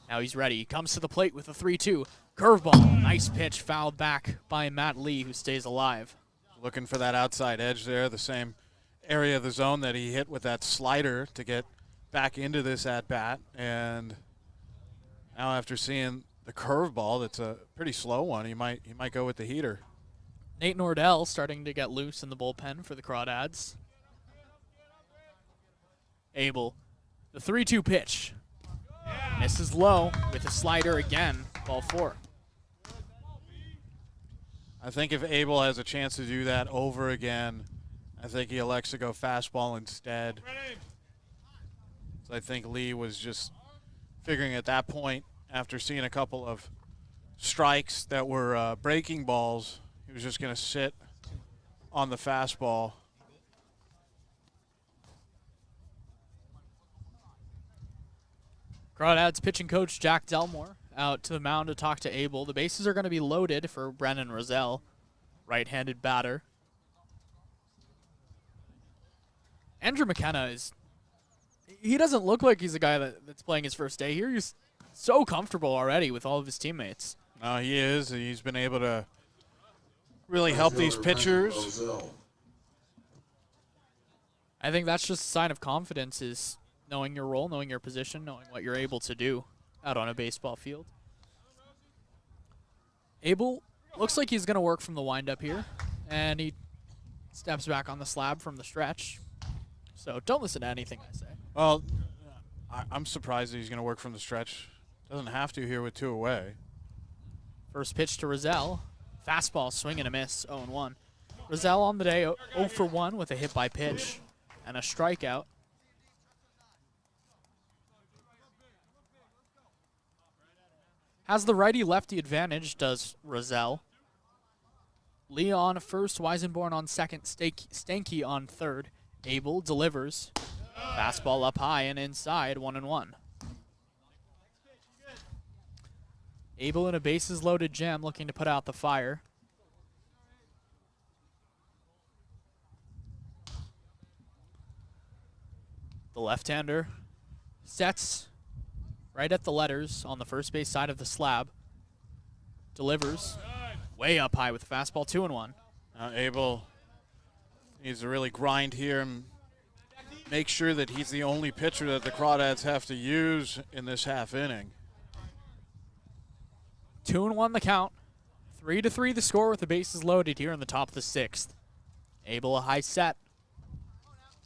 Now he's ready. He comes to the plate with a 3-2. Curveball. Nice pitch, fouled back by Matt Lee, who stays alive. Looking for that outside edge there, the same area of the zone that he hit with that slider to get back into this at-bat. And now after seeing the curveball, that's a pretty slow one, he might go with the heater. Nate Nordell starting to get loose in the bullpen for the Crawdads. Abel, the 3-2 pitch. Misses low with a slider again, ball 4. I think if Abel has a chance to do that over again, I think he elects to go fastball instead. So I think Lee was just figuring at that point, after seeing a couple of strikes that were breaking balls, he was just going to sit on the fastball. Crawdads pitching coach Jack Delmore out to the mound to talk to Abel. The bases are going to be loaded for Brennan Roselle, right-handed batter. Andrew McKenna he doesn't look like he's a guy that's playing his first day here. He's so comfortable already with all of his teammates. He is. He's been able to really help these pitchers. I think that's just a sign of confidence, is knowing your role, knowing your position, knowing what you're able to do out on a baseball field. Abel looks like he's going to work from the windup here, and he steps back on the slab from the stretch. So don't listen to anything I say. Well, I'm surprised that he's going to work from the stretch. Doesn't have to here with 2 away. First pitch to Roselle. Fastball, swing and a miss, 0-1. Roselle on the day, 0 for 1 with a hit by pitch and a strikeout. Has the righty-lefty advantage, does Roselle. Lee on first, Weisenborn on second, Stanky on third. Abel delivers. Fastball up high and inside, 1-1. Abel in a bases-loaded jam looking to put out the fire. The left-hander sets right at the letters on the first base side of the slab. Delivers way up high with a fastball, 2-1. Abel needs to really grind here and make sure that he's the only pitcher that the Crawdads have to use in this half inning. 2-1 the count. 3-3 the score with the bases loaded here in the top of the 6th. Abel a high set.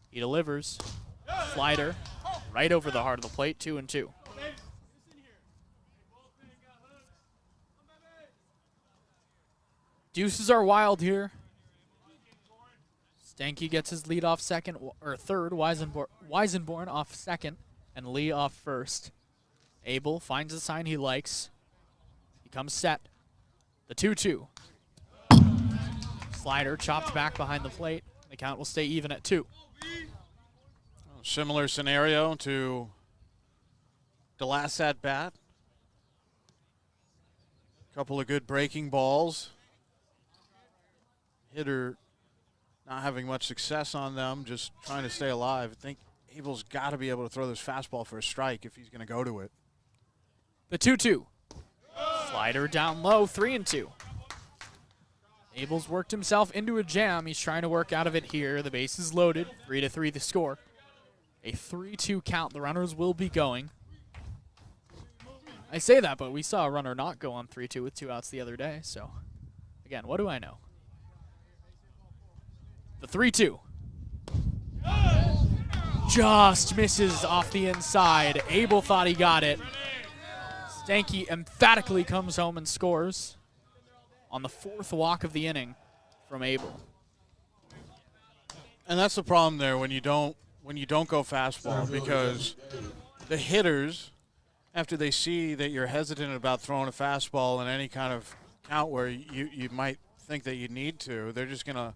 He delivers. Slider right over the heart of the plate, 2-2. Deuces are wild here. Stanky gets his lead off second or third. Weisenborn off second and Lee off first. Abel finds the sign he likes. He comes set. The 2-2. Slider chopped back behind the plate. The count will stay even at 2. Similar scenario to the last at bat. Couple of good breaking balls. Hitter not having much success on them, just trying to stay alive. I think Abel's got to be able to throw this fastball for a strike if he's going to go to it. The 2-2. Slider down low, 3-2. Abel's worked himself into a jam. He's trying to work out of it here. The base is loaded, 3-3 the score. A 3-2 count. The runners will be going. I say that, but we saw a runner not go on 3-2 with 2 outs the other day. So, again, what do I know? The 3-2. Just misses off the inside. Abel thought he got it. Stanky emphatically comes home and scores on the 4th walk of the inning from Abel. And that's the problem there when you don't go fastball, because the hitters, after they see that you're hesitant about throwing a fastball in any kind of count where you might think that you need to, they're just going to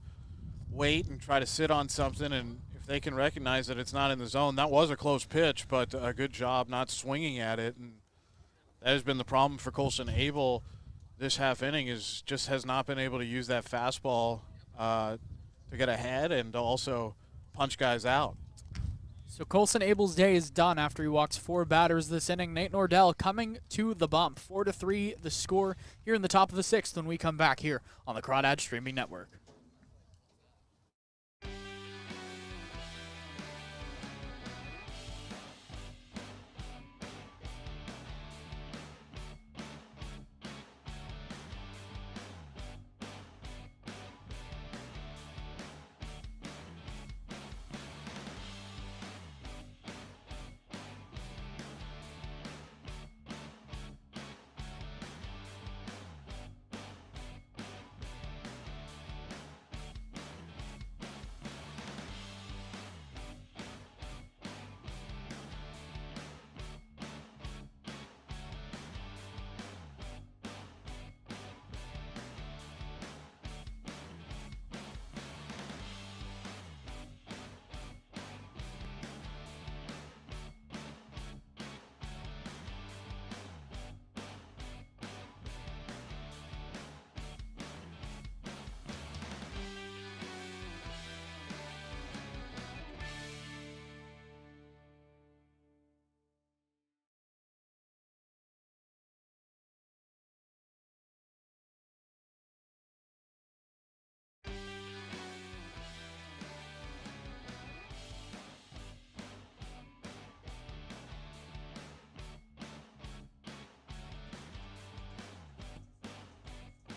wait and try to sit on something, and if they can recognize that it's not in the zone, that was a close pitch, but a good job not swinging at it. And that has been the problem for Colson Abel this half inning, is just has not been able to use that fastball to get ahead and to also punch guys out. So Colson Abel's day is done after he walks 4 batters this inning. Nate Nordell coming to the bump. 4-3 the score here in the top of the 6th when we come back here on the Crawdads Streaming Network.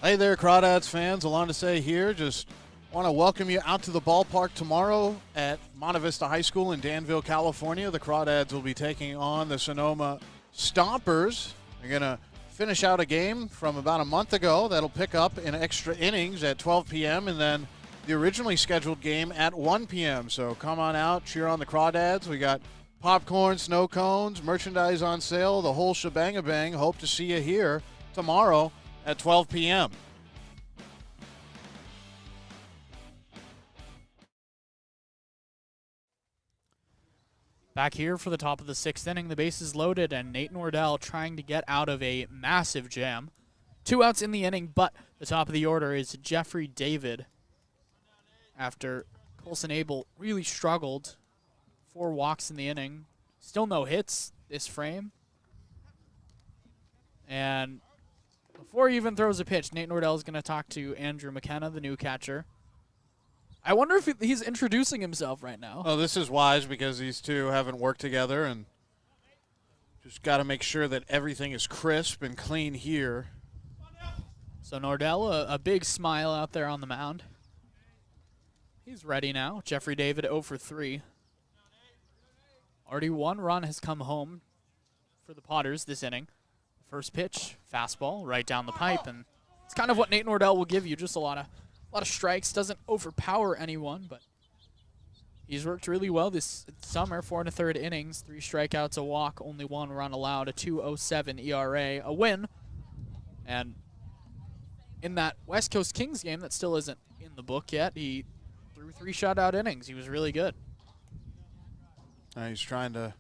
Hey there, Crawdads fans. Along to say here, just want to welcome you out to the ballpark tomorrow at Monte Vista High School in Danville, California. The Crawdads will be taking on the Sonoma Stompers. They're going to finish out a game from about a month ago that'll pick up in extra innings at 12 p.m. and then the originally scheduled game at 1 p.m. So come on out, cheer on the Crawdads. We got popcorn, snow cones, merchandise on sale, the whole shebang-a-bang. Hope to see you here tomorrow at 12 p.m. Back here for the top of the 6th inning, the bases loaded, and Nate Nordell trying to get out of a massive jam. 2 outs in the inning, but the top of the order is Jeffrey David. After Colson Abel really struggled, 4 walks in the inning, still no hits this frame. And before he even throws a pitch, Nate Nordell is going to talk to Andrew McKenna, the new catcher. I wonder if he's introducing himself right now. Oh, this is wise because these two haven't worked together, and just got to make sure that everything is crisp and clean here. So Nordell, a big smile out there on the mound. He's ready now. Jeffrey David 0 for 3. Already 1 run has come home for the Potters this inning. First pitch, fastball, right down the pipe, and it's kind of what Nate Nordell will give you, just a lot of strikes, doesn't overpower anyone, but he's worked really well this summer. 4 1/3 innings, 3 strikeouts, a walk, only 1 run allowed, a 2.07 ERA, a win. And in that West Coast Kings game that still isn't in the book yet, he threw 3 shutout innings. He was really good. He's trying to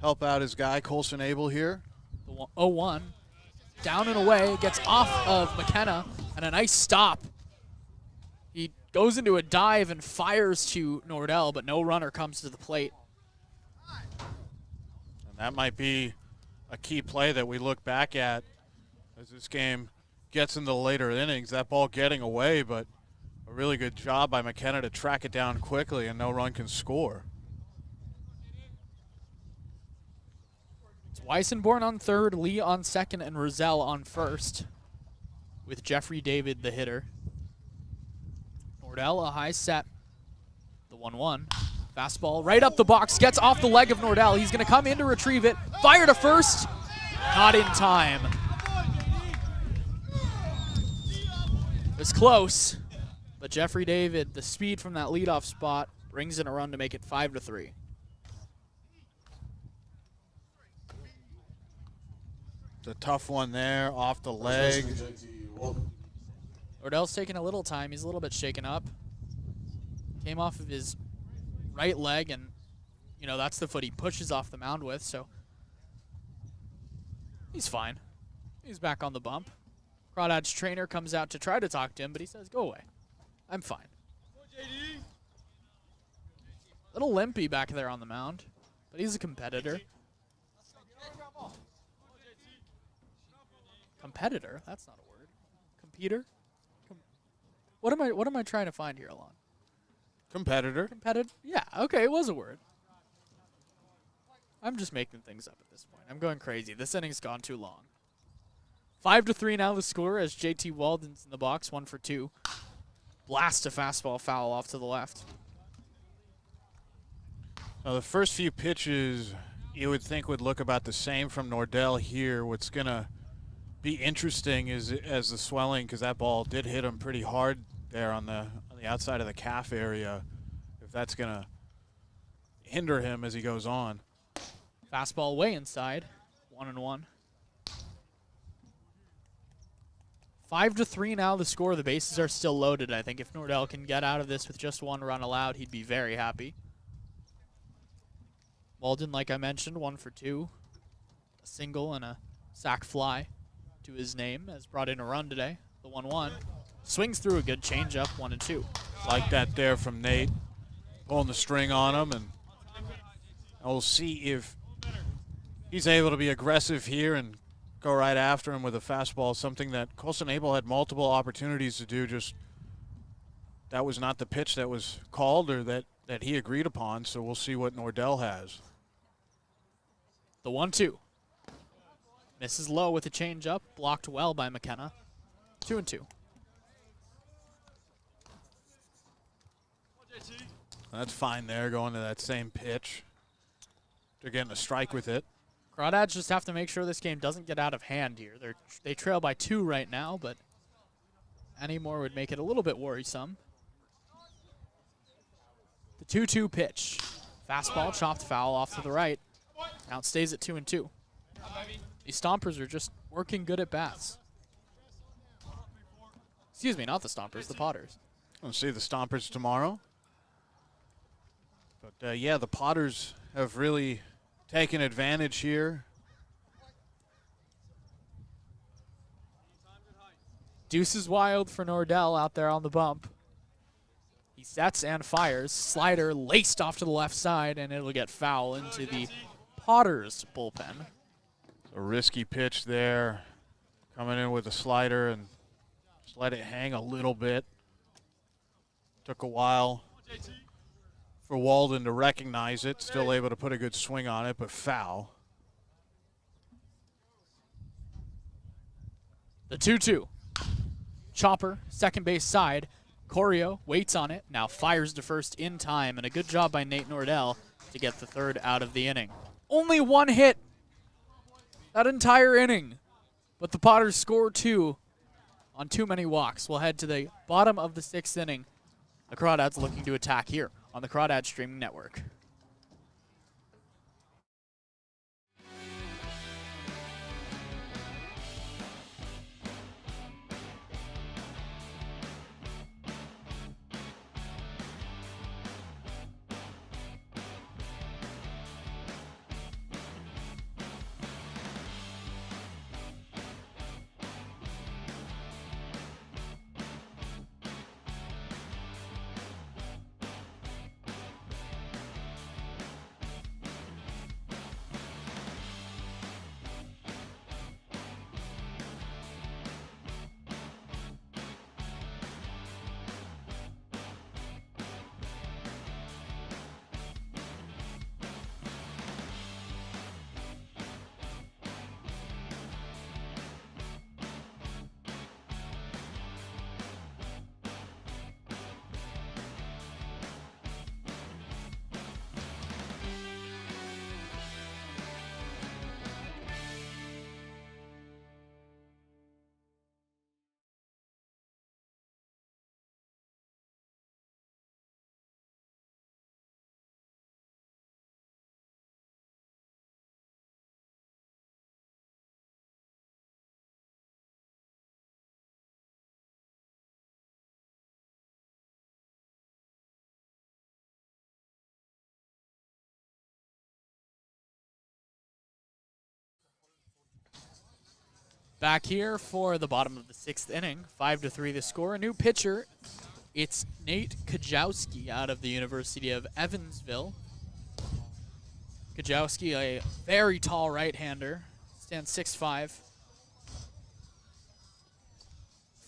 help out his guy, Colson Abel, here. The 0-1, down and away, gets off of McKenna, and a nice stop. He goes into a dive and fires to Nordell, but no runner comes to the plate. And that might be a key play that we look back at as this game gets into the later innings. That ball getting away, but a really good job by McKenna to track it down quickly, and no run can score. Weissenborn on third, Lee on second, and Roselle on first, with Jeffrey David the hitter. Nordell, a high set, the 1-1. Fastball right up the box, gets off the leg of Nordell. He's going to come in to retrieve it. Fire to first, not in time. was close, but Jeffrey David, the speed from that leadoff spot, brings in a run to make it 5-3. The tough one there off the leg. Nordell's taking a little time. He's a little bit shaken up. Came off of his right leg, and, you know, that's the foot he pushes off the mound with, so he's fine. He's back on the bump. Crawdads' trainer comes out to try to talk to him, but he says, go away. I'm fine. Little limpy back there on the mound, but he's a competitor. Competitor? That's not a word. Competer? What am I trying to find here, Alon? Competitor. Competitor? Yeah, okay, it was a word. I'm just making things up at this point. I'm going crazy. This inning's gone too long. 5-3 now the score as JT Walden's in the box, 1 for 2. Blast a fastball foul off to the left. Now the first few pitches you would think would look about the same from Nordell here. What's going to be interesting is as the swelling, because that ball did hit him pretty hard there on the outside of the calf area, if that's going to hinder him as he goes on. Fastball way inside, 1-1. 5-3 now the score. The bases are still loaded. I think if Nordell can get out of this with just 1 run allowed, he'd be very happy. Walden, like I mentioned, 1 for 2. A single and a sac fly to his name has brought in a run today. The 1-1. Swings through a good changeup, 1-2. Like that there from Nate. Pulling the string on him, and we'll see if he's able to be aggressive here and go right after him with a fastball, something that Colson Abel had multiple opportunities to do, just that was not the pitch that was called or that he agreed upon, so we'll see what Nordell has. The 1-2. Misses low with a changeup, blocked well by McKenna. 2-2. That's fine there, going to that same pitch. They're getting a strike with it. Crawdads just have to make sure this game doesn't get out of hand here. They trail by 2 right now, but any more would make it a little bit worrisome. The 2-2 pitch. Fastball chopped foul off to the right. Now it stays at 2-2. These Stompers are just working good at bats. Excuse me, not the Stompers, the Potters. We'll see the Stompers tomorrow. But, yeah, the Potters have really taken advantage here. Deuce is wild for Nordell out there on the bump. He sets and fires. Slider laced off to the left side, and it'll get foul into the Potters bullpen. A risky pitch there. Coming in with a slider and just let it hang a little bit. Took a while for Walden to recognize it. Still able to put a good swing on it, but foul. The 2-2. Chopper, second base side. Corio waits on it, now fires to first in time, and a good job by Nate Nordell to get the third out of the inning. Only 1 hit that entire inning, but the Potters score 2 on too many walks. We'll head to the bottom of the 6th inning. The Crawdads looking to attack here on the Crawdads Streaming Network. Back here for the bottom of the 6th inning, 5-3 the score. A new pitcher, it's Nate Kajowski out of the University of Evansville. Kajowski, a very tall right-hander, stands 6'5".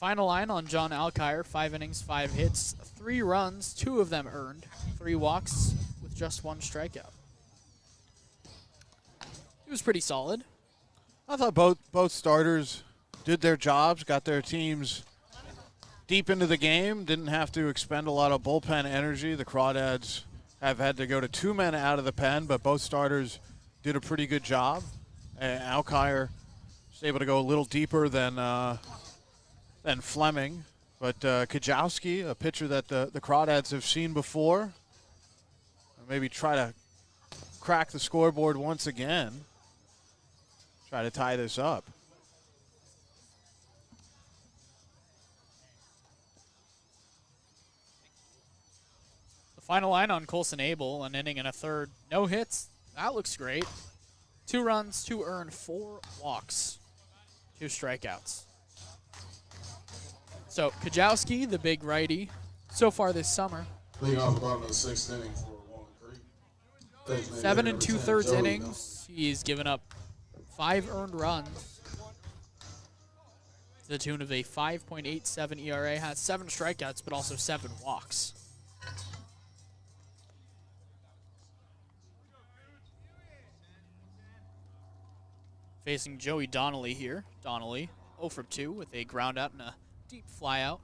Final line on John Alkire, 5 innings, 5 hits, 3 runs, 2 of them earned, 3 walks with just 1 strikeout. He was pretty solid. I thought both starters did their jobs, got their teams deep into the game, didn't have to expend a lot of bullpen energy. The Crawdads have had to go to 2 men out of the pen, but both starters did a pretty good job. Alkire was able to go a little deeper than Fleming, but Kajowski, a pitcher that the Crawdads have seen before, maybe try to crack the scoreboard once again. Try to tie this up. The final line on Colson Abel, an inning and a third. No hits. That looks great. 2 runs, 2 earned, 4 walks, 2 strikeouts. So Kajowski, the big righty, so far this summer. Leading off the bottom of the 6th inning for Walnut Creek. 7 2/3 innings. He's given up 5 earned runs to the tune of a 5.87 ERA. Has 7 strikeouts, but also 7 walks. Facing Joey Donnelly here. Donnelly 0 for 2 with a ground out and a deep fly out.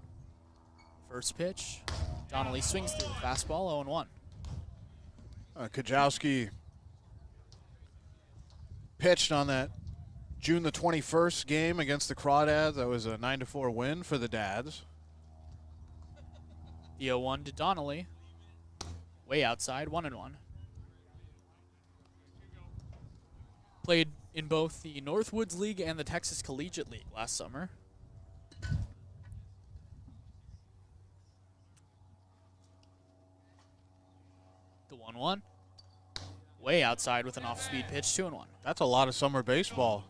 First pitch. Donnelly swings through the fastball, 0-1. Kajowski pitched on that June the 21st game against the Crawdads. That was a 9-4 win for the Dads. The 0-1 to Donnelly. Way outside, 1-1. Played in both the Northwoods League and the Texas Collegiate League last summer. The 1-1. Way outside with an off-speed pitch, 2-1. That's a lot of summer baseball.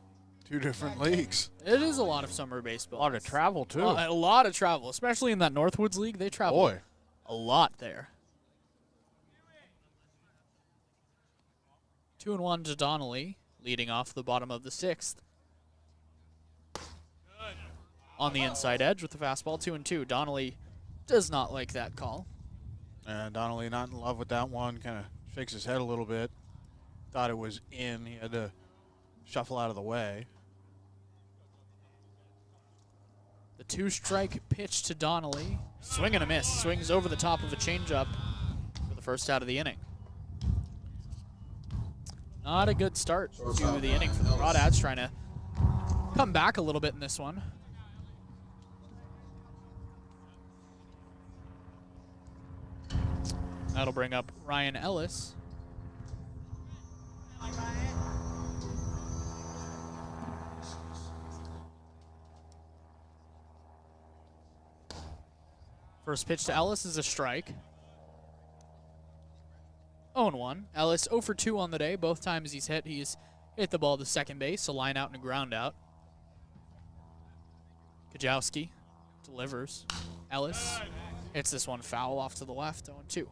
2 different leagues. It is a lot of summer A baseball. lot of travel, too. A lot of travel, especially in that Northwoods League. They travel Boy. a lot there. 2-1 to Donnelly, leading off the bottom of the 6th. On the inside edge with the fastball, 2-2. Donnelly does not like that call. And Donnelly not in love with that one. Kind of shakes his head a little bit. Thought it was in. He had to shuffle out of the way. The 2-strike pitch to Donnelly. Swing and a miss. Swings over the top of a changeup for the first out of the inning. Not a good start to the inning for the Crawdads, trying to come back a little bit in this one. That'll bring up Ryan Ellis. First pitch to Ellis is a strike. 0-1. Ellis 0 for 2 on the day. Both times he's hit the ball to second base, a line out and a ground out. Kajowski delivers. Ellis hits this one foul off to the left, 0-2.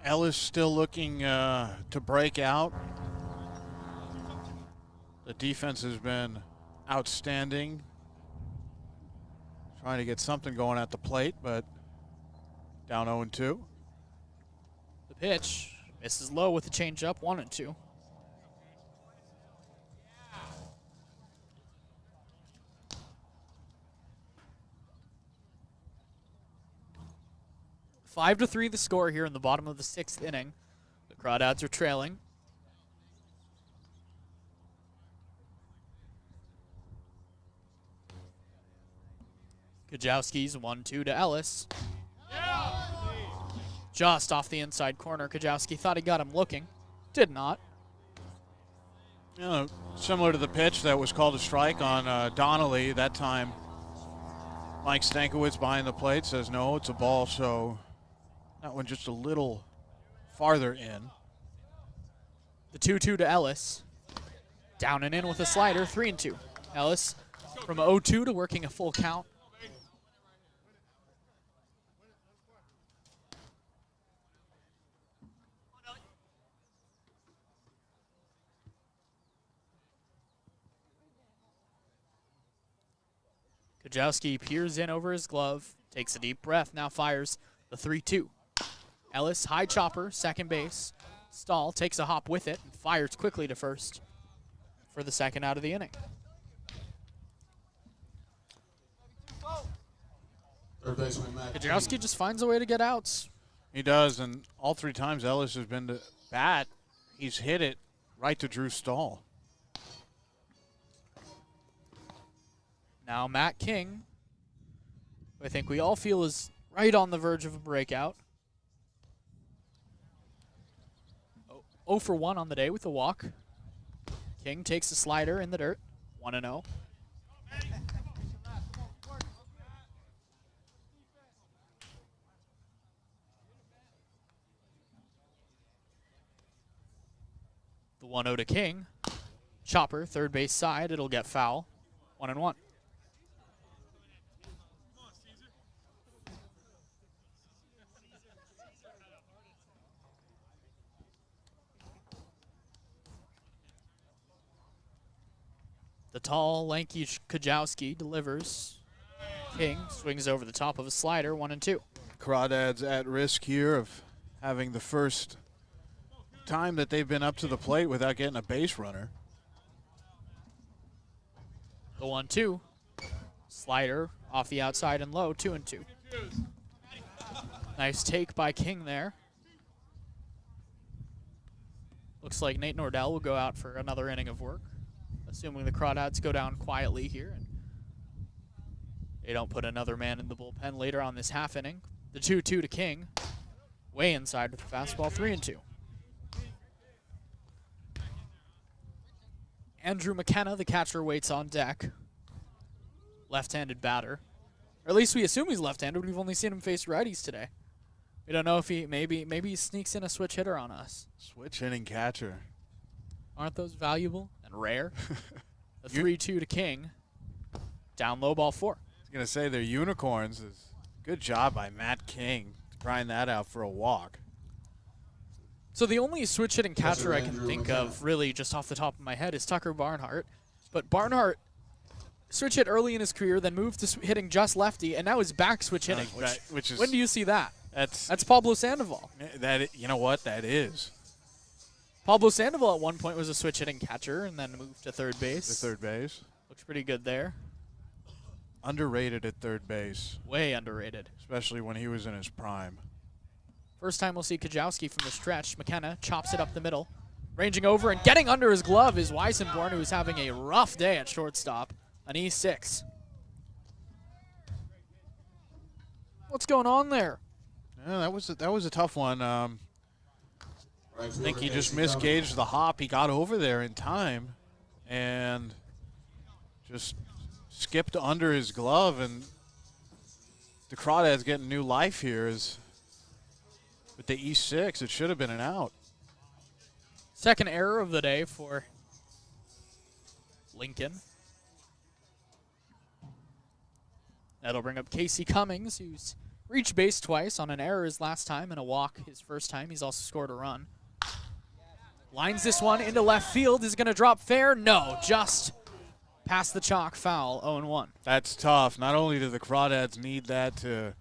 Ellis still looking to break out. The defense has been outstanding. Trying to get something going at the plate, but down 0-2. The pitch misses low with the changeup, 1-2. Five to 3 the score here in the bottom of the 6th inning. The Crawdads are trailing. Kajowski's 1-2 to Ellis. Just off the inside corner. Kajowski thought he got him looking. Did not. You know, similar to the pitch that was called a strike on Donnelly. That time, Mike Stankiewicz behind the plate says no, it's a ball, so that one just a little farther in. The 2-2 to Ellis. Down and in with a slider, 3-2. Ellis from 0-2 to working a full count. Kajowski peers in over his glove, takes a deep breath, now fires the 3-2. Ellis, high chopper, second base. Stahl takes a hop with it and fires quickly to first for the second out of the inning. Third baseman Matt Kajowski just finds a way to get outs. He does, and all 3 times Ellis has been to bat, he's hit it right to Drew Stahl. Now Matt King, who I think we all feel is right on the verge of a breakout. 0 for 1 on the day with a walk. King takes a slider in the dirt, 1-0. The 1-0 to King. Chopper, third base side, it'll get foul. 1-1. The tall, lanky Kajowski delivers. King swings over the top of a slider, 1-2. Crawdads at risk here of having the first time that they've been up to the plate without getting a base runner. The 1-2. Slider off the outside and low, 2-2. Nice take by King there. Looks like Nate Nordell will go out for another inning of work, assuming the Crawdads go down quietly here and they don't put another man in the bullpen later on this half inning. The 2-2 to King. Way inside with the fastball, 3-2. Andrew McKenna, the catcher, waits on deck. Left-handed batter. Or at least we assume he's left-handed. We've only seen him face righties today. We don't know if he maybe he sneaks in a switch hitter on us. Switch hitting catcher. Aren't those valuable and rare? The 3-2 to King. Down low, ball 4. I was going to say they're unicorns. Good job by Matt King to grind that out for a walk. So the only switch hitting catcher I can think of, really, just off the top of my head, is Tucker Barnhart. But Barnhart switch hit early in his career, then moved to hitting just lefty, and now is back switch hitting. Which is when do you see that? That's Pablo Sandoval. You know what? That is. Pablo Sandoval at one point was a switch hitting catcher and then moved to third base. To third base. Looks pretty good there. Underrated at third base. Way underrated. Especially when he was in his prime. First time we'll see Kajowski from the stretch. McKenna chops it up the middle. Ranging over and getting under his glove is Weissenborn, who is having a rough day at shortstop. An E6. What's going on there? Yeah, that was a tough one. I think he just misgauged the hop. He got over there in time and just skipped under his glove, and the Crawdads getting new life here is with the E6. It should have been an out. Second error of the day for Lincoln. That'll bring up Casey Cummings, who's reached base twice on an error his last time and a walk his first time. He's also scored a run. Lines this one into left field. Is going to drop fair? No, just past the chalk, foul, 0-1. That's tough. Not only do the Crawdads need that to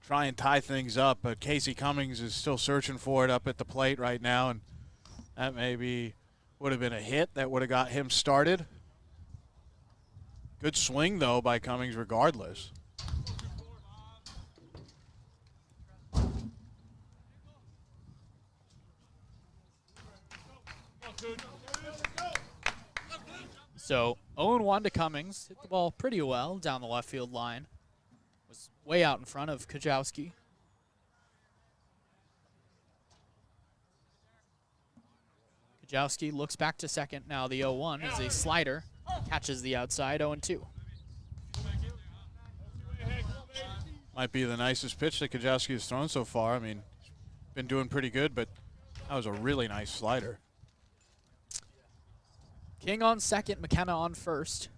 try and tie things up, but Casey Cummings is still searching for it up at the plate right now, and that maybe would have been a hit that would have got him started. Good swing, though, by Cummings regardless. So 0-1 to Cummings. Hit the ball pretty well down the left field line. Was way out in front of Kajowski. Kajowski looks back to second. Now the 0-1 is a slider. Catches the outside, 0-2. Might be the nicest pitch that Kajowski has thrown so far. I mean, been doing pretty good, but that was a really nice slider. King on second, McKenna on first.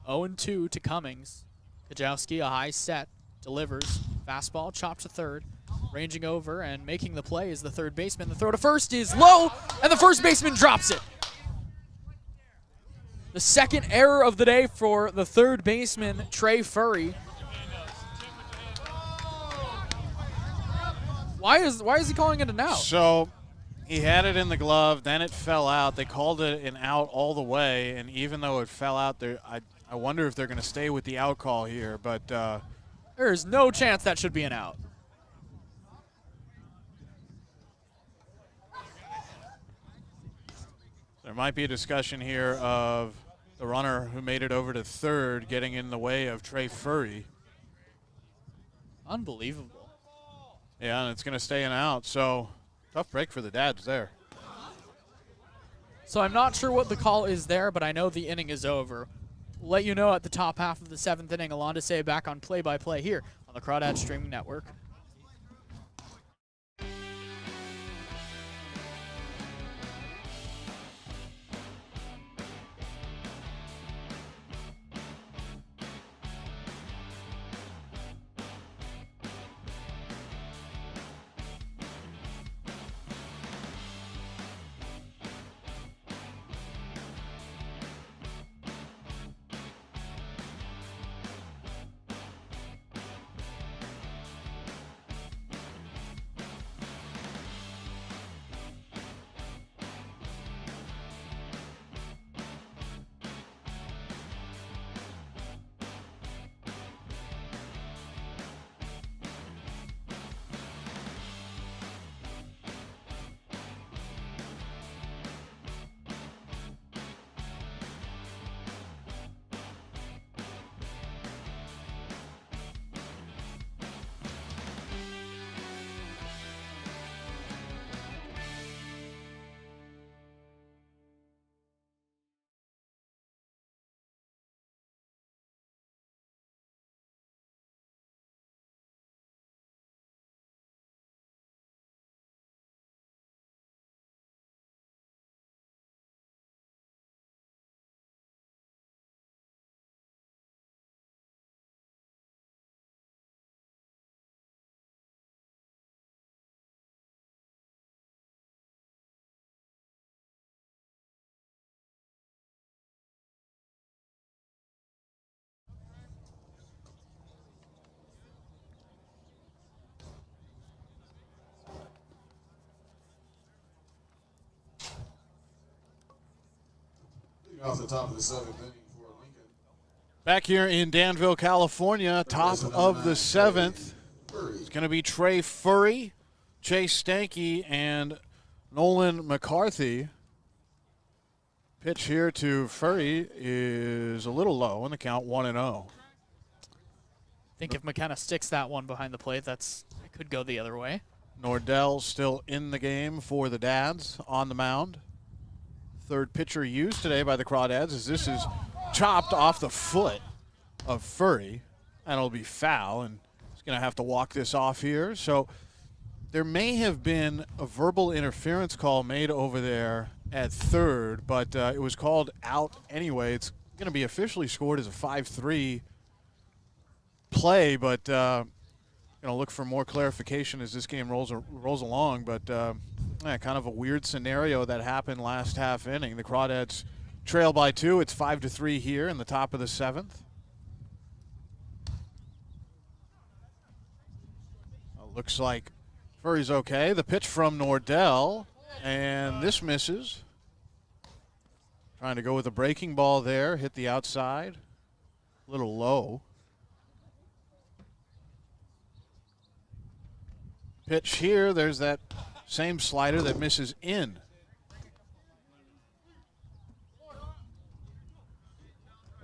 0-2 to Cummings. Kajowski, a high set, delivers. Fastball, chopped to third. Ranging over and making the play is the third baseman. The throw to first is low, and the first baseman drops it. The second error of the day for the third baseman, Trey Furry. Why is he calling it an out? So he had it in the glove, then it fell out. They called it an out all the way, and even though it fell out there, I wonder if they're going to stay with the out call here, but there's no chance that should be an out. there might be a discussion here of the runner who made it over to third getting in the way of Trey Furry. Unbelievable. Yeah, and it's going to stay an out, so tough break for the Dads there. So I'm not sure what the call is there, but I know the inning is over. We'll let you know at the top half of the seventh inning. Alonda Say back on play-by-play here on the Crawdads Streaming Network. Off the top of the seventh inning for Lincoln. Back here in Danville, California, top of the seventh. It's going to be Trey Furry, Chase Stanky, and Nolan McCarthy. Pitch here to Furry is a little low in the count, 1-0. I think if McKenna sticks that one behind the plate, it could go the other way. Nordell still in the game for the Dads on the mound. Third pitcher used today by the Crawdads as this is chopped off the foot of Furry, and it'll be foul, and he's going to have to walk this off here. So there may have been a verbal interference call made over there at third, but it was called out anyway. It's going to be officially scored as a 5-3 play, but going to look for more clarification as this game rolls along, but kind of a weird scenario that happened last half inning. The Crawdads trail by 2. It's 5-3 here in the top of the seventh. Looks like Furry's okay. The pitch from Nordell, and this misses. Trying to go with a breaking ball there, hit the outside. A little low. Pitch here, there's that same slider that misses in.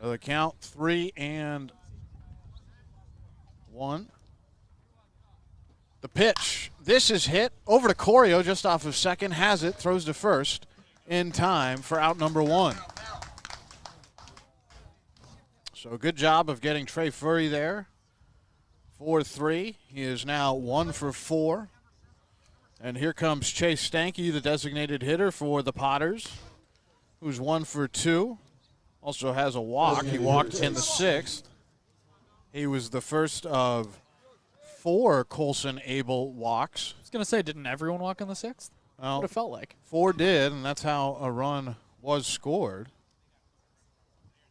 The count 3-1. The pitch. This is hit over to Corio just off of second. Has it. Throws to first in time for out number 1. So good job of getting Trey Furry there. 4-3. He is now 1 for 4. And here comes Chase Stanky, the designated hitter for the Potters, who's 1 for 2, also has a walk. He walked in the 6th. He was the first of 4 Colson Abel walks. I was going to say, didn't everyone walk in the 6th? Well, What it felt like. 4 did, and that's how a run was scored.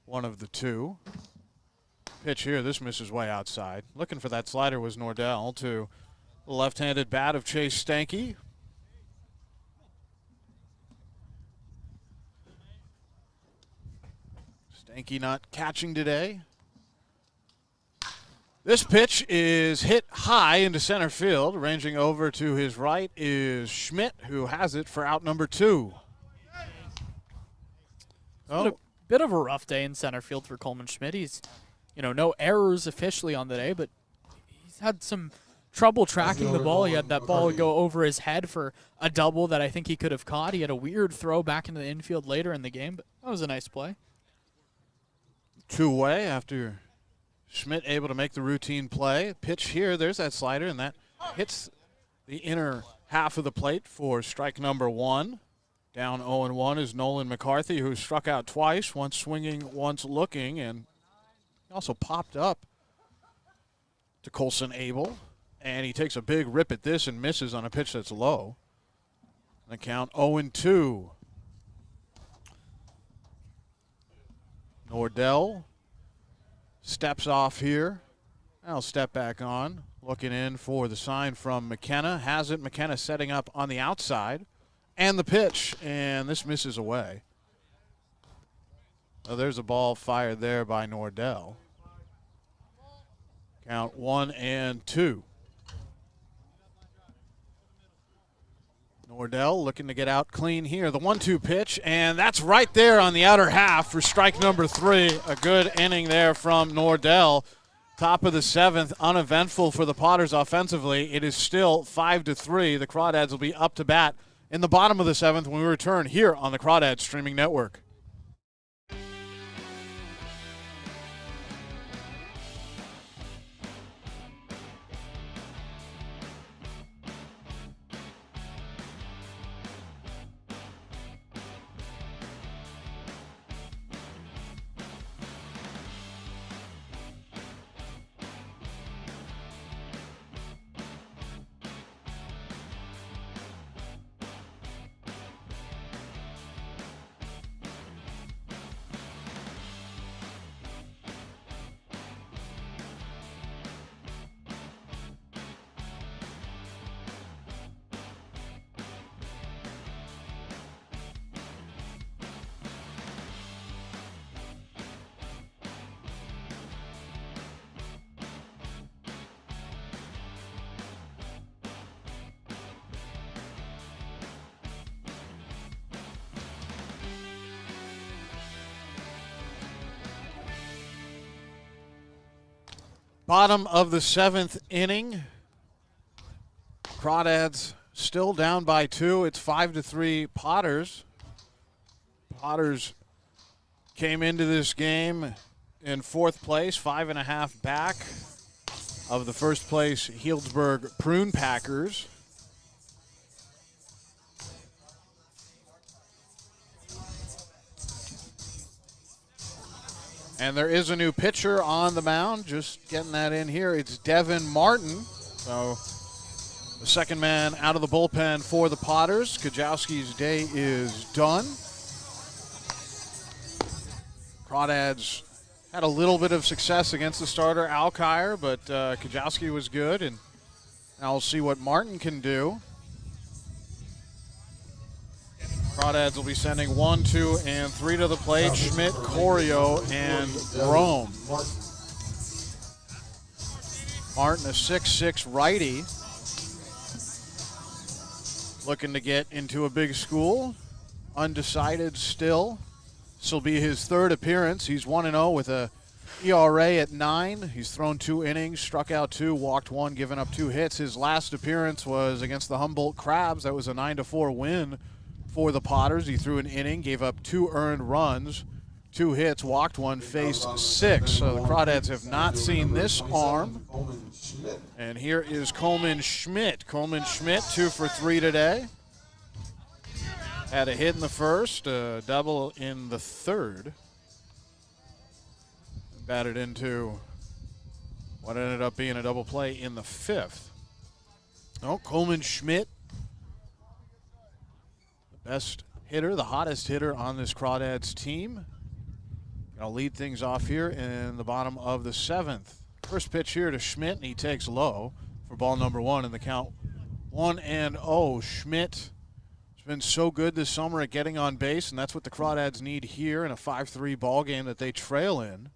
One of the 2. Pitch here, this misses way outside. Looking for that slider was Nordell to the left-handed bat of Chase Stanky. Stanky not catching today. This pitch is hit high into center field. Ranging over to his right is Schmidt, who has it for out number 2. Oh, Bit of a rough day in center field for Coleman Schmidt. He's, no errors officially on the day, but he's had some trouble tracking the ball. He had that ball go over his head for a double that I think he could have caught. He had a weird throw back into the infield later in the game, but that was a nice play. two-way after Schmidt able to make the routine play. Pitch here, there's that slider, and that hits the inner half of the plate for strike number 1. Down 0-1 is Nolan McCarthy, who struck out twice, once swinging, once looking, and he also popped up to Colson Abel. And he takes a big rip at this and misses on a pitch that's low. The count 0-2. Nordell steps off here. I'll step back on. Looking in for the sign from McKenna. Has it. McKenna setting up on the outside. And the pitch. And this misses away. Oh, there's a ball fired there by Nordell. Count 1-2. Nordell looking to get out clean here. The 1-2 pitch, and that's right there on the outer half for strike number 3. A good inning there from Nordell. Top of the 7th, uneventful for the Potters offensively. It is still 5-3. The Crawdads will be up to bat in the bottom of the 7th when we return here on the Crawdads Streaming Network. Bottom of the 7th inning. Crawdads still down by 2. It's 5-3 Potters. Potters came into this game in 4th place, 5.5 back of the first place Healdsburg Prune Packers. And there is a new pitcher on the mound. Just getting that in here. It's Devin Martin. So the second man out of the bullpen for the Potters. Kajowski's day is done. Crawdads had a little bit of success against the starter, Alkire, but Kajowski was good. And now we'll see what Martin can do. Crawdads will be sending 1, 2, and 3 to the plate. Schmidt, Corio, and Rome. Martin, a 6'6" righty. Looking to get into a big school. Undecided still. This will be his 3rd appearance. He's 1-0 with a ERA at 9. He's thrown 2 innings, struck out 2, walked 1, given up 2 hits. His last appearance was against the Humboldt Crabs. That was a 9-4 win for the Potters. He threw an inning, gave up 2 earned runs, 2 hits, walked 1, faced 6. So the Crawdads have not seen this arm. And here is Coleman Schmidt. Coleman Schmidt, 2 for 3 today. Had a hit in the first, a double in the third. Batted into what ended up being a double play in the fifth. Oh, Coleman Schmidt, the best hitter, the hottest hitter on this Crawdads team. Gonna lead things off here in the bottom of the seventh. First pitch here to Schmidt, and he takes low for ball number one in the count 1-0. Schmidt has been so good this summer at getting on base, and that's what the Crawdads need here in a 5-3 ball game that they trail in.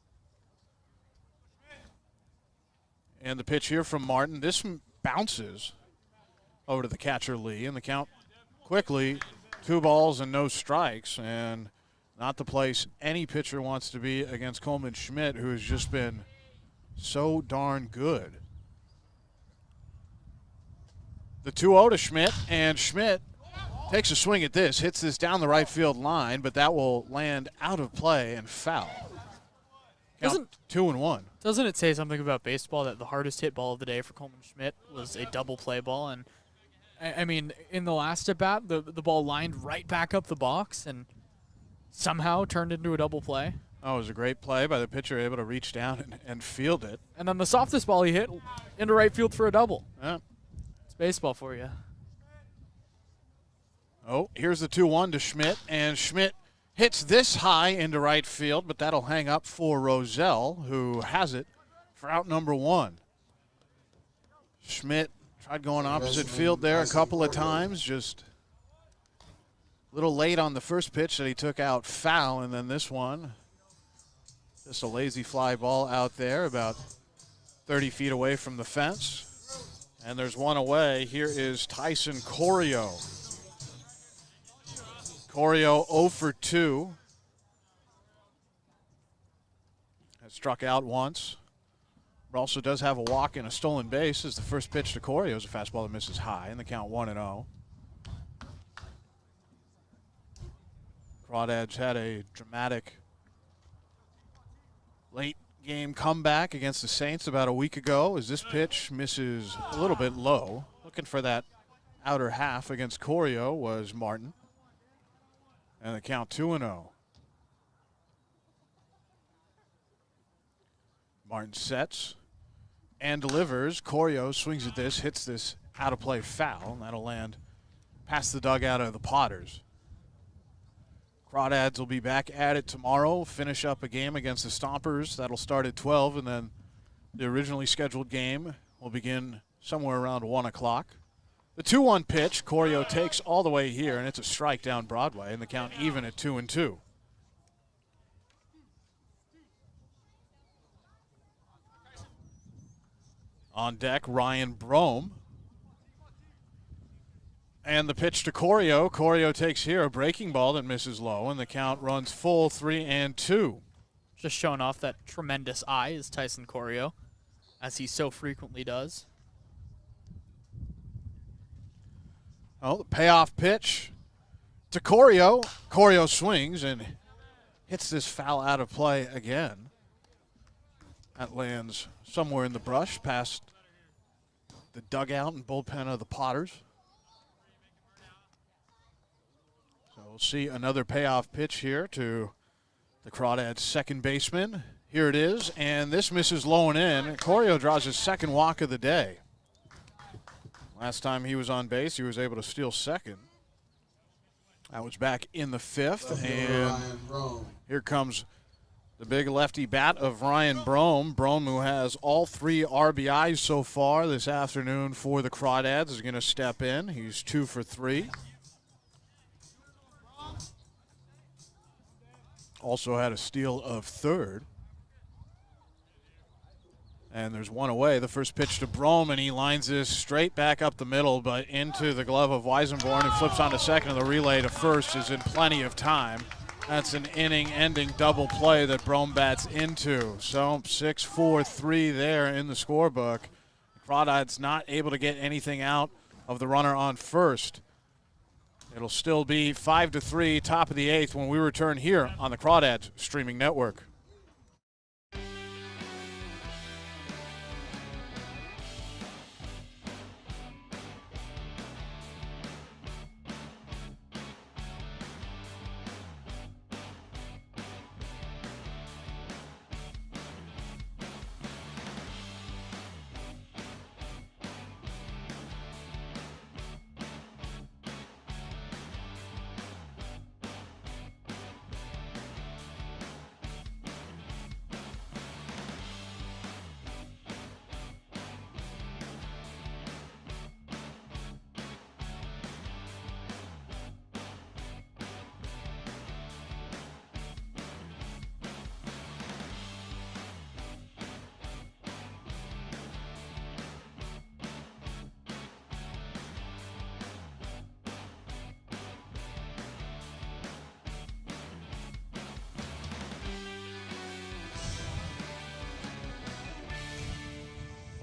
And the pitch here from Martin. This bounces over to the catcher Lee, and the count quickly 2 balls and no strikes, and not the place any pitcher wants to be against Coleman Schmidt, who has just been so darn good. The 2-0 to Schmidt, and Schmidt takes a swing at this, hits this down the right field line, but that will land out of play and foul. Count 2-1. Doesn't it say something about baseball that the hardest hit ball of the day for Coleman Schmidt was a double play ball? And I mean, in the last at bat, the ball lined right back up the box and somehow turned into a double play. Oh, it was a great play by the pitcher, able to reach down and field it. And then the softest ball he hit into right field for a double. Yeah. It's baseball for you. Oh, here's the 2-1 to Schmidt, and Schmidt hits this high into right field, but that'll hang up for Roselle, who has it for out number one. Schmidt tried going opposite field there a couple of times, just a little late on the first pitch that he took out foul, and then this one, just a lazy fly ball out there about 30 feet away from the fence. And there's one away. Here is Tyson Corio. Corio 0 for 2. Has struck out once. But also does have a walk and a stolen base as the first pitch to Corio is a fastball that misses high in the count 1-0. Crawdads had a dramatic late game comeback against the Saints about a week ago as this pitch misses a little bit low. Looking for that outer half against Corio was Martin. And the count 2-0. Martin sets and delivers. Corio swings at this, hits this out of play foul, and that'll land past the dugout of the Potters. Crawdads will be back at it tomorrow, finish up a game against the Stompers. That'll start at 12, and then the originally scheduled game will begin somewhere around 1 o'clock. The 2-1 pitch, Corio takes all the way here, and it's a strike down Broadway, and the count even at 2-2. On deck, Ryan Brome. And the pitch to Corio. Corio takes here a breaking ball that misses low, and the count runs full 3-2. Just showing off that tremendous eye is Tyson Corio, as he so frequently does. Oh, the payoff pitch to Corio. Corio swings and hits this foul out of play again. That lands somewhere in the brush past the dugout and bullpen of the Potters. So we'll see another payoff pitch here to the Crawdads' second baseman. Here it is, and this misses low and in. Corio draws his second walk of the day. Last time he was on base, he was able to steal second. That was back in the fifth, and here comes the big lefty bat of Ryan Brome. Brome, who has all 3 RBIs so far this afternoon for the Crawdads, is going to step in. He's 2 for 3. Also had a steal of third. And there's one away. The first pitch to Brome, and he lines this straight back up the middle, but into the glove of Weisenborn, who flips on to second, and the relay to first is in plenty of time. That's an inning-ending double play that Brome bats into. So 6-4-3 there in the scorebook. Crawdads not able to get anything out of the runner on first. It'll still be 5-3, top of the 8th, when we return here on the Crawdads streaming network.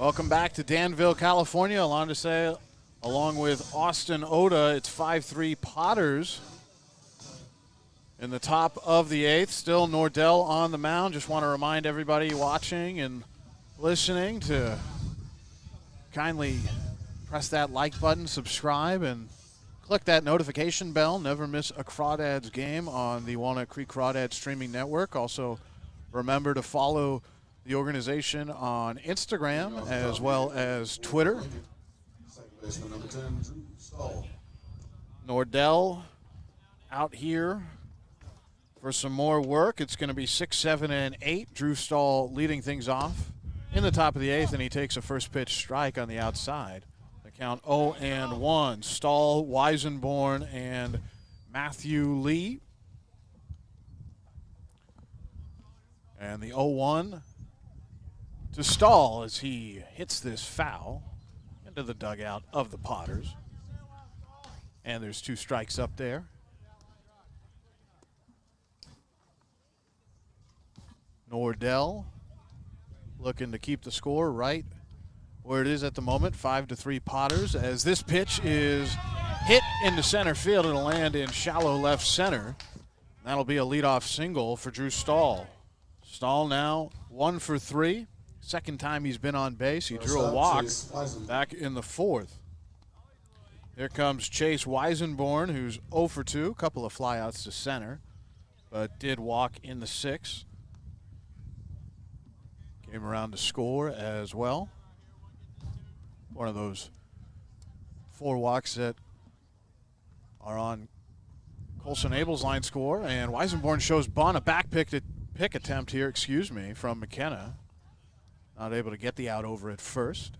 Welcome back to Danville, California. Along to say, along with Austin Oda, it's 5-3 Potters in the top of the 8th. Still Nordell on the mound. Just want to remind everybody watching and listening to kindly press that like button, subscribe, and click that notification bell. Never miss a Crawdads game on the Walnut Creek Crawdads streaming network. Also, remember to follow the organization on Instagram as well as Twitter. Second baseman number 10, Drew Stahl. Nordell out here for some more work. It's going to be 6, 7, and 8. Drew Stahl leading things off in the top of the 8th, and he takes a first pitch strike on the outside. The count 0-1. Stahl, Weisenborn, and Matthew Lee. And the 0-1 to Stahl as he hits this foul into the dugout of the Potters. And there's 2 strikes up there. Nordell looking to keep the score right where it is at the moment, 5-3 Potters, as this pitch is hit into center field. It'll land in shallow left center. That'll be a leadoff single for Drew Stahl. Stahl now 1 for 3. Second time he's been on base. He drew a walk back in the 4th. Here comes Chase Weisenborn, who's 0 for 2. A couple of flyouts to center, but did walk in the 6th. Came around to score as well. One of those 4 walks that are on Colson Abel's line score. And Weisenborn shows bunt, a back pick attempt here, from McKenna. Not able to get the out over at first.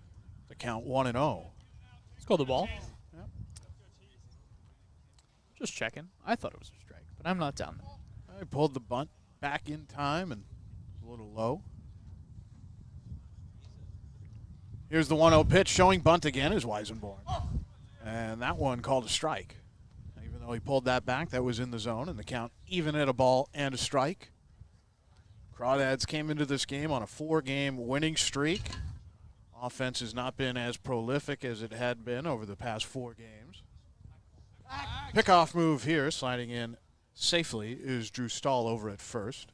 The count 1-0. Let's call the ball. Yep. Just checking. I thought it was a strike, but I'm not down there. I pulled the bunt back in time and a little low. Here's the 1-0 pitch, showing bunt again is Weisenborn. And that one called a strike. Even though he pulled that back, that was in the zone, and the count even at a ball and a strike. Crawdads came into this game on a 4-game winning streak. Offense has not been as prolific as it had been over the past 4 games. Pickoff move here, sliding in safely, is Drew Stahl over at first.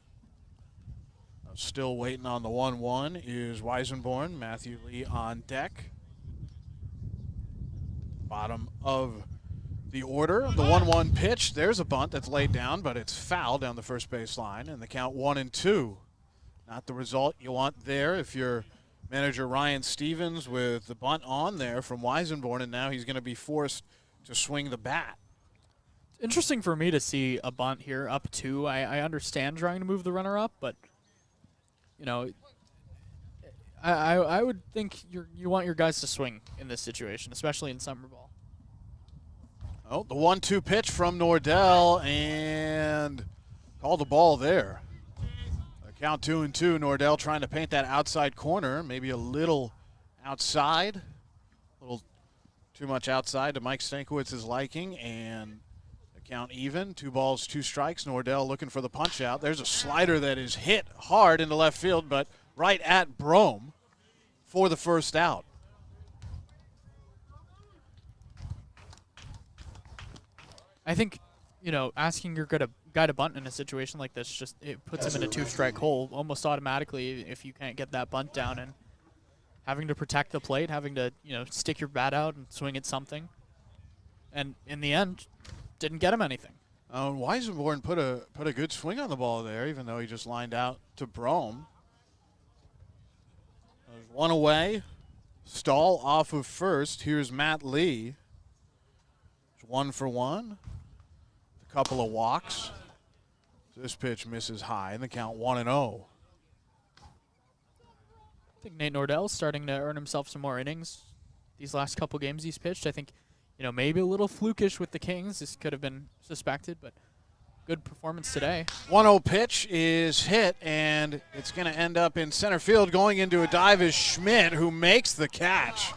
Still waiting on the 1-1 is Weisenborn. Matthew Lee on deck. Bottom of the order. The 1-1 pitch. There's a bunt that's laid down, but it's foul down the first base line, and the count 1-2. Not the result you want there if you're manager Ryan Stevens with the bunt on there from Weisenborn, and now he's going to be forced to swing the bat. It's interesting for me to see a bunt here up 2. I understand trying to move the runner up, but you know, I would think you want your guys to swing in this situation, especially in summer ball. Oh, the 1-2 pitch from Nordell, and called the ball there. A count 2-2. Nordell trying to paint that outside corner, maybe a little outside, a little too much outside to Mike Stankiewicz's liking, and the count even. 2 balls, 2 strikes. Nordell looking for the punch out. There's a slider that is hit hard into left field, but right at Brome for the first out. I think, you know, asking your guy to bunt in a situation like this, just it puts him in a 2-strike hole almost automatically if you can't get that bunt down, and having to protect the plate, having to, you know, stick your bat out and swing at something. And in the end, didn't get him anything. Weisenborn put a good swing on the ball there, even though he just lined out to Brome. There's 1 away. Stahl off of first. Here's Matt Lee. 1 for 1. A couple of walks. This pitch misses high, and the count 1-0. I think Nate Nordell's starting to earn himself some more innings. These last couple games he's pitched, I think, you know, maybe a little flukish with the Kings. This could have been suspected, but good performance today. 1-0 pitch is hit, and it's going to end up in center field. Going into a dive is Schmidt, who makes the catch.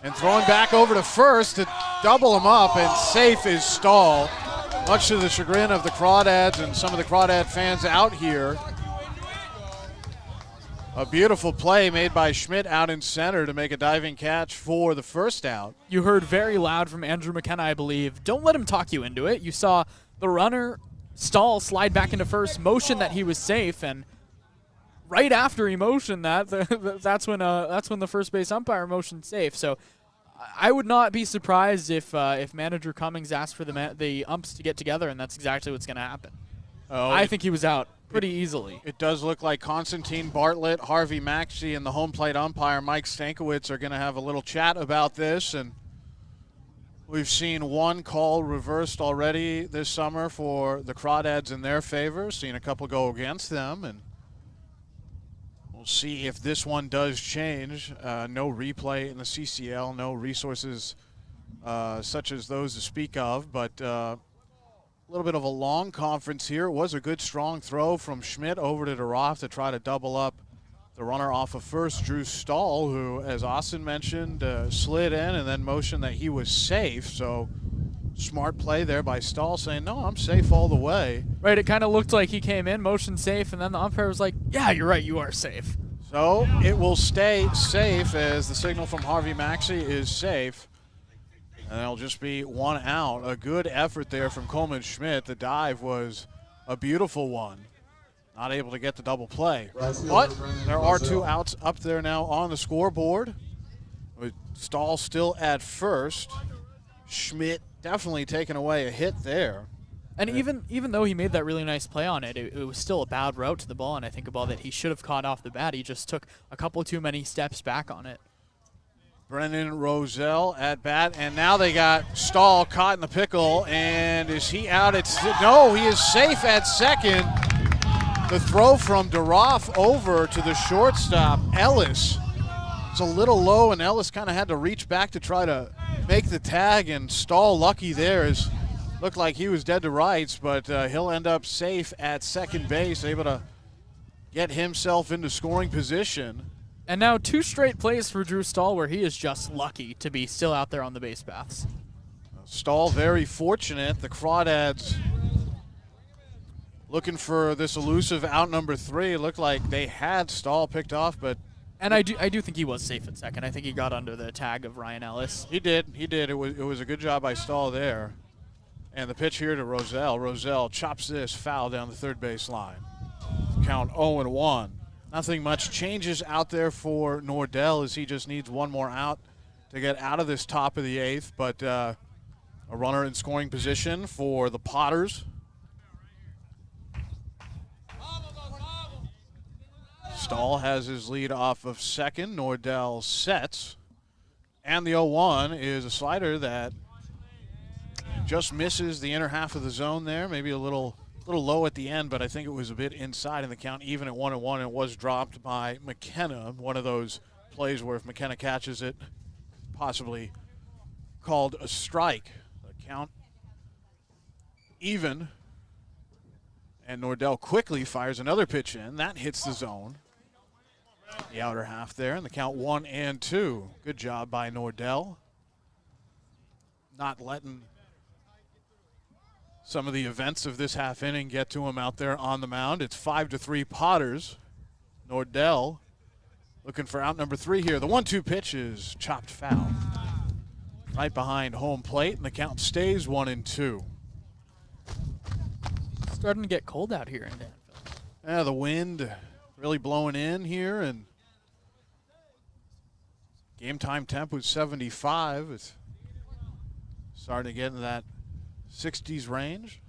And throwing back over to first to double him up, and safe is Stahl. Much to the chagrin of the Crawdads and some of the Crawdad fans out here. A beautiful play made by Schmidt out in center to make a diving catch for the first out. You heard very loud from Andrew McKenna, I believe. Don't let him talk you into it. You saw the runner Stahl slide back into first, motion that he was safe, and right after he motioned that, that's when the first base umpire motioned safe. So I would not be surprised if manager Cummings asked for the umps to get together, and that's exactly what's going to happen. I think he was out pretty easily. It does look like Constantine Bartlett, Harvey Maxey, and the home plate umpire Mike Stankiewicz are going to have a little chat about this. And we've seen one call reversed already this summer for the Crawdads in their favor, seen a couple go against them, and we'll see if this one does change. No replay in the CCL, no resources such as those to speak of, but a little bit of a long conference here. It was a good strong throw from Schmidt over to DeRoff to try to double up the runner off of first, Drew Stahl, who, as Austin mentioned, slid in and then motioned that he was safe. So smart play there by Stahl saying, no, I'm safe all the way. Right, it kind of looked like he came in, motioned safe, and then the umpire was like, yeah, you're right, you are safe. So it will stay safe as the signal from Harvey Maxey is safe. And it'll just be one out. A good effort there from Coleman Schmidt. The dive was a beautiful one. Not able to get the double play. But there are two outs up there now on the scoreboard. With Stahl still at first. Schmidt definitely taking away a hit there. And even though he made that really nice play on it, it was still a bad route to the ball, and I think a ball that he should have caught off the bat. He just took a couple too many steps back on it. Brennan Roselle at bat, and now they got Stahl caught in the pickle, and is he out? No, he is safe at second. The throw from DeRoff over to the shortstop, Ellis. It's a little low, and Ellis kind of had to reach back to try to make the tag, and Stahl, lucky there, is looked like he was dead to rights, but he'll end up safe at second base, able to get himself into scoring position. And now 2 straight plays for Drew Stahl where he is just lucky to be still out there on the base paths. Stahl very fortunate. The Crawdads looking for this elusive out number 3. It looked like they had Stahl picked off, but... And I do think he was safe at second. I think he got under the tag of Ryan Ellis. He did. It was a good job by Stahl there. And the pitch here to Roselle. Roselle chops this foul down the third base line. Count 0-1. Nothing much changes out there for Nordell as he just needs one more out to get out of this top of the 8th. But a runner in scoring position for the Potters. Stahl has his lead off of second. Nordell sets. And the 0-1 is a slider that just misses the inner half of the zone there. Maybe a little low at the end, but I think it was a bit inside in the count, even at 1-1. It was dropped by McKenna. One of those plays where if McKenna catches it, possibly called a strike. The count even. And Nordell quickly fires another pitch in. That hits the zone. The outer half there, and the count 1-2. Good job by Nordell. Not letting some of the events of this half inning get to him out there on the mound. It's 5-3 Potters. Nordell looking for out number 3 here. The 1-2 pitch is chopped foul. Right behind home plate, and the count stays 1-2. Starting to get cold out here in Danville. Yeah, the wind really blowing in here, and game time temp was 75. It's starting to get in that 60s range.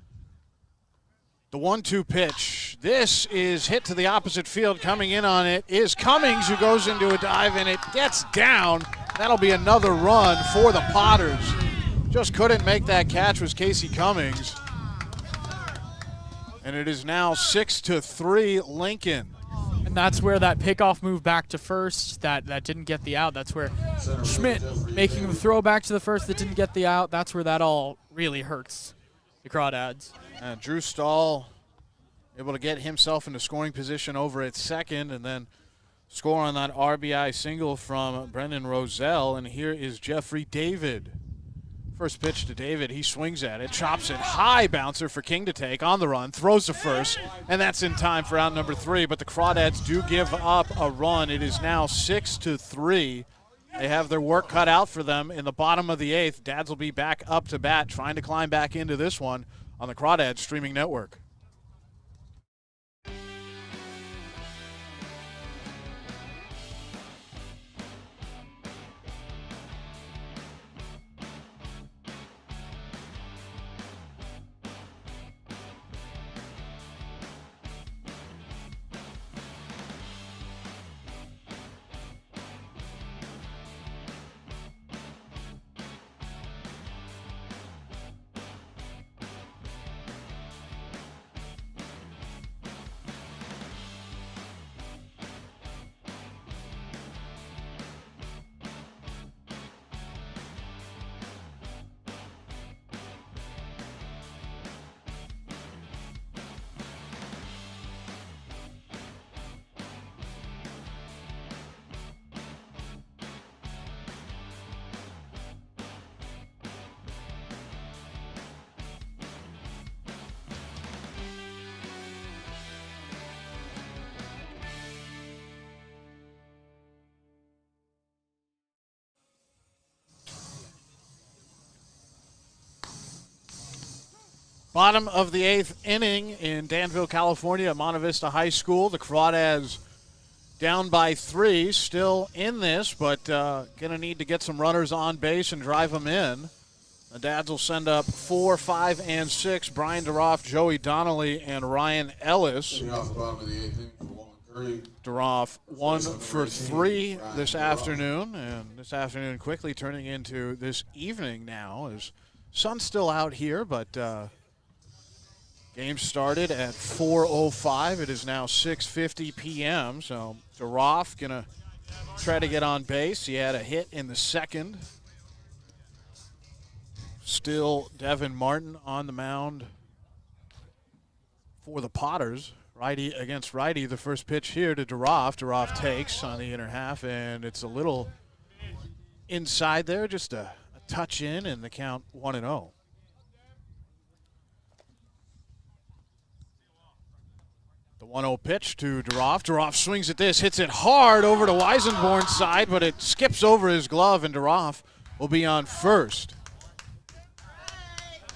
The 1-2 pitch. This is hit to the opposite field. Coming in on it is Cummings, who goes into a dive, and it gets down. That'll be another run for the Potters. Just couldn't make that catch was Casey Cummings. And it is now 6-3 Lincoln. And that's where that pickoff move back to first that didn't get the out. That's where Schmidt making the throw back to the first that didn't get the out. That's where that all really hurts the Crawdads. And Drew Stahl able to get himself into scoring position over at second and then score on that RBI single from Brendan Roselle. And here is Jeffrey David First pitch to David, he swings at it, chops it high, bouncer for King to take on the run, throws the first, and that's in time for out number 3. But the Crawdads do give up a run. It is now 6-3. They have their work cut out for them in the bottom of the 8th. Dads will be back up to bat, trying to climb back into this one on the Crawdads streaming network. Bottom of the 8th inning in Danville, California at Monte Vista High School. The Crawdads down by 3, still in this, but going to need to get some runners on base and drive them in. The Dads will send up 4, 5, and 6. Brian Duroff, Joey Donnelly, and Ryan Ellis. Duroff 1 for 3 this afternoon, and this afternoon quickly turning into this evening now. As sun's still out here, but game started at 4:05. It is now 6:50 p.m. So Duroff gonna try to get on base. He had a hit in the second. Still Devin Martin on the mound for the Potters. Righty against righty. The first pitch here to Duroff. Duroff takes on the inner half, and it's a little inside there, just a touch in, and the count 1-0. The 1-0 pitch to Duroff. Duroff swings at this, hits it hard over to Weisenborn's side, but it skips over his glove, and Duroff will be on first.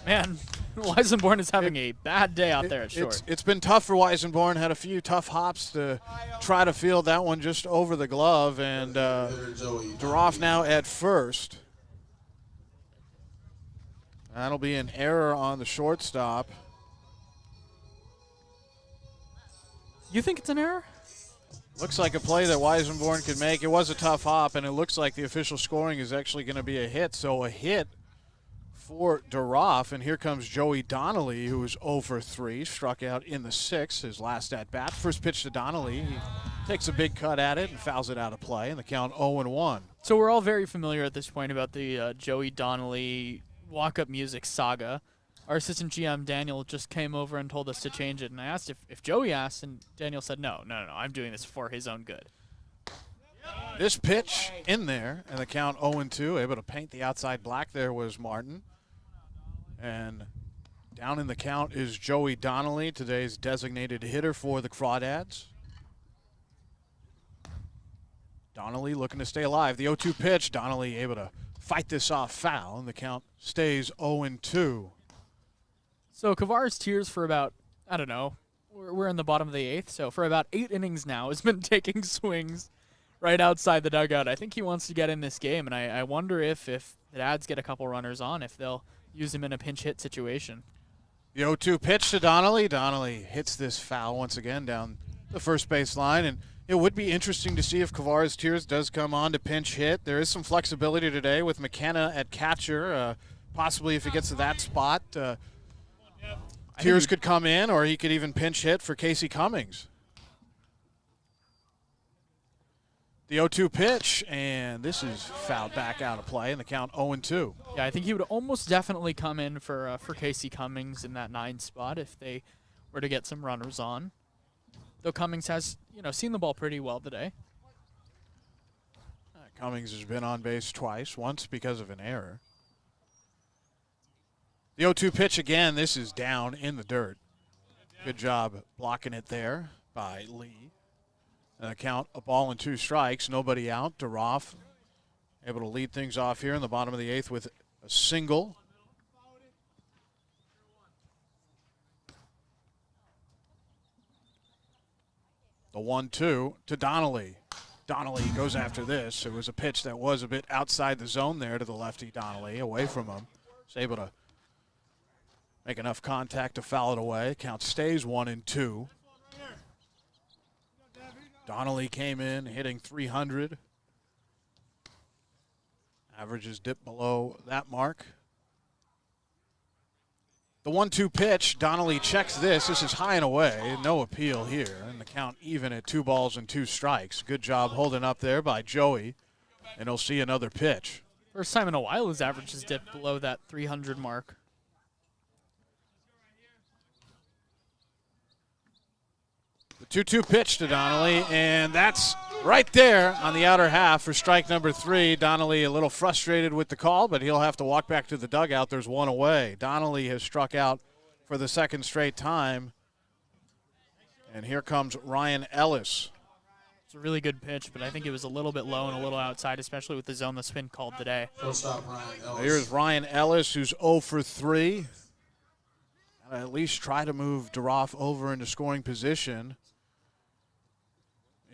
Man, Weisenborn is having a bad day out there at short. It's been tough for Weisenborn. Had a few tough hops to try to field that one just over the glove, and Duroff now at first. That'll be an error on the shortstop. You think it's an error? Looks like a play that Weisenborn could make. It was a tough hop, and it looks like the official scoring is actually going to be a hit. So a hit for Duroff, and here comes Joey Donnelly, who is 0 for 3, struck out in the 6th, his last at-bat. First pitch to Donnelly. He takes a big cut at it and fouls it out of play, and the count 0-1. So we're all very familiar at this point about the Joey Donnelly walk-up music saga. Our assistant GM, Daniel, just came over and told us to change it, and I asked if Joey asked, and Daniel said, no, I'm doing this for his own good. This pitch in there, and the count 0-2. Able to paint the outside black there was Martin. And down in the count is Joey Donnelly, today's designated hitter for the Crawdads. Donnelly looking to stay alive. The 0-2 pitch, Donnelly able to fight this off foul, and the count stays 0-2. So Kavar's Tears for about, I don't know, we're in the bottom of the 8th, so for about 8 innings now has been taking swings right outside the dugout. I think he wants to get in this game, and I wonder if the Dads get a couple runners on, if they'll use him in a pinch hit situation. The 0-2 pitch to Donnelly. Donnelly hits this foul once again down the first base line, and it would be interesting to see if Kavar's Tears does come on to pinch hit. There is some flexibility today with McKenna at catcher. Possibly if he gets to that spot, Tears could come in, or he could even pinch hit for Casey Cummings. The 0-2 pitch, and this is fouled back out of play, and the count 0-2. Yeah, I think he would almost definitely come in for Casey Cummings in that 9 spot if they were to get some runners on. Though Cummings has, seen the ball pretty well today. Cummings has been on base twice, once because of an error. The 0-2 pitch again. This is down in the dirt. Good job blocking it there by Lee. And a count, a ball and 2 strikes. Nobody out. Duroff able to lead things off here in the bottom of the 8th with a single. The 1-2 to Donnelly. Donnelly goes after this. It was a pitch that was a bit outside the zone there to the lefty Donnelly, away from him. Was able to make enough contact to foul it away. Count stays 1-2. Donnelly came in hitting .300. Averages dip below that mark. The 1-2 pitch, Donnelly checks this. This is high and away. No appeal here. And the count even at 2 balls and 2 strikes. Good job holding up there by Joey. And he'll see another pitch. First time in a while his average has dipped below that 300 mark. The 2-2 pitch to Donnelly, and that's right there on the outer half for strike number 3. Donnelly a little frustrated with the call, but he'll have to walk back to the dugout. There's one away. Donnelly has struck out for the 2nd straight time. And here comes Ryan Ellis. It's a really good pitch, but I think it was a little bit low and a little outside, especially with the zone that's been called today. First up, Ryan Ellis. Here's Ryan Ellis, who's 0 for 3. Gotta at least try to move Duroff over into scoring position.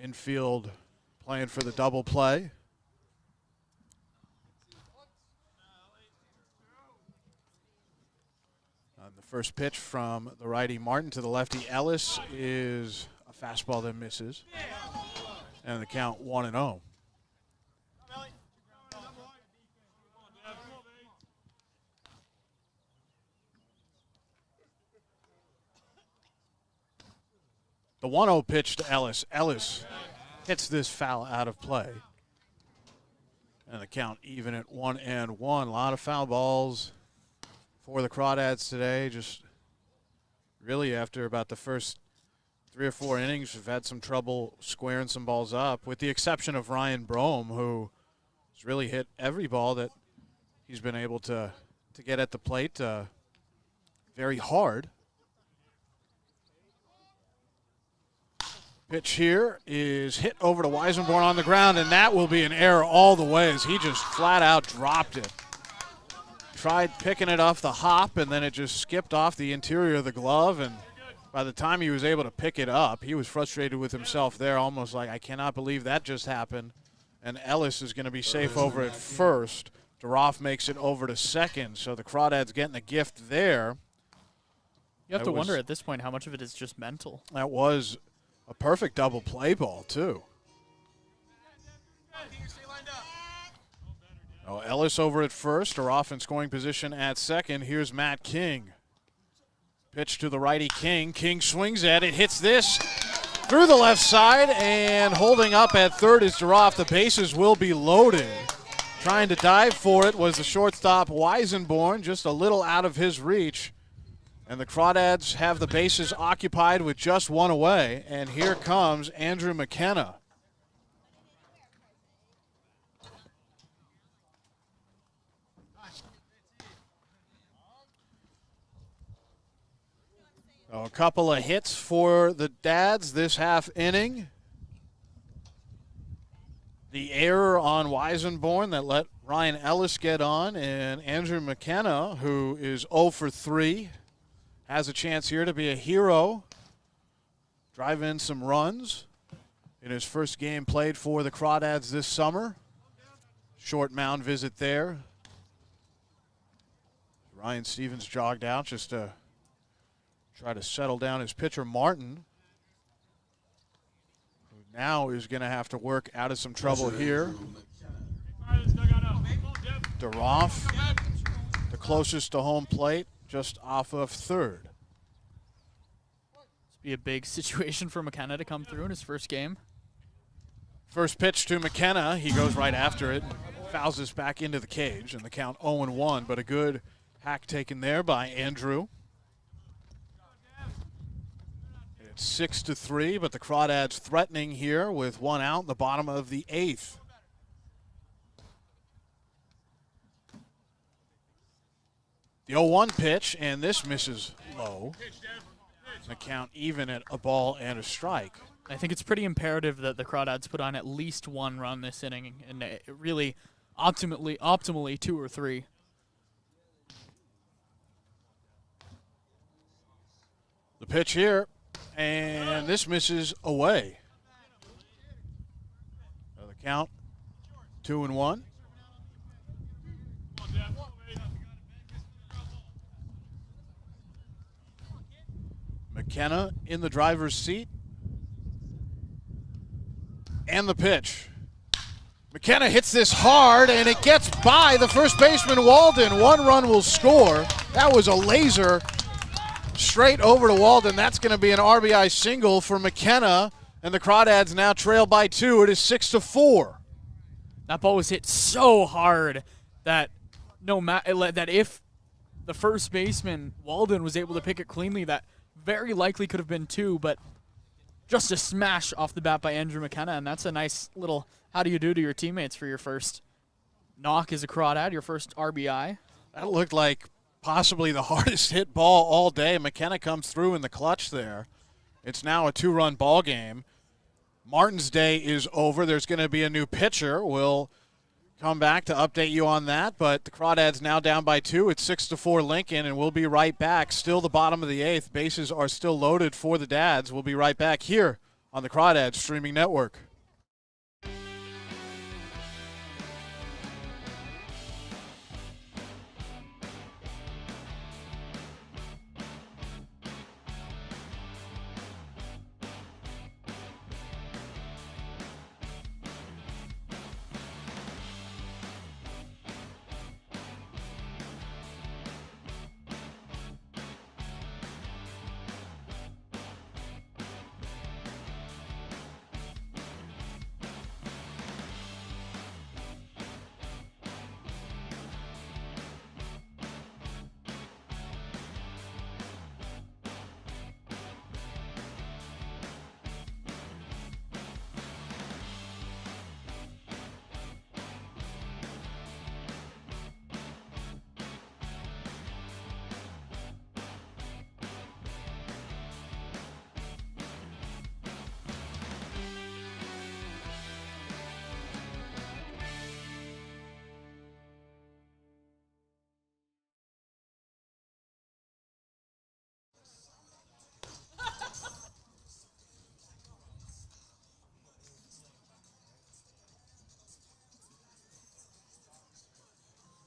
Infield playing for the double play. The first pitch from the righty Martin to the lefty Ellis is a fastball that misses. And the count 1-0. The 1-0 pitch to Ellis. Ellis hits this foul out of play. And the count even at 1-1. A lot of foul balls for the Crawdads today. Just really after about the first 3 or 4 innings, we've had some trouble squaring some balls up, with the exception of Ryan Brome, who has really hit every ball that he's been able to get at the plate very hard. Pitch here is hit over to Weisenborn on the ground, and that will be an error all the way as he just flat out dropped it. Tried picking it off the hop, and then it just skipped off the interior of the glove, and by the time he was able to pick it up, he was frustrated with himself there, almost like, I cannot believe that just happened. And Ellis is going to be safe over at first. Duroff makes it over to second, so the Crawdads getting a gift there. You have to wonder at this point how much of it is just mental. That was a perfect double play ball, too. Oh, Ellis over at first. Duroff in scoring position at second. Here's Matt King. Pitch to the righty King. King swings at it, hits this through the left side, and holding up at third is Duroff. The bases will be loaded. Trying to dive for it was the shortstop Weisenborn, just a little out of his reach. And the Crawdads have the bases occupied with just one away. And here comes Andrew McKenna. So a couple of hits for the Dads this half inning. The error on Weisenborn that let Ryan Ellis get on, and Andrew McKenna, who is 0 for 3, has a chance here to be a hero, drive in some runs in his first game played for the Crawdads this summer. Short mound visit there. Ryan Stevens jogged out just to try to settle down his pitcher, Martin, who now is going to have to work out of some trouble here. Duroff, the closest to home plate, just off of third. This would be a big situation for McKenna to come through in his first game. First pitch to McKenna. He goes right after it, fouls this back into the cage, and the count 0-1, but a good hack taken there by Andrew. It's 6-3, but the Crawdads threatening here with one out in the bottom of the 8th. The 0-1 pitch, and this misses low. The count even at a ball and a strike. I think it's pretty imperative that the Crawdads put on at least 1 run this inning, and really optimally 2 or 3. The pitch here, and this misses away. So the count 2-1. McKenna in the driver's seat. And the pitch. McKenna hits this hard, and it gets by the first baseman, Walden. 1 run will score. That was a laser straight over to Walden. That's going to be an RBI single for McKenna, and the Crawdads now trail by 2. It is 6-4. That ball was hit so hard that that if the first baseman, Walden, was able to pick it cleanly, that very likely could have been 2, but just a smash off the bat by Andrew McKenna, and that's a nice little how do you do to your teammates for your first knock as a Crawdad, your first RBI. That looked like possibly the hardest hit ball all day. McKenna comes through in the clutch there. It's now a 2-run ball game. Martin's day is over. There's going to be a new pitcher. We'll come back to update you on that, but the Crawdads now down by 2. It's 6-4 Lincoln, and we'll be right back. Still the bottom of the 8th. Bases are still loaded for the Dads. We'll be right back here on the Crawdads Streaming Network.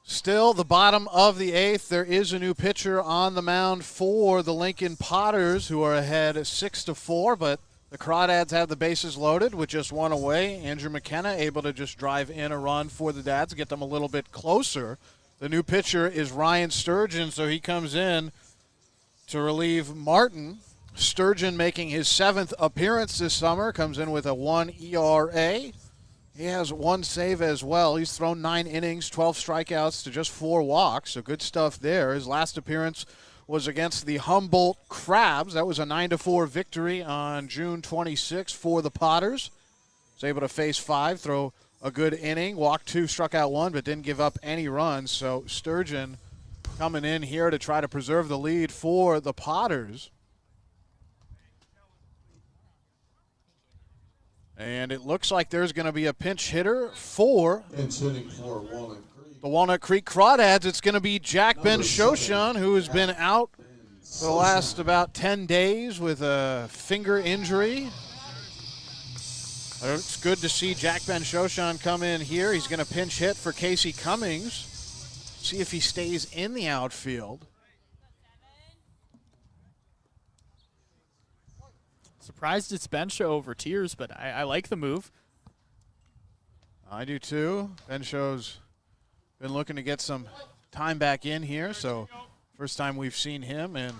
Still the bottom of the 8th. There is a new pitcher on the mound for the Lincoln Potters, who are ahead 6-4, but the Crawdads have the bases loaded with just 1 away. Andrew McKenna able to just drive in a run for the Dads, get them a little bit closer. The new pitcher is Ryan Sturgeon, so he comes in to relieve Martin. Sturgeon making his 7th appearance this summer, comes in with a 1 ERA. He has 1 save as well. He's thrown 9 innings, 12 strikeouts to just 4 walks, so good stuff there. His last appearance was against the Humboldt Crabs. That was a 9-4 victory on June 26 for the Potters. Was able to face 5, throw a good inning, walked 2, struck out 1, but didn't give up any runs. So Sturgeon coming in here to try to preserve the lead for the Potters. And it looks like there's going to be a pinch hitter for the Walnut Creek Crawdads. It's going to be Jack Ben-Shoshan, who has been out for the last about 10 days with a finger injury. It's good to see Jack Ben-Shoshan come in here. He's going to pinch hit for Casey Cummings. See if he stays in the outfield. Surprised it's Bensho over Tiers, but I like the move. I do too. Bensho's been looking to get some time back in here, so first time we've seen him in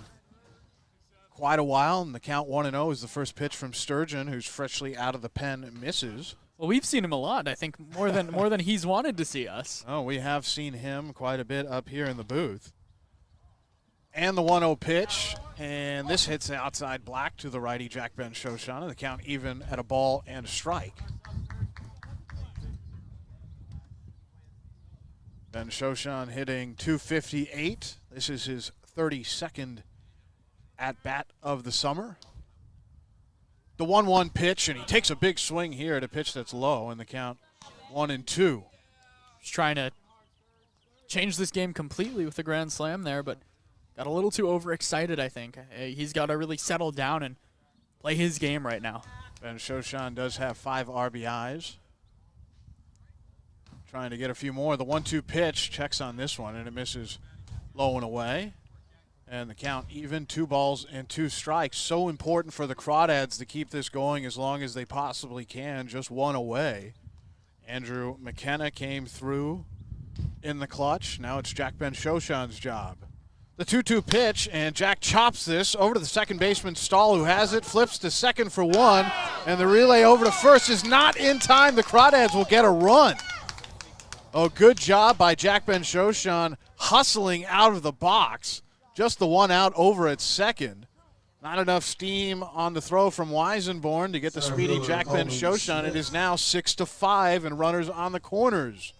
quite a while. And the count 1-0 is the first pitch from Sturgeon, who's freshly out of the pen and misses. Well, we've seen him a lot. I think more than he's wanted to see us. Oh, we have seen him quite a bit up here in the booth. And the 1-0 pitch, and this hits outside black to the righty Jack Ben-Shoshan, and the count even at a ball and a strike. Ben-Shoshan hitting .258. This is his 32nd at-bat of the summer. The 1-1 pitch, and he takes a big swing here at a pitch that's low in the count. 1-2. Just trying to change this game completely with the grand slam there, but got a little too overexcited, I think. He's got to really settle down and play his game right now. Ben Shoshan does have 5 RBIs. Trying to get a few more. The 1-2 pitch checks on this one, and it misses low and away. And the count even, 2 balls and 2 strikes. So important for the Crawdads to keep this going as long as they possibly can. Just 1 away. Andrew McKenna came through in the clutch. Now it's Jack Ben Shoshan's job. The 2-2 pitch, and Jack chops this over to the second baseman, Stahl, who has it, flips to second for 1, and the relay over to first is not in time. The Crawdads will get a run. Oh, good job by Jack Ben Shoshan hustling out of the box. Just the 1 out over at second. Not enough steam on the throw from Weisenborn to get the speedy Jack Ben Shoshan. It is now 6-5 and runners on the corners.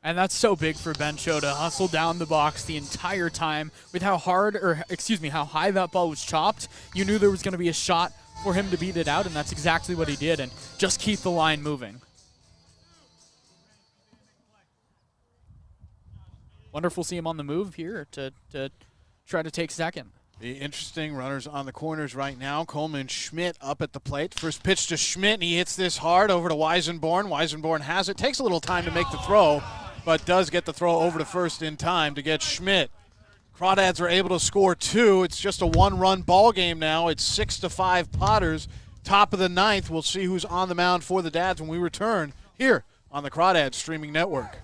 And that's so big for Ben Cho to hustle down the box the entire time with how high that ball was chopped. You knew there was going to be a shot for him to beat it out, and that's exactly what he did, and just keep the line moving. Wonderful to see him on the move here to try to take second. The interesting runners on the corners right now. Coleman Schmidt up at the plate. First pitch to Schmidt, and he hits this hard over to Weisenborn. Weisenborn has it. Takes a little time to make the throw, but does get the throw over to first in time to get Schmidt. Crawdads are able to score 2. It's just a 1-run ball game now. It's 6-5 Potters. Top of the 9th. We'll see who's on the mound for the Dads when we return here on the Crawdads streaming network.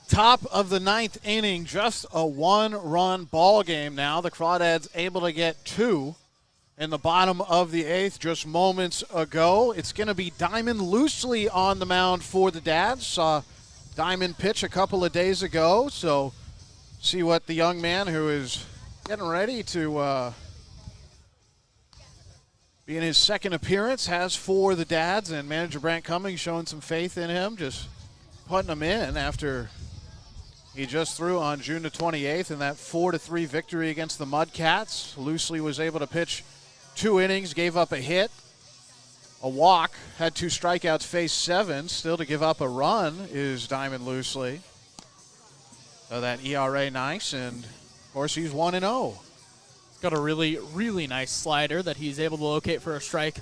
Top of the 9th inning, just a 1-run ball game now. The Crawdads able to get 2 in the bottom of the 8th just moments ago. It's going to be Diamond Loosely on the mound for the Dads. Saw Diamond pitch a couple of days ago, so see what the young man who is getting ready to be in his second appearance has for the Dads, and manager Brant Cummings showing some faith in him, just putting him in after he just threw on June the 28th in that 4-3 victory against the Mudcats. Loosely was able to pitch 2 innings, gave up a hit, a walk, had 2 strikeouts, faced 7. Still to give up a run is Diamond Loosely. So that ERA nice, and of course he's 1-0. He's got a really, really nice slider that he's able to locate for a strike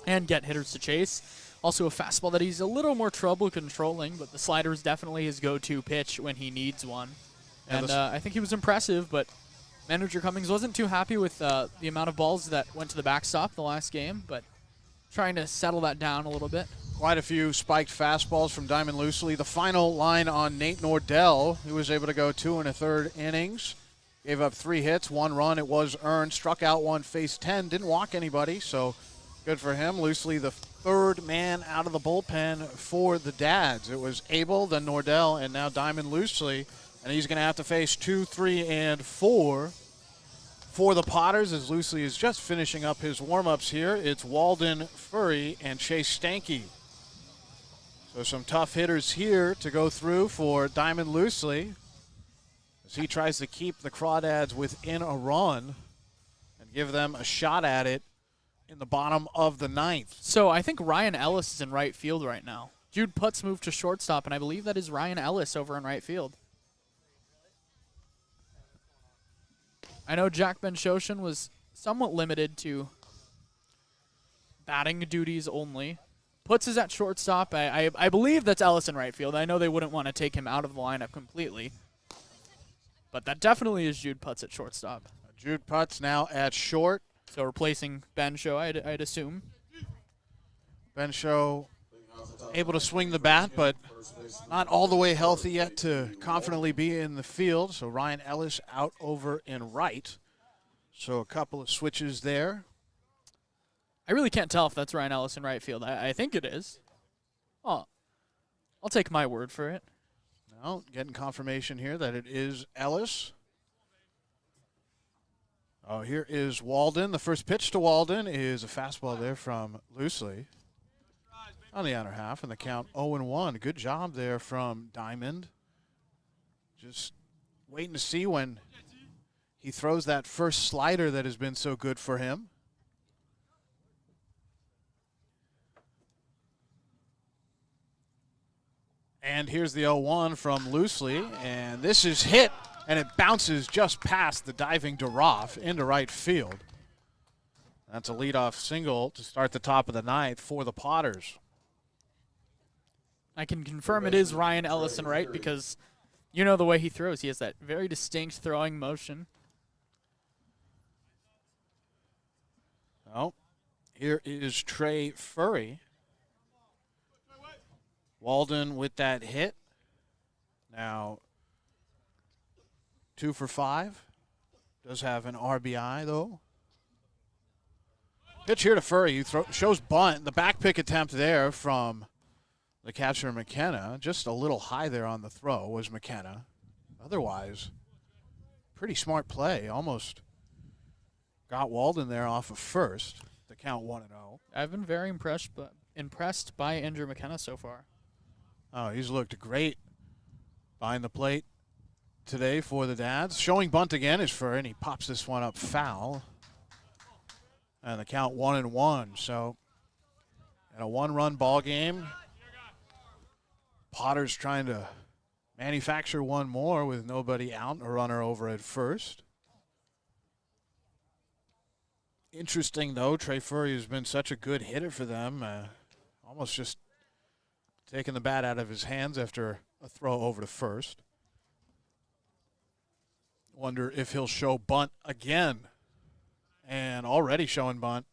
and get hitters to chase. Also a fastball that he's a little more trouble controlling, but the slider is definitely his go-to pitch when he needs one. And I think he was impressive, but manager Cummings wasn't too happy with the amount of balls that went to the backstop the last game, but trying to settle that down a little bit. Quite a few spiked fastballs from Diamond Loosely. The final line on Nate Nordell, he was able to go 2 1/3 innings. Gave up 3 hits, 1 run. It was earned. Struck out 1, faced 10. Didn't walk anybody, so Good for him. Loosely the third man out of the bullpen for the Dads. It was Abel, then Nordell, and now Diamond Loosely. And he's going to have to face 2, 3, and 4 for the Potters as Loosely is just finishing up his warm-ups here. It's Walden Furry and Chase Stanky. So some tough hitters here to go through for Diamond Loosely as he tries to keep the Crawdads within a run and give them a shot at it in the bottom of the ninth. So I think Ryan Ellis is in right field right now. Jude Putz moved to shortstop, and I believe that is Ryan Ellis over in right field. I know Jack Ben-Shoshan was somewhat limited to batting duties only. Putz is at shortstop. I believe that's Ellis in right field. I know they wouldn't want to take him out of the lineup completely. But that definitely is Jude Putz at shortstop. Jude Putz now at short. So replacing Ben Show, I'd assume. Ben Show able to swing the bat, but not all the way healthy yet to confidently be in the field. So Ryan Ellis out over in right. So a couple of switches there. I really can't tell if that's Ryan Ellis in right field. I think it is. Oh, I'll take my word for it. Now getting confirmation here that it is Ellis. Oh, here is Walden. The first pitch to Walden is a fastball there from Loosely on the outer half, and the count 0-1. Good job there from Diamond. Just waiting to see when he throws that first slider that has been so good for him. And here's the 0-1 from Loosely, and this is hit, and it bounces just past the diving Duroff into right field. That's a leadoff single to start the top of the ninth for the Potters. I can confirm it is Ryan Ellis in right because you know the way he throws. He has that very distinct throwing motion. Oh, here is Trey Furry. Walden with that hit. Now 2 for 5. Does have an RBI, though. Pitch here to Furry. He shows bunt. The back pick attempt there from the catcher, McKenna. Just a little high there on the throw was McKenna. Otherwise, pretty smart play. Almost got Walden there off of first. The count 1-0. I've been very impressed by Andrew McKenna so far. Oh, he's looked great behind the plate today for the Dads. Showing bunt again is Furry, and he pops this one up foul. And the count 1-1. So, in a one-run ball game, Potter's trying to manufacture one more with nobody out, a runner over at first. Interesting, though, Trey Furry has been such a good hitter for them. Almost just taking the bat out of his hands after a throw over to first. Wonder if he'll show bunt again. And already showing bunt.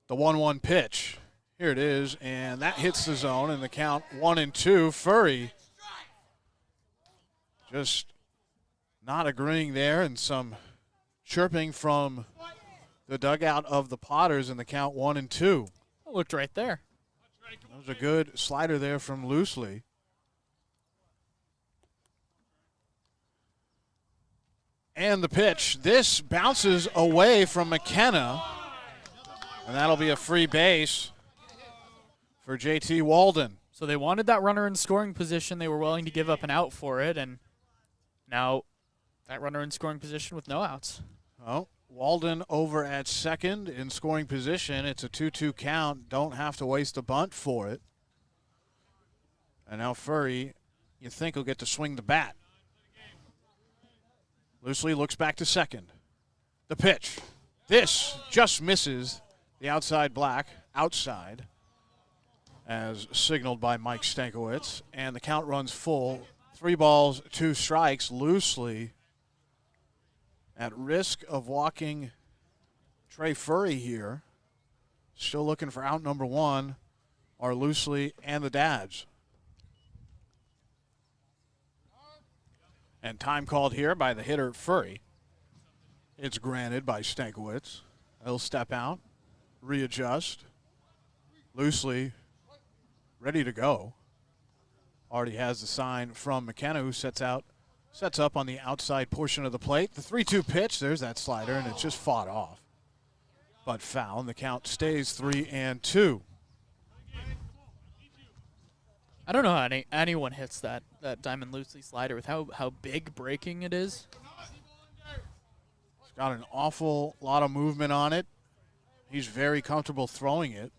The 1-1 pitch. Here it is, and that hits the zone, and the count 1-2. Furry just not agreeing there, and some chirping from the dugout of the Potters, and the count 1-2. It looked right there. That was a good slider there from Loosely. And the pitch. This bounces away from McKenna, and that'll be a free base for JT Walden. So they wanted that runner in scoring position. They were willing to give up an out for it, and now that runner in scoring position with no outs. Oh, Walden over at second in scoring position. It's a 2-2 count. Don't have to waste a bunt for it. And now Furry, you think he'll get to swing the bat. Loosely looks back to second. The pitch. This just misses the outside black, outside, as signaled by Mike Stankiewicz. And the count runs full. 3 balls, 2 strikes. Loosely at risk of walking Trey Furry here. Still looking for out number 1 are Loosely and the Dads. And time called here by the hitter Furry. It's granted by Stankiewicz. He'll step out, readjust, loosely, ready to go. Already has the sign from McKenna, who sets up on the outside portion of the plate. The 3-2 pitch, there's that slider, and it's just fought off. But foul, and the count stays 3-2. I don't know how anyone hits that diamond loosely slider with how big breaking it is. It's got an awful lot of movement on it. He's very comfortable throwing it.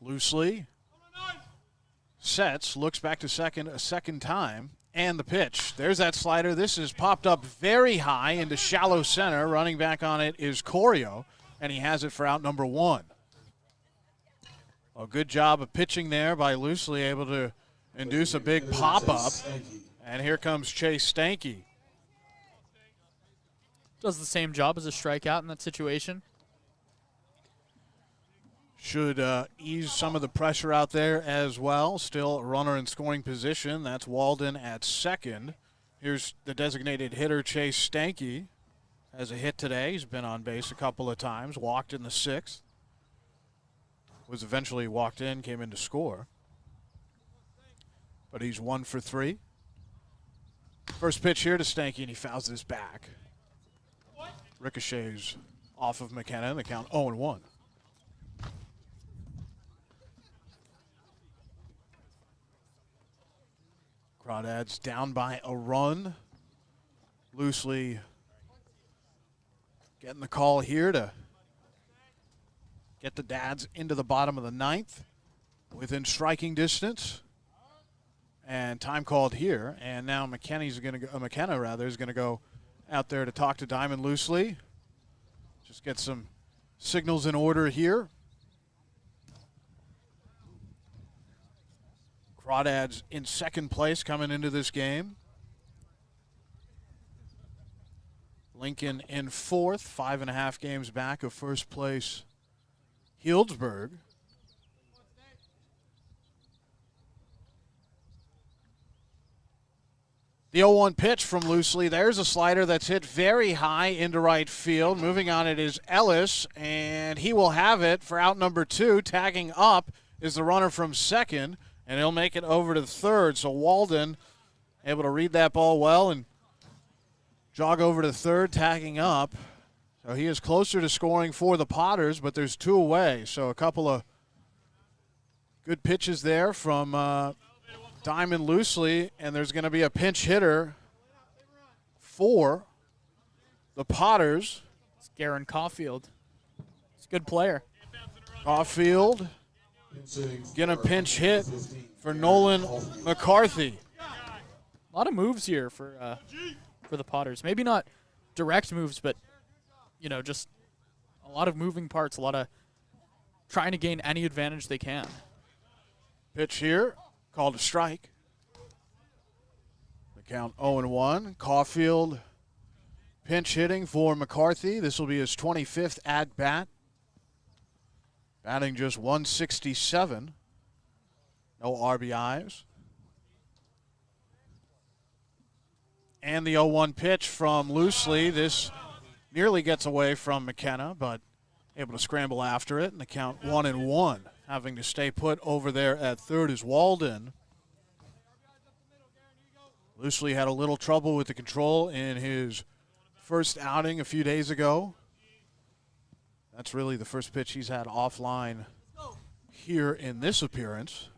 Loosely. Sets, looks back to second a second time, and the pitch. There's that slider. This is popped up very high into shallow center. Running back on it is Corio, and he has it for out number 1. A good job of pitching there by Loosely, able to induce a big pop-up. And here comes Chase Stanky. Does the same job as a strikeout in that situation. Should ease some of the pressure out there as well. Still a runner in scoring position. That's Walden at second. Here's the designated hitter, Chase Stanky. Has a hit today. He's been on base a couple of times. Walked in the 6th. Was eventually walked in, came in to score. But he's 1 for 3. First pitch here to Stanky, and he fouls this back. Ricochets off of McKenna, and the count 0-1. Crawdads down by a run. Loosely getting the call here to get the Dads into the bottom of the 9th within striking distance. And time called here. And now McKenna is going to go out there to talk to Diamond Loosely. Just get some signals in order here. Crawdads in second place coming into this game. Lincoln in 4th, 5.5 games back of first place Healdsburg. The 0-1 pitch from Loosely. There's a slider that's hit very high into right field. Moving on it is Ellis, and he will have it for out number 2. Tagging up is the runner from second, and he'll make it over to third. So Walden able to read that ball well and jog over to third, tagging up. So he is closer to scoring for the Potters, but there's 2 away. So a couple of good pitches there from Diamond Loosely, and there's going to be a pinch hitter for the Potters. It's Garen Caulfield. He's a good player. Caulfield going to pinch hit for Nolan McCarthy. A lot of moves here for the Potters. Maybe not direct moves, but just a lot of moving parts, a lot of trying to gain any advantage they can. Pitch here, called a strike. The count 0-1. Caulfield pinch hitting for McCarthy. This will be his 25th at bat. Batting just 167. No RBIs. And the 0-1 pitch from Loosely. This nearly gets away from McKenna, but able to scramble after it, and the count 1-1. Having to stay put over there at third is Walden. Loosely had a little trouble with the control in his first outing a few days ago. That's really the first pitch he's had offline here in this appearance.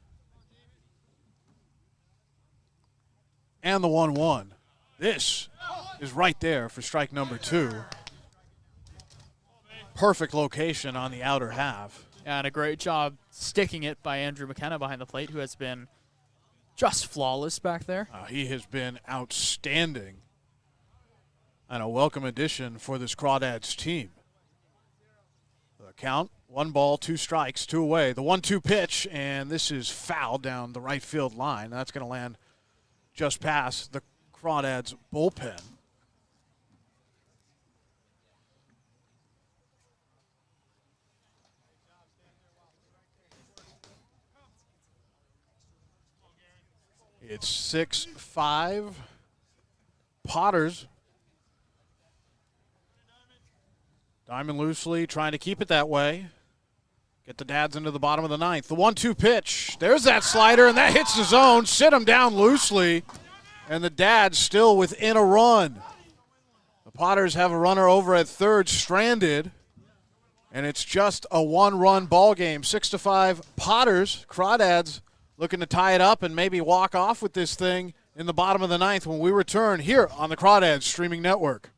And the 1-1. This is right there for strike number 2. Perfect location on the outer half. And a great job sticking it by Andrew McKenna behind the plate, who has been just flawless back there. He has been outstanding and a welcome addition for this Crawdads team. The count, 1 ball, 2 strikes, 2 away. The 1-2 pitch, and this is foul down the right field line. That's going to land just past the Crawdads bullpen. It's 6-5. Potters. Diamond loosely, trying to keep it that way. Get the Dads into the bottom of the ninth. The 1-2 pitch. There's that slider, and that hits the zone. Sit him down loosely, and the Dads still within a run. The Potters have a runner over at third, stranded, and it's just a one-run ball game. 6-5 Potters. Crawdads looking to tie it up and maybe walk off with this thing in the bottom of the ninth when we return here on the Crawdads Streaming Network.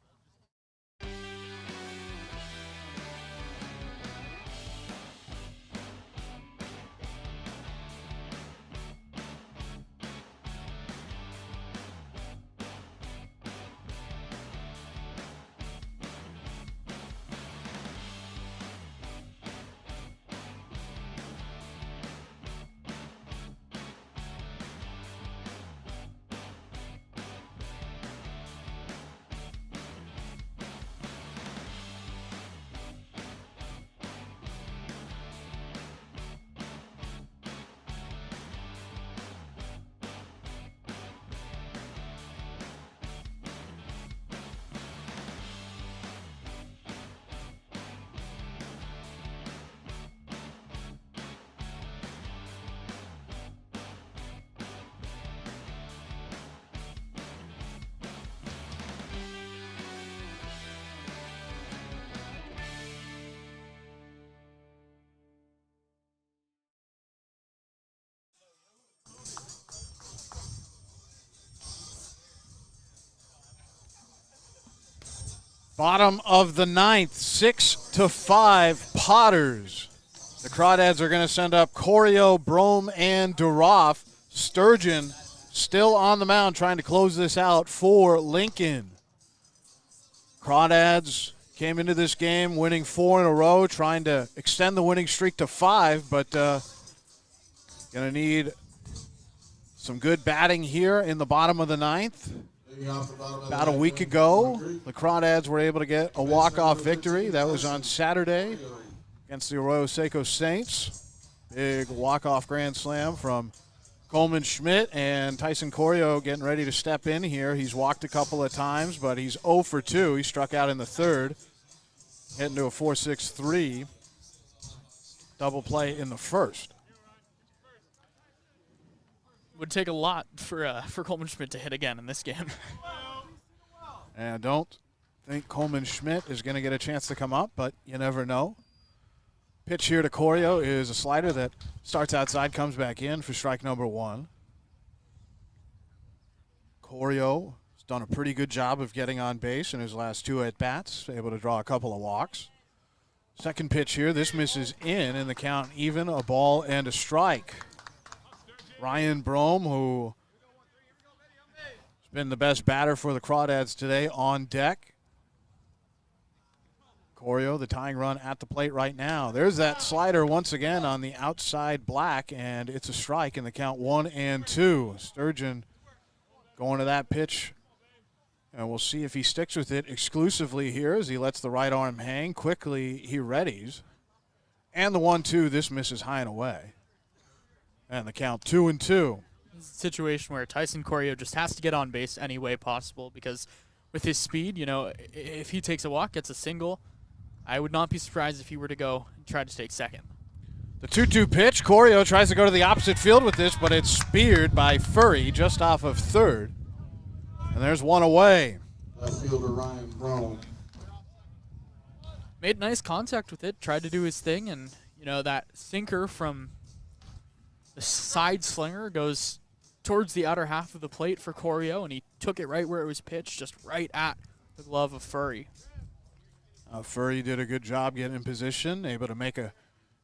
Bottom of the ninth, 6-5 Potters. The Crawdads are going to send up Corio, Brome, and Duroff. Sturgeon still on the mound trying to close this out for Lincoln. Crawdads came into this game winning 4 in a row, trying to extend the winning streak to 5, but going to need some good batting here in the bottom of the ninth. About a week ago, the Crawdads were able to get a walk-off victory. That was on Saturday against the Arroyo Seco Saints. Big walk-off grand slam from Coleman Schmidt, and Tyson Corio getting ready to step in here. He's walked a couple of times, but he's 0 for 2. He struck out in the third, heading to a 4.63 double play in the first. Would take a lot for Coleman Schmidt to hit again in this game. And I don't think Coleman Schmidt is going to get a chance to come up, but you never know. Pitch here to Corio is a slider that starts outside, comes back in for strike number 1. Corio has done a pretty good job of getting on base in his last 2 at-bats, able to draw a couple of walks. Second pitch here, this misses in the count even, a ball and a strike. Ryan Brome, who has been the best batter for the Crawdads today, on deck. Corio, the tying run at the plate right now. There's that slider once again on the outside black, and it's a strike in the count 1-2. Sturgeon going to that pitch, and we'll see if he sticks with it exclusively here as he lets the right arm hang. Quickly, he readies. And the 1-2, this misses high and away. And the count 2-2. This is a situation where Tyson Corio just has to get on base any way possible because with his speed, you know, if he takes a walk, gets a single, I would not be surprised if he were to go and try to take second. The 2-2 pitch. Corio tries to go to the opposite field with this, but it's speared by Furry just off of third. And there's one away. Left fielder Ryan Brome. Made nice contact with it, tried to do his thing, and, you know, that sinker from the side slinger goes towards the outer half of the plate for Corio, and he took it right where it was pitched, just right at the glove of Furry. Furry did a good job getting in position, able to make a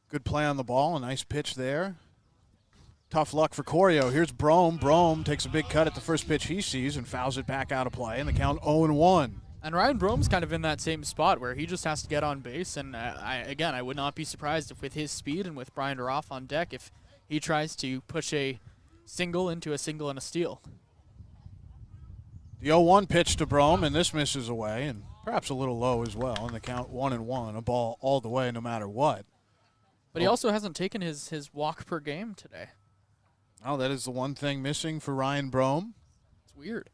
good play on the ball. A nice pitch there. Tough luck for Corio. Here's Brome. Brome takes a big cut at the first pitch he sees and fouls it back out of play, and the count 0-1. And Ryan Brome's kind of in that same spot where he just has to get on base, and I would not be surprised if with his speed and with Brian Duroff on deck, if he tries to push a single into a single and a steal. The 0-1 pitch to Brome, and this misses away, and perhaps a little low as well. And the count 1-1, a ball all the way no matter what. But he also hasn't taken his walk per game today. Oh, that is the one thing missing for Ryan Brome. It's weird.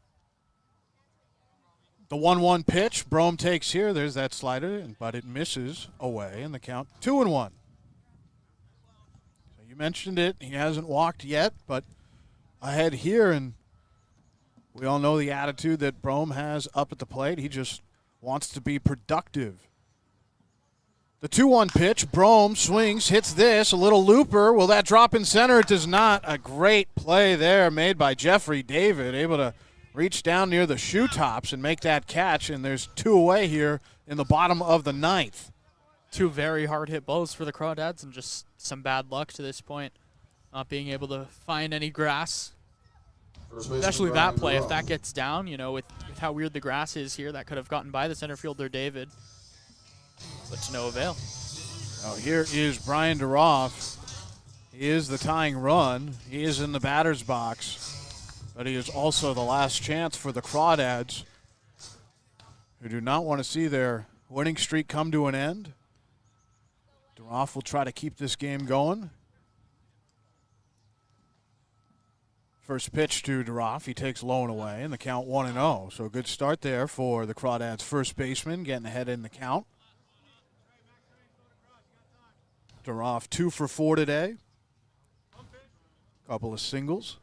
The 1-1 pitch, Brome takes here. There's that slider, but it misses away, and the count 2-1. So you mentioned it. He hasn't walked yet, but ahead here, and we all know the attitude that Brome has up at the plate. He just wants to be productive. The 2-1 pitch, Brome swings, hits this, a little looper. Will that drop in center? It does not. A great play there made by Jeffrey David, able to reach down near the shoe tops and make that catch, and there's 2 away here in the bottom of the 9th. 2 very hard hit balls for the Crawdads, and just some bad luck to this point, not being able to find any grass. Especially that play, if that gets down, with how weird the grass is here, that could have gotten by the center fielder David, but to no avail. Oh, here is Brian DeRoff. He is the tying run. He is in the batter's box. But he is also the last chance for the Crawdads, who do not want to see their winning streak come to an end. DeRoff will try to keep this game going. First pitch to DeRoff. He takes low and away, and the count 1-0. So a good start there for the Crawdads' first baseman, getting ahead in the count. DeRoff 2 for 4 today. Couple of singles.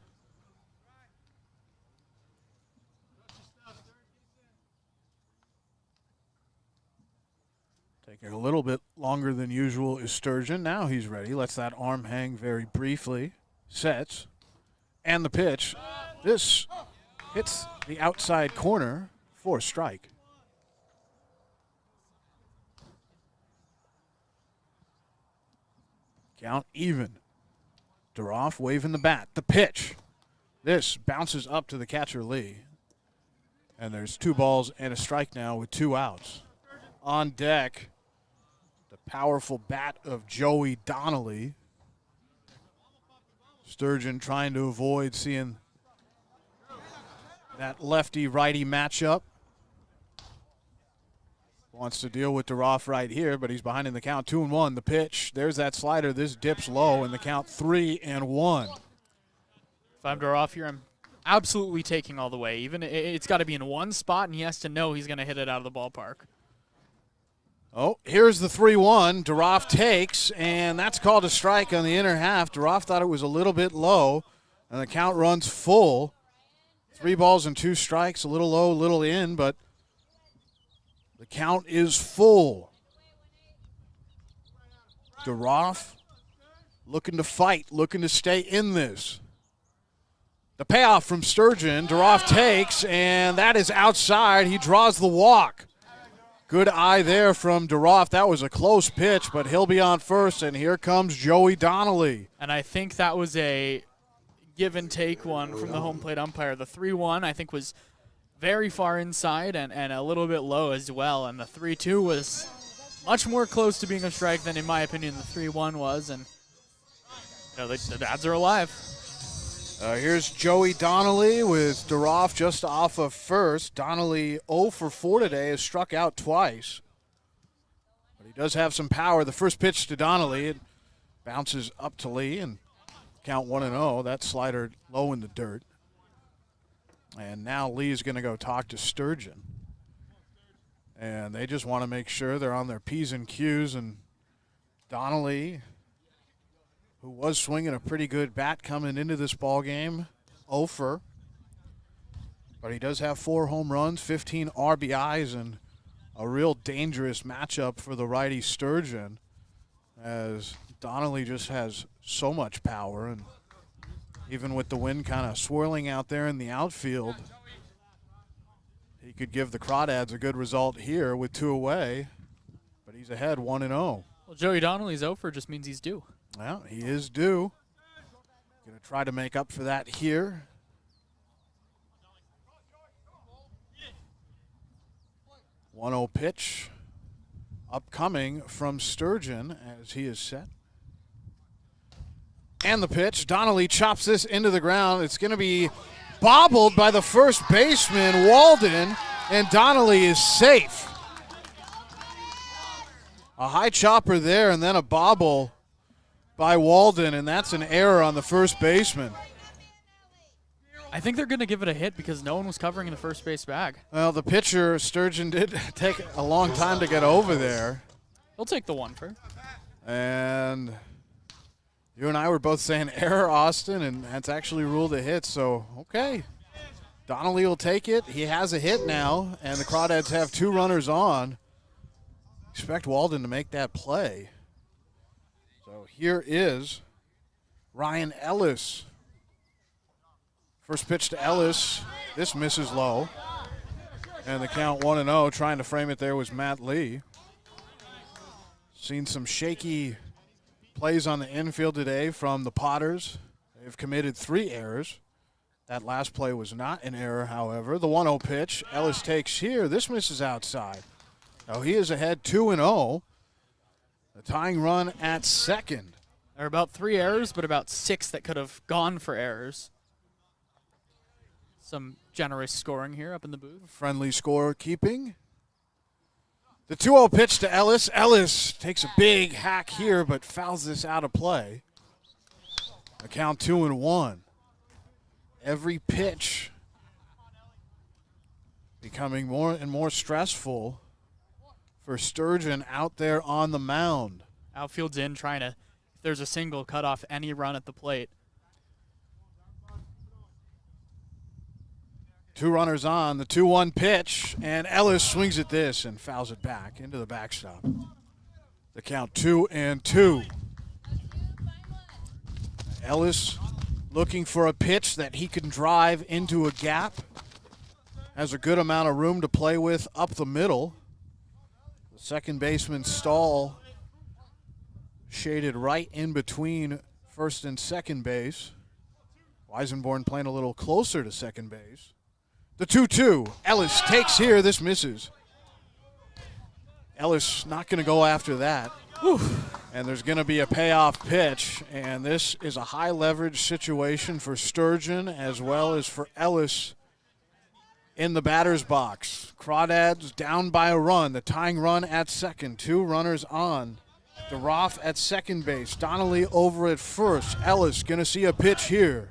Taking a little bit longer than usual is Sturgeon. Now he's ready. Lets that arm hang very briefly. Sets. And the pitch. This hits the outside corner for a strike. Count even. DeRoff waving the bat. The pitch. This bounces up to the catcher Lee. And there's 2 balls and a strike now with 2 outs. On deck, the powerful bat of Joey Donnelly. Sturgeon trying to avoid seeing that lefty-righty matchup. Wants to deal with DeRoff right here, but he's behind in the count. 2-1. The pitch. There's that slider. This dips low in the count 3-1. If I'm DeRoff here, I'm absolutely taking all the way. Even it's got to be in one spot, and he has to know he's going to hit it out of the ballpark. Oh, here's the 3-1. DeRoff takes, and that's called a strike on the inner half. DeRoff thought it was a little bit low, and the count runs full. 3 balls and 2 strikes, a little low, a little in, but the count is full. DeRoff looking to fight, looking to stay in this. The payoff from Sturgeon. DeRoff takes, and that is outside. He draws the walk. Good eye there from DeRoff. That was a close pitch, but he'll be on first, and here comes Joey Donnelly. And I think that was a give-and-take one from the home plate umpire. The 3-1, I think, was very far inside and a little bit low as well. And the 3-2 was much more close to being a strike than, in my opinion, the 3-1 was. And the Dads are alive. Here's Joey Donnelly with DeRoff just off of first. Donnelly 0 for 4 today, has struck out twice. But he does have some power. The first pitch to Donnelly, it bounces up to Lee, and count 1-0. That slider low in the dirt. And now Lee's going to go talk to Sturgeon. And they just want to make sure they're on their P's and Q's. And Donnelly, who was swinging a pretty good bat coming into this ball game, 0 for. But he does have 4 home runs, 15 RBIs, and a real dangerous matchup for the righty Sturgeon, as Donnelly just has so much power. And even with the wind kind of swirling out there in the outfield, he could give the Crawdads a good result here with 2 away. But he's ahead 1-0. Well, Joey Donnelly's 0 for just means he's due. Well, he is due. Going to try to make up for that here. One 1-0 pitch upcoming from Sturgeon as he is set. And the pitch. Donnelly chops this into the ground. It's going to be bobbled by the first baseman, Walden, and Donnelly is safe. A high chopper there and then a bobble by Walden, and that's an error on the first baseman. I think they're going to give it a hit because no one was covering in the first base bag. Well, the pitcher, Sturgeon, did take a long time to get over there. He'll take the one for. And you and I were both saying error, Austin, and that's actually ruled a hit. So, okay. Donnelly will take it. He has a hit now, and the Crawdads have 2 runners on. Expect Walden to make that play. So here is Ryan Ellis. First pitch to Ellis. This misses low. And the count 1-0. Trying to frame it there was Matt Lee. Seen some shaky plays on the infield today from the Potters. They've committed 3 errors. That last play was not an error, however. The 1-0 pitch. Ellis takes here. This misses outside. Now he is ahead 2-0. The tying run at second. There are about 3 errors, but about 6 that could have gone for errors. Some generous scoring here up in the booth. Friendly score keeping. The 2-0 pitch to Ellis. Ellis takes a big hack here, but fouls this out of play. The count 2-1. Every pitch becoming more and more stressful for Sturgeon out there on the mound. Outfield's in, trying to, if there's a single, cut off any run at the plate. 2 runners on, the 2-1 pitch, and Ellis swings at this and fouls it back into the backstop. The count 2-2. Ellis looking for a pitch that he can drive into a gap. Has a good amount of room to play with up the middle. The second baseman stall shaded right in between first and second base. Weisenborn playing a little closer to second base. The 2-2. Ellis takes here. This misses. Ellis not going to go after that. Whew. And there's going to be a payoff pitch. And this is a high leverage situation for Sturgeon as well as for Ellis in the batter's box. Crawdads down by a run. The tying run at second. 2 runners on. DeRoff at second base. Donnelly over at first. Ellis going to see a pitch here.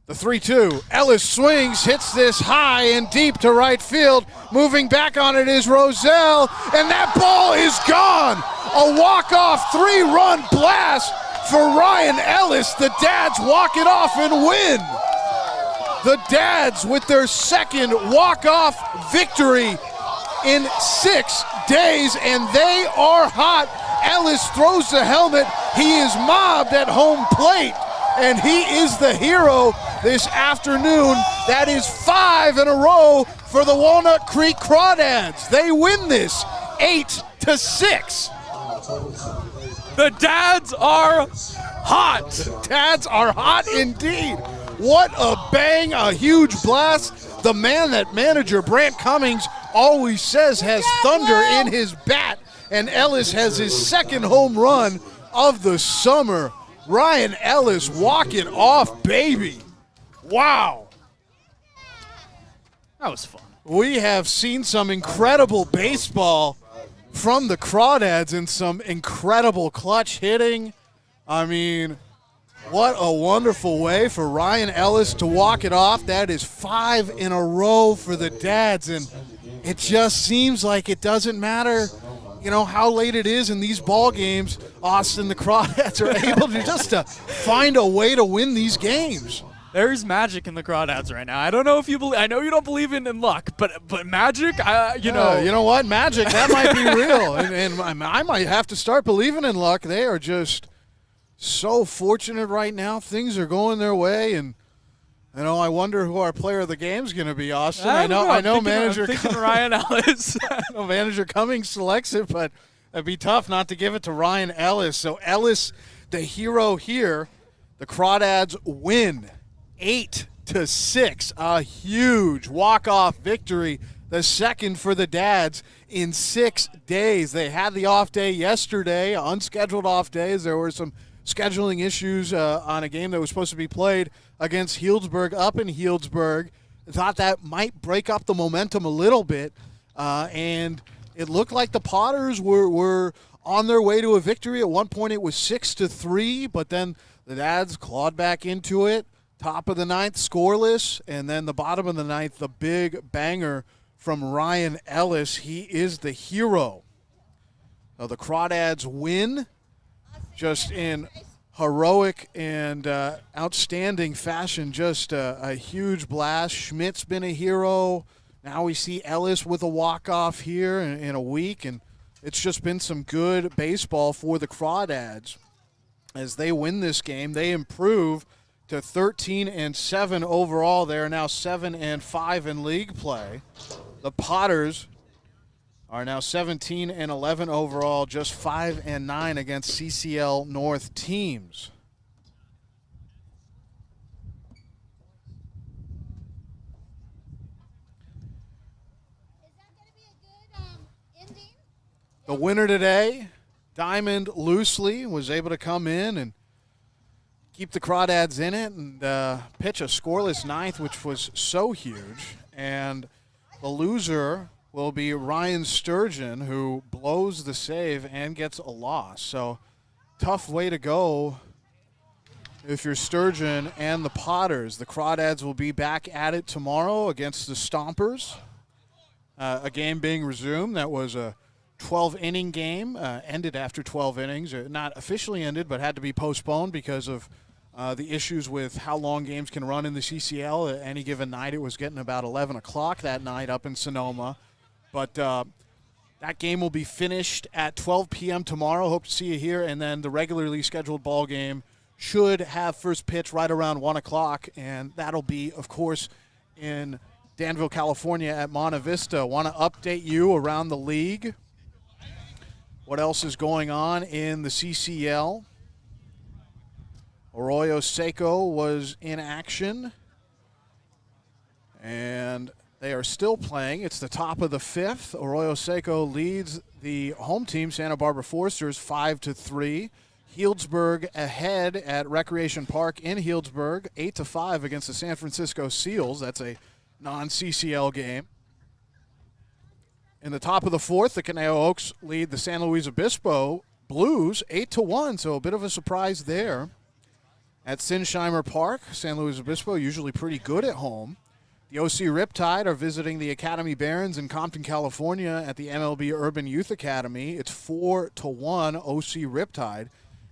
The 3-2. Ellis swings, hits this high and deep to right field. Moving back on it is Roselle, and that ball is gone. A walk-off 3-run blast for Ryan Ellis. The Dads walk it off and win. The Dads with their second walk-off victory in 6 days, and they are hot. Ellis throws the helmet. He is mobbed at home plate, and he is the hero this afternoon. That is 5 in a row for the Walnut Creek Crawdads. They win this 8-6. The Dads are hot. The Dads are hot indeed. What a bang, a huge blast. The man that manager Brant Cummings always says has thunder in his bat, and Ellis has his second home run of the summer. Ryan Ellis, walk it off, baby. Wow. That was fun. We have seen some incredible baseball from the Crawdads and some incredible clutch hitting. I mean, what a wonderful way for Ryan Ellis to walk it off. That is 5 in a row for the Dads, and it just seems like it doesn't matter, you know, how late it is in these ball games. Austin, the Crawdads are able to just find a way to win these games. There's magic in the Crawdads right now. I don't know if you believe. I know you don't believe in luck, but magic. You know what? Magic, that might be real, and I might have to start believing in luck. They are just so fortunate right now. Things are going their way, and you know, I wonder who our player of the game is going to be. Austin, I know, manager. I'm thinking Ryan Ellis. I know manager Cummings selects it, but it'd be tough not to give it to Ryan Ellis. So Ellis, the hero here. The Crawdads win 8-6, a huge walk-off victory, the second for the Dads in 6 days. They had the off day yesterday, unscheduled off days. There were some scheduling issues on a game that was supposed to be played against Healdsburg up in Healdsburg. Thought that might break up the momentum a little bit, and it looked like the Potters were on their way to a victory. At one point it was 6-3, but then the Dads clawed back into it. Top of the ninth, scoreless, and then the bottom of the ninth, the big banger from Ryan Ellis. He is the hero. So the Crawdads win just in heroic and outstanding fashion. Just a huge blast. Schmidt's been a hero. Now we see Ellis with a walk-off here in a week, and it's just been some good baseball for the Crawdads. As they win this game, they improve to 13-7 overall. They are now 7-5 in league play. The Potters are now 17-11 overall, just 5-9 against CCL North teams. The winner today, Diamond Loosely, was able to come in and keep the Crawdads in it and pitch a scoreless ninth, which was so huge. And the loser will be Ryan Sturgeon, who blows the save and gets a loss. So tough way to go if you're Sturgeon and the Potters. The Crawdads will be back at it tomorrow against the Stompers. A game being resumed. That was a 12-inning game, ended after 12 innings. Not officially ended, but had to be postponed because of the issues with how long games can run in the CCL. Any given night, it was getting about 11 o'clock that night up in Sonoma. But that game will be finished at 12 p.m. tomorrow. Hope to see you here. And then the regularly scheduled ball game should have first pitch right around 1 o'clock. And that'll be, of course, in Danville, California at Monte Vista. Want to update you around the league. What else is going on in the CCL? Arroyo Seco was in action, and they are still playing. It's the top of the fifth. Arroyo Seco leads the home team, Santa Barbara Foresters, 5-3. Healdsburg ahead at Recreation Park in Healdsburg, 8-5 against the San Francisco Seals. That's a non-CCL game. In the top of the fourth, the Conejo Oaks lead the San Luis Obispo Blues 8-1, so a bit of a surprise there. At Sinsheimer Park, San Luis Obispo usually pretty good at home. The OC Riptide are visiting the Academy Barons in Compton, California at the MLB Urban Youth Academy. It's 4-1 OC Riptide.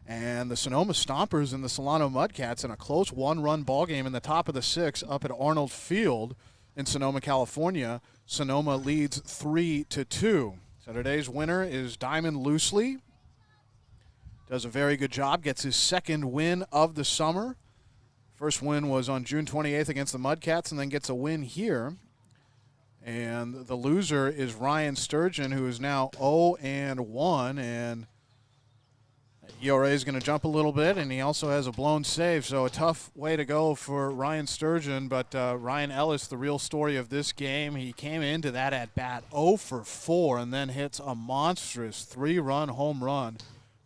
And the Sonoma Stompers and the Solano Mudcats in a close one-run ball game in the top of the sixth up at Arnold Field in Sonoma, California. Sonoma leads 3-2. So today's winner is Diamond Loosely. Does a very good job, gets his second win of the summer. First win was on June 28th against the Mudcats, and then gets a win here. And the loser is Ryan Sturgeon, who is now 0-1, and ERA is going to jump a little bit, and he also has a blown save, so a tough way to go for Ryan Sturgeon. But Ryan Ellis, the real story of this game, he came into that at-bat 0-4 and then hits a monstrous 3-run home run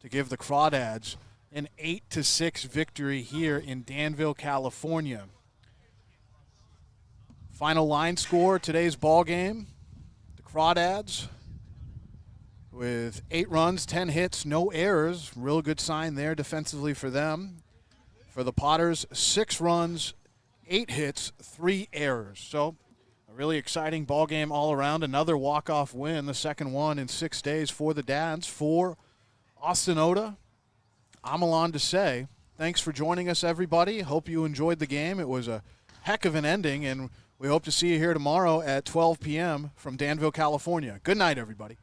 to give the Crawdads an 8-6 victory here in Danville, California. Final line score, today's ball game, the Crawdads with 8 runs, 10 hits, no errors. Real good sign there defensively for them. For the Potters, 6 runs, 8 hits, 3 errors. So a really exciting ball game all around. Another walk-off win, the second one in 6 days for the Dads. For Austin Oda, I'm Alon to say, thanks for joining us, everybody. Hope you enjoyed the game. It was a heck of an ending, and we hope to see you here tomorrow at 12 p.m. from Danville, California. Good night, everybody.